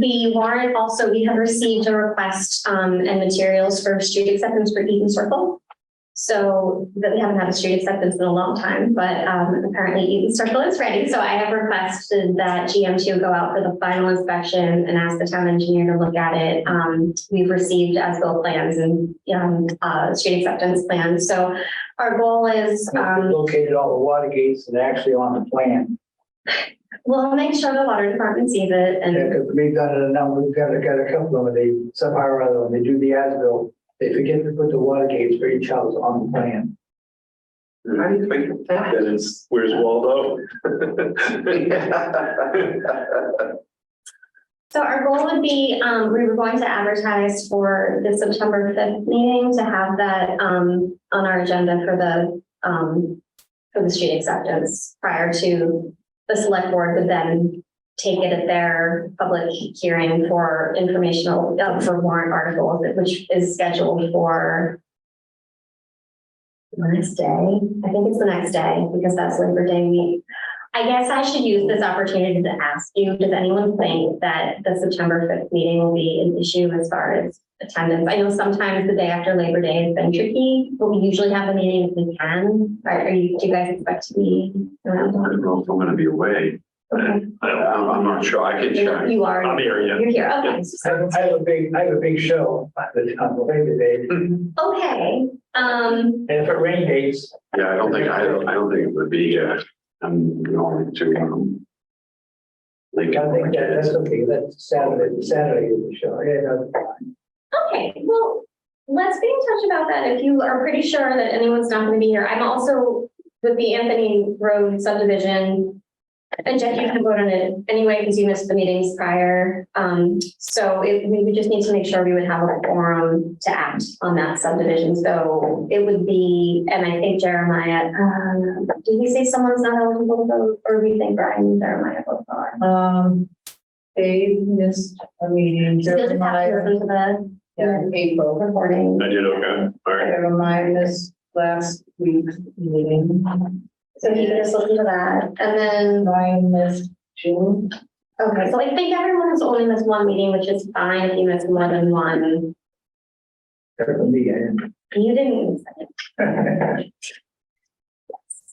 The warrant also, we have received a request and materials for street acceptance for Eaton Circle. So that we haven't had a street acceptance in a long time, but apparently Eaton Circle is ready. So I have requested that GM2 go out for the final inspection and ask the town engineer to look at it. We've received as-built plans and street acceptance plans. So our goal is Located all the water gates that are actually on the plan. we'll make sure the water department sees it. And Yeah, because we've done it a number, we've got a couple of them, they somehow or other, when they do the as-built, they forget to put the water gates for each house on the plan. How do you think that? And it's, where's Waldo? so our goal would be, we were going to advertise for the September 5th meeting to have that on our agenda for the street acceptance prior to the select board would then take it at their public hearing for informational, for warrant articles, which is scheduled for the next day. I think it's the next day because that's Labor Day week. I guess I should use this opportunity to ask you, does anyone think that the September 5th meeting will be an issue as far as attendance? I know sometimes the day after Labor Day has been tricky, but we usually have a meeting if we can. Do you guys expect to be around? I don't know if I'm going to be away. Okay. I'm not sure. I can check. You are. I'm here, yeah. You're here, okay. I have a big show on the Labor Day, Okay, and if it rain dates, Yeah, I don't think it would be, I'm going to, I think that's okay, that's Saturday is the show, yeah, no. okay, well, let's be in touch about that if you are pretty sure that anyone's not gonna be here. I'm also with the Anthony Road subdivision. And Jeff, you can vote on it anyway, because you missed the meetings prior. So we would just need to make sure we would have a forum to act on that subdivision. So it would be, and I think Jeremiah, did we say someone's not eligible to vote, or we think Brian and Jeremiah both are? They missed a meeting. You'll just have to listen to the April. recording. I did, okay, all right. Jeremiah missed last week's meeting. So you can just listen to that, and then Ryan missed June. okay, so I think everyone has only missed one meeting, which is fine if you miss more than one. You didn't miss it.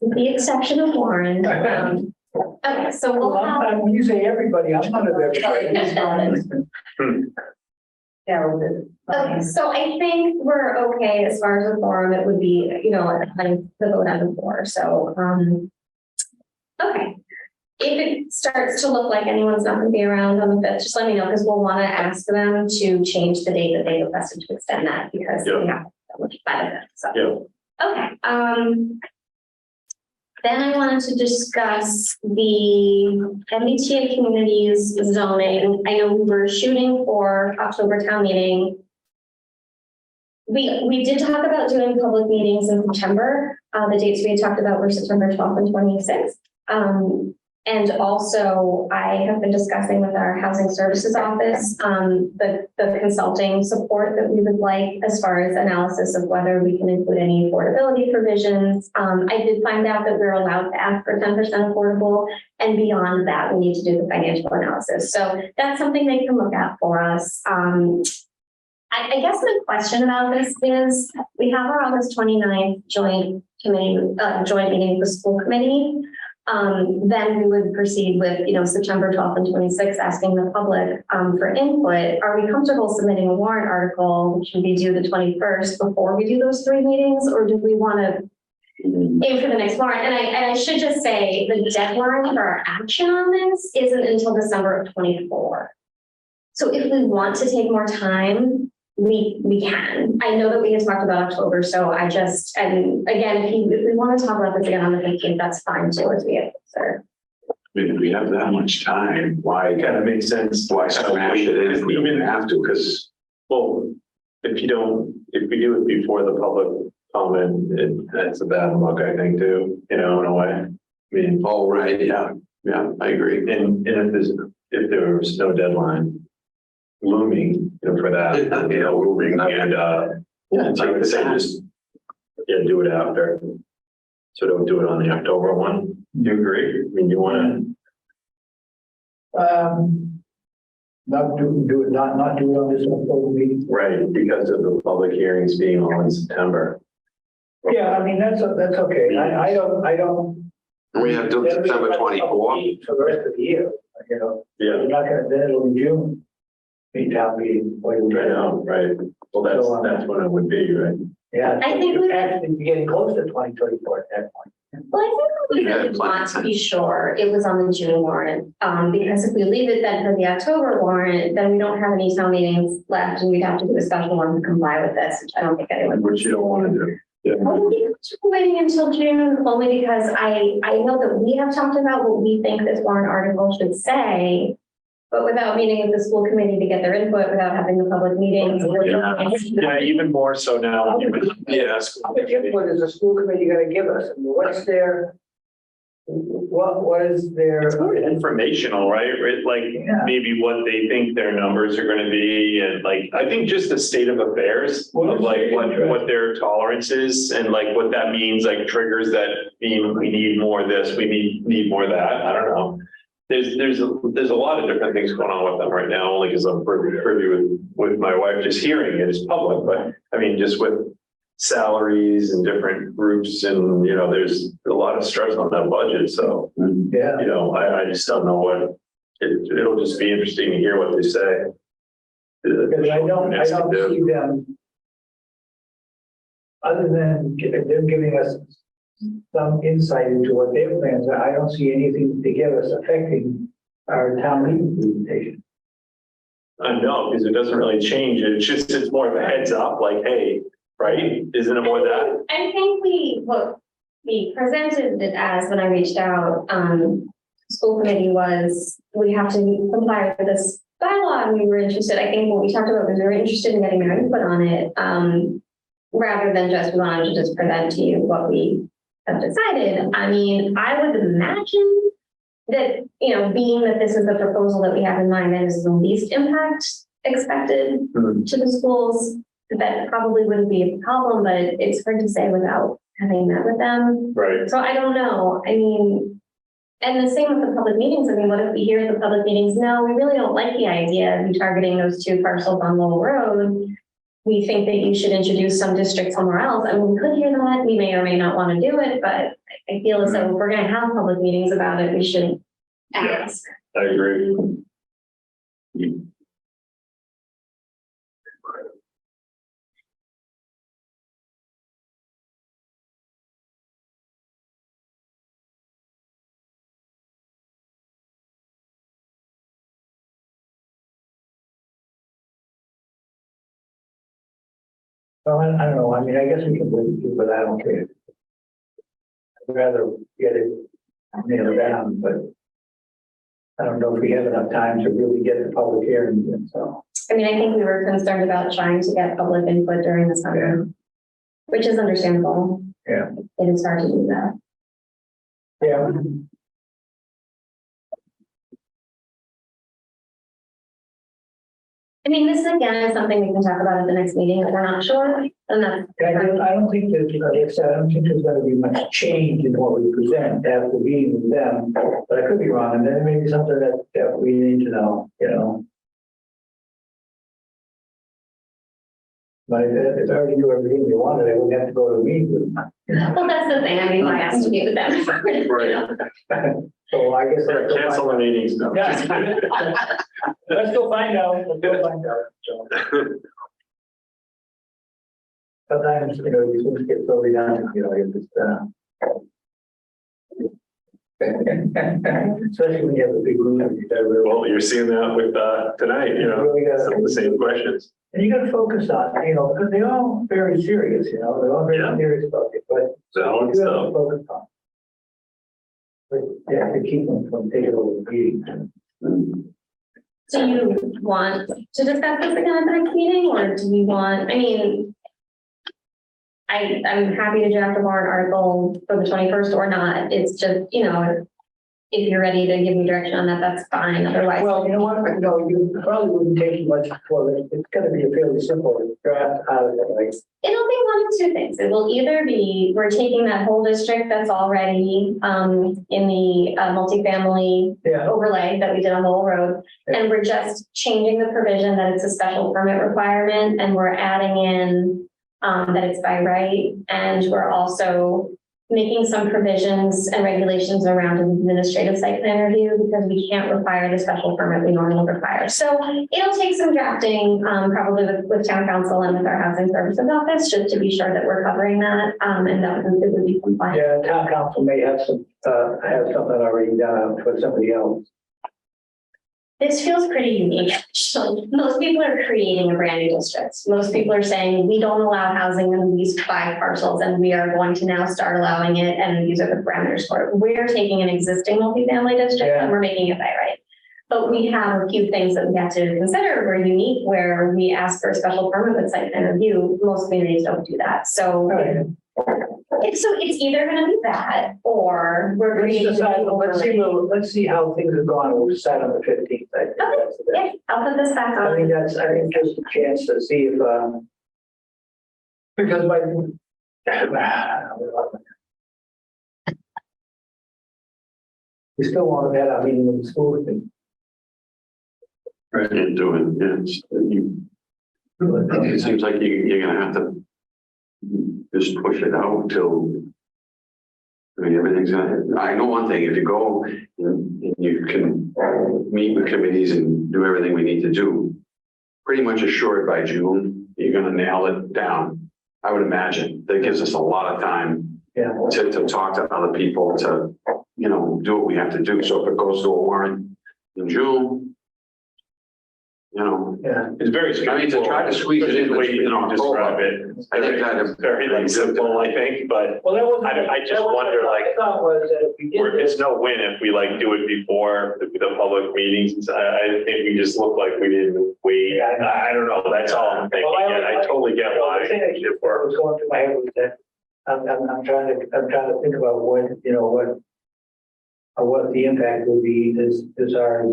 With the exception of Warren. Okay, so we'll have. When you say everybody, I'm not everybody. Okay, so I think we're okay as far as the forum. It would be, like the vote on the floor. So, okay. If it starts to look like anyone's not going to be around on the 5th, just let me know because we'll want to ask them to change the date that they requested to extend that because we have to by the 5th. So, okay. Then I wanted to discuss the MBTA communities zoning. I know we were shooting for October town meeting. We did talk about doing public meetings in September. The dates we had talked about were September 12th and 26th. And also I have been discussing with our housing services office, the consulting support that we would like as far as analysis of whether we can include any affordability provisions. I did find out that we're allowed to ask for 10% affordable, and beyond that, we need to do the financial analysis. So that's something they can look at for us. I guess the question about this is we have our August 29th joint meeting with the school committee. Then we would proceed with, September 12th and 26th, asking the public for input. Are we comfortable submitting a warrant article, which would be due the 21st before we do those 3 meetings, or do we want to aim for the next warrant? And I should just say the deadline for our action on this isn't until December of 24. So if we want to take more time, we can. I know that we had talked about October, so and again, if we want to talk about this again on the 15th, that's fine too, as we have, sir. I mean, if we have that much time, why Kind of makes sense. why smash it in if we don't have to? Because Well, if we do it before the public comment, that's a bad look, I think, too, in a way. I mean, oh, right, yeah, I agree. and if there was no deadline looming, for that, looming, and, I would say just, do it after. So don't do it on the October one. Do you agree? I mean, you want Not do it on this October meeting. to, right, because of the public hearings being all in September. Yeah, I mean, that's okay. I don't. We have till September 24th. For the rest of the year, Yeah, You're not gonna, then it'll be June. Town meeting. I know, right. Well, that's when it would be, right? Yeah. I think we- Actually, you're getting close to 2024 at that point. Well, I think we really want to be sure it was on the June warrant, because if we leave it then for the October warrant, then we don't have any town meetings left and we'd have to do a special one to comply with this, which I don't think anyone. Which you don't want to do. Yeah. Only because we're waiting until June, only because I know that we have talked about what we think this warrant article should say, but without meeting with the school committee to get their input, without having the public meetings. Yeah, even more so now. Yes. How much input is the school committee gonna give us? I mean, what's their, what is their? It's more informational, right? Like Yeah. maybe what they think their numbers are gonna be and like, I think just the state of affairs of like what their tolerance is and like what that means, like triggers that mean we need more of this, we need more of that. I don't know. There's a lot of different things going on with them right now, only because I'm privy with my wife just hearing it is public, but I mean, just with salaries and different groups and, there's a lot of stress on that budget. So, Yeah. I just don't know what, it'll just be interesting to hear what they say. Because I don't see them. Other than them giving us some insight into what their plans are, I don't see anything to give us affecting our town meeting presentation. I know, because it doesn't really change it. It's more of a heads up, like, hey, right? Isn't it more that? I think what we presented it as when I reached out, school committee was, we have to comply with this bylaw, and we were interested. I think what we talked about was we were interested in getting their input on it, rather than just we wanted to just present to you what we have decided. I mean, I would imagine that, being that this is the proposal that we have in mind, that is the least impact expected to the schools, that probably wouldn't be a problem, but it's hard to say without having met with them. Right. So I don't know. I mean, and the same with the public meetings. I mean, what if we hear at the public meetings, no, we really don't like the idea of you targeting those two parcels on Lowell Road. We think that you should introduce some district somewhere else. I mean, we could hear that. We may or may not want to do it, but I feel as though if we're going to have public meetings about it, we should ask. I agree. Well, I don't know. I mean, I guess we can wait, but I don't care. I'd rather get it nailed down, but I don't know if we have enough time to really get the public hearing. And so, I mean, I think we were concerned about trying to get public input during the summer, which is understandable. Yeah. It is hard to do that. yeah. I mean, this again is something we can talk about at the next meeting if we're not sure. And that's I don't think that, like I said, I don't think there's going to be much change in what we present after meeting with them, but I could be wrong. And then maybe something that we need to know, But if I already knew everything they wanted, I wouldn't have to go to meet with them. well, that's the thing. I mean, I asked to meet with them. So I guess. Cancel the meetings now. Yeah. Let's go find out. Let's go find out. So. Sometimes, these things get slowly down, it's Especially when you have a big room. You gotta really- Well, you're seeing that with, tonight, you know, really gotta- some of the same questions. And you gotta focus on, you know, because they're all very serious, you know, they're all very Yeah. serious about it, but So, you have to so, focus on. But you have to keep them from taking over the meeting. Do you want to discuss this again at the next meeting, or do you want, I mean, I'm happy to draft a warrant article for the 21st or not. It's just, you know, if you're ready to give me direction on that, that's fine. Otherwise, Well, you know what, no, you probably wouldn't take you much for it, it's gonna be a fairly simple draft out of it, like. it'll be one of two things. It will either be, we're taking that whole district that's already in the multifamily Yeah. overlay that we did on Lowell Road, and we're just changing the provision that it's a special permit requirement, and we're adding in that it's by right, and we're also making some provisions and regulations around an administrative site plan review, because we can't require the special permit we normally require. So it'll take some drafting, probably with town council and with our housing services office, just to be sure that we're covering that, and that it would be compliant. Yeah, town council may have some, have something already done for somebody else. This feels pretty unique. So most people are creating a brand new district. Most people are saying, we don't allow housing in these 5 parcels, and we are going to now start allowing it, and these are the parameters for it. We're taking an existing multifamily district and we're making it by right. But we have a few things that we have to consider. We're unique where we ask for a special permit with site plan review. Most communities don't do that. So it's either going to be that, or we're creating. Let's see how things have gone, we'll decide on the 15th. I think that's the best. Yeah, I'll put this back I on. think just a chance to see if, because my. We still want to have our meeting with the school thing. Right, and doing, yes, it seems like you're gonna have to just push it out till. I mean, everything's gonna, I know one thing, if you go and you can meet with committees and do everything we need to do, pretty much assured by June, you're gonna nail it down. I would imagine that gives us a lot of time to talk to other people, to, you know, do what we have to do. So if it goes to a warrant in June, you know. It's very. I mean, to try to squeeze it in, The way you you know, describe it. I think that is Very like simple, I think, but Well, that was. I just wonder, like, I thought was that if we did it's this, no win if we like do it before the public meetings. I think we just look like we didn't wait. I don't know. That's all I'm thinking. Well, I totally get why. The thing that was going through my head was that I'm trying to think about what, you know, what the impact would be as our,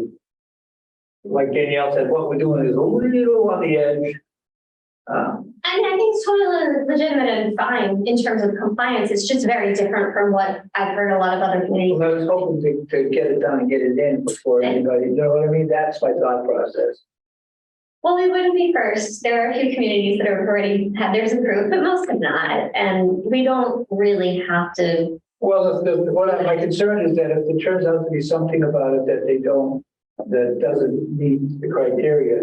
like Danielle said, what we're doing is a little on the edge. And I think it's totally legitimate and fine in terms of compliance. It's just very different from what I've heard a lot of other communities. I was hoping to get it done and get it in before anybody, you know what I mean? That's my thought process. Well, we wouldn't be first. There are a few communities that have already had theirs approved, but most have not. And we don't really have to. Well, my concern is that if it turns out to be something about it that doesn't meet the criteria,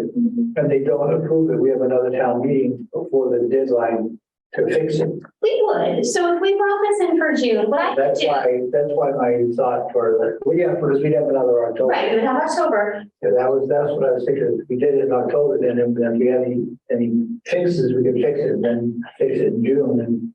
and they don't approve it, we have another town meeting before the deadline to fix it. We would. So if we brought this in for June, what I could That's do. why my thought for, because we'd have another October. Right, we would have October. Yeah, that's what I was thinking. If we did it in October, then if we had any fixes, we could fix it, and then fix it in June,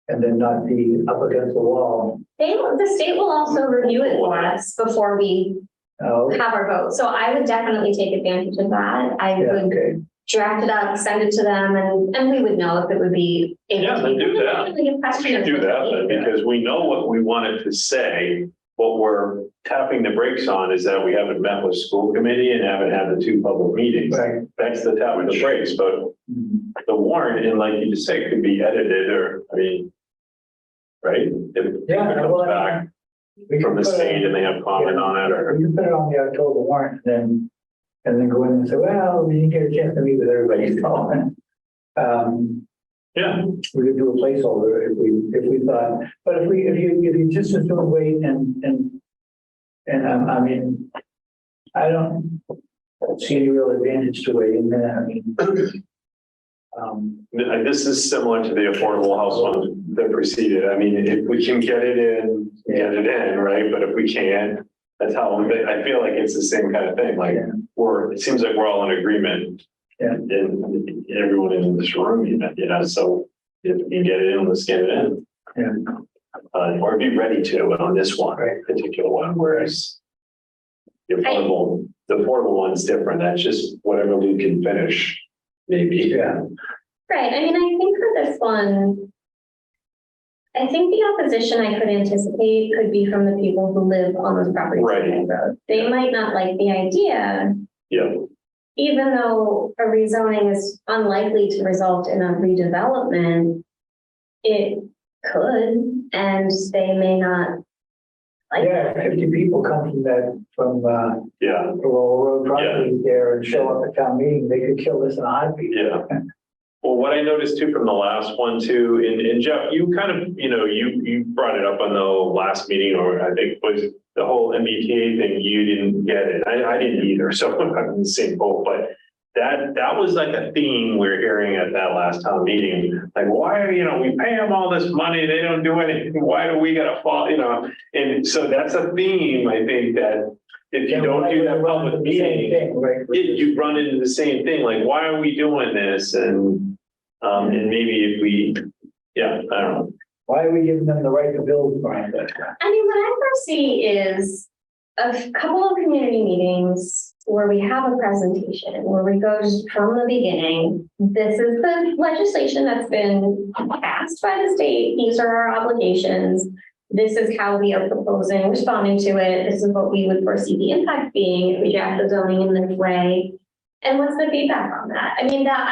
and then not be up against the wall. The state will also review it for us before we have our vote. So I would definitely take advantage of that. I would draft it up, send it to them, and we would know if it would be. Yeah, then do that. Do that, that. because we know what we wanted to say. What we're tapping the brakes on is that we haven't met with school committee and haven't had the 2 public meetings. Right. That's the tap of the brakes, but the warrant, and like you just said, could be edited, or, I mean, right? If it comes back from the state and they have comment on it, or. You put it on the October warrant, and then go in and say, well, we didn't get a chance to meet with everybody, so. Yeah. We could do a placeholder if we thought, but if you just assume wait and I mean, I don't see any real advantage to waiting there. I mean, This is similar to the affordable house one that preceded. I mean, if we can get it in, get it in, right? But if we can't, that's how, I feel like it's the same kind of thing, like, it seems like we're all in agreement. Yeah. And everyone in this room, you know, so if you get it in, let's get it in. Yeah. Or be ready to on this one, Right. particular one, whereas the affordable one's different. That's just whatever we can finish, maybe. Yeah. Right, I mean, I think for this one, I think the opposition I could anticipate could be from the people who live on those properties on the road. They might not like the idea, Yeah. even though a rezoning is unlikely to result in a redevelopment. It could, and they may not like. Yeah, 50 people come from the Roll Road property there and show up at town meeting, they could kill this in a heartbeat. Yeah. Well, what I noticed too from the last one too, and Jeff, you kind of, you brought it up on the last meeting, or I think was the whole MBTA thing, you didn't get it. I didn't either, so I'm in the same boat, but that was like a theme we're hearing at that last town meeting. Like, why are, we pay them all this money, they don't do anything, why do we gotta fall, and so that's a theme, I think, that if you don't do that public meeting, you run into the same thing, like, why are we doing this? And maybe if we, I don't know. Why are we giving them the right to build, Brian? I mean, what I foresee is a couple of community meetings where we have a presentation, where we go just from the beginning. This is the legislation that's been passed by the state. These are our obligations. This is how we are proposing, responding to it. This is what we would foresee the impact being if we draft the zoning in this way. And what's the feedback on that? I mean, that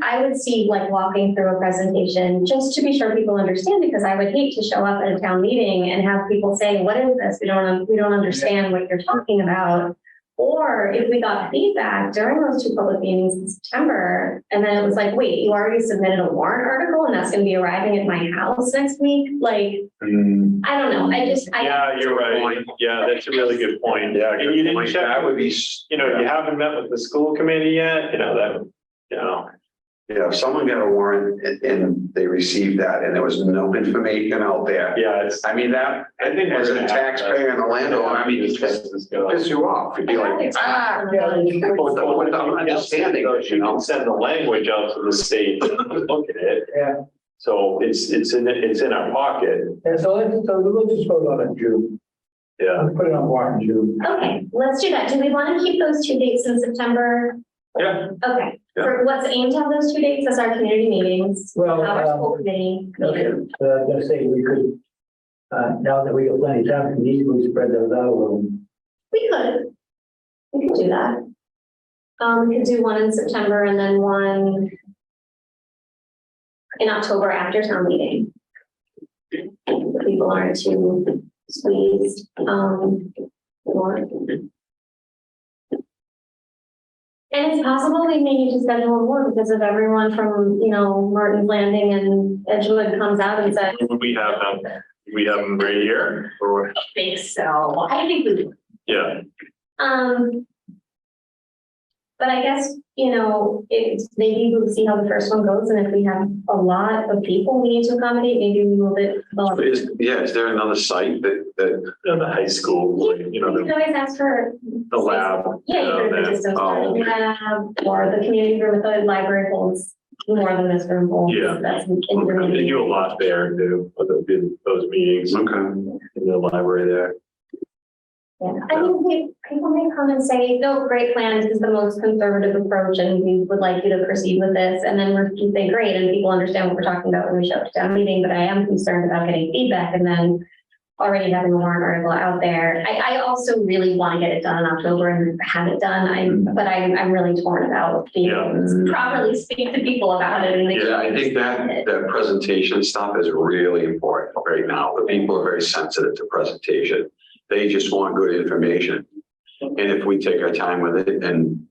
I would see like walking through a presentation just to be sure people understand, because I would hate to show up at a town meeting and have people say, what is this? We don't understand what you're talking about. Or if we got feedback during those two public meetings in September, and then it was like, wait, you already submitted a warrant article and that's going to be arriving at my house next week. Like, I don't know. Yeah, you're right. Yeah, that's a really good point. Yeah. And you didn't check, That would be, you haven't met with the school committee yet, if someone got a warrant and they received that and there was no information out there. Yeah, I mean, that, I think as a taxpayer and a landowner, I mean, it's just piss you off. You'd be like, with the understanding, send the language out to the state, look at it. Yeah. So it's in our pocket. And so let's just vote on it in June. Yeah. Let's put it on warrant in June. okay, let's do that. Do we want to keep those two dates in September? Yeah. Okay, for what's aimed to have those 2 dates as our community meetings. Well, our school committee meeting. I was gonna say we could, now that we have plenty of time, we can easily spread those out a little. We could do that. We could do one in September and then one in October after town meeting. If people aren't too squeezed. And it's possible we may need to schedule more because if everyone from, Martin's Landing and Edgewood comes out and says. We have them right here, or I think so. I think we do. yeah. But I guess, it's maybe we'll see how the first one goes. And if we have a lot of people we need to accommodate, maybe we move it. is there another site that The high school, You can always ask for. the lab. Yeah, you could have distance learning lab, or the community room at the library holds more than this room holds. Yeah. That's They do a lot there too, for those meetings in the library there. Yeah, I mean, people may come and say, no, great plan, this is the most conservative approach and we would like you to proceed with this. And then we say, great, and people understand what we're talking about when we show up to town meeting, but I am concerned about getting feedback and then already having a warrant article out there. I also really want to get it done in October and have it done. I'm really torn about being able to properly speak to people about it. And I think that presentation stuff is really important right now. The people are very sensitive to presentation. They just want good information. And if we take our time with it and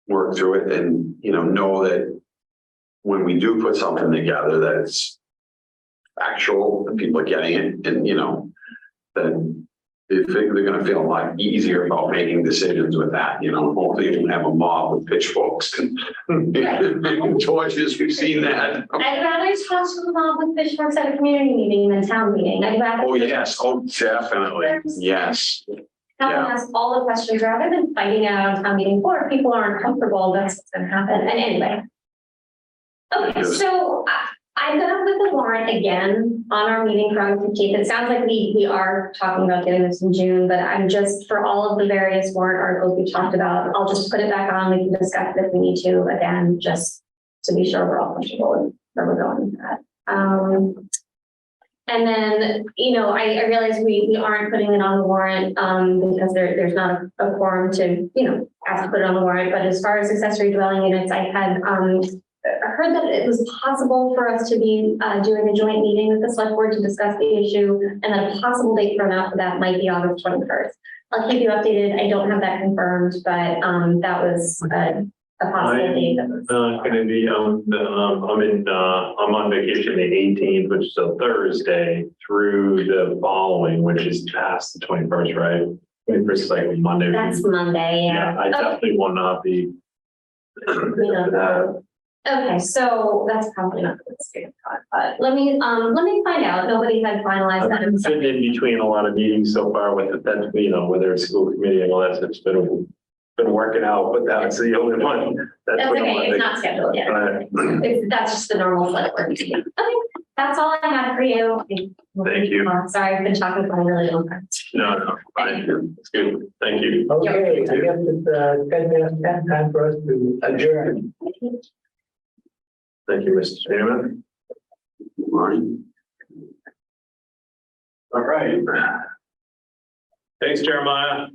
work through it and, know that when we do put something together, that it's actual, that people are getting it and, then they think they're gonna feel a lot easier about making decisions with that, you know, hopefully you don't have a mob with pitchforks and torches, we've seen that. I'd rather talk to the mob with pitchforks at a community meeting than town meeting. I'd rather. Oh, yes, oh, definitely, yes. Have them Yeah. ask all the questions rather than fighting it out on town meeting floor. If people aren't comfortable, that's what's gonna happen. And anyway. Okay, so I'm gonna put the warrant again on our meeting for August 15th. It sounds like we are talking about getting this in June, but I'm just, for all of the various warrant articles we talked about, I'll just put it back on. We can discuss it if we need to, again, just to be sure we're all comfortable with where we're going with that. And then, I realize we aren't putting it on the warrant, because there's not a quorum to, ask to put it on the warrant. But as far as accessory dwelling units, I had, heard that it was possible for us to be doing a joint meeting with the select board to discuss the issue, and that a possible date for that might be August 21st. I'll keep you updated. I don't have that confirmed, but that was a possible date. Gonna be I'm on vacation the 18th, which is a Thursday, through the following, which is past the 21st, right? 21st is like Monday. That's Monday, yeah. I definitely will not be. Okay, so that's probably not the state of thought, but let me find out. Nobody had finalized that. I've been sitting in between a lot of meetings so far with the, whether it's school committee and all that, so it's been working out, but that's the only one. That's okay, it's not scheduled yet. That's just the normal select board meeting. Okay, that's all I have for you. Thank you. Sorry, I've been talking for a really long time. No, fine. It's good. Thank you. Okay, I guess it's 10 minutes, time for us to adjourn. Thank you, Mr. Chairman. Good morning. All right. Thanks, Jeremiah.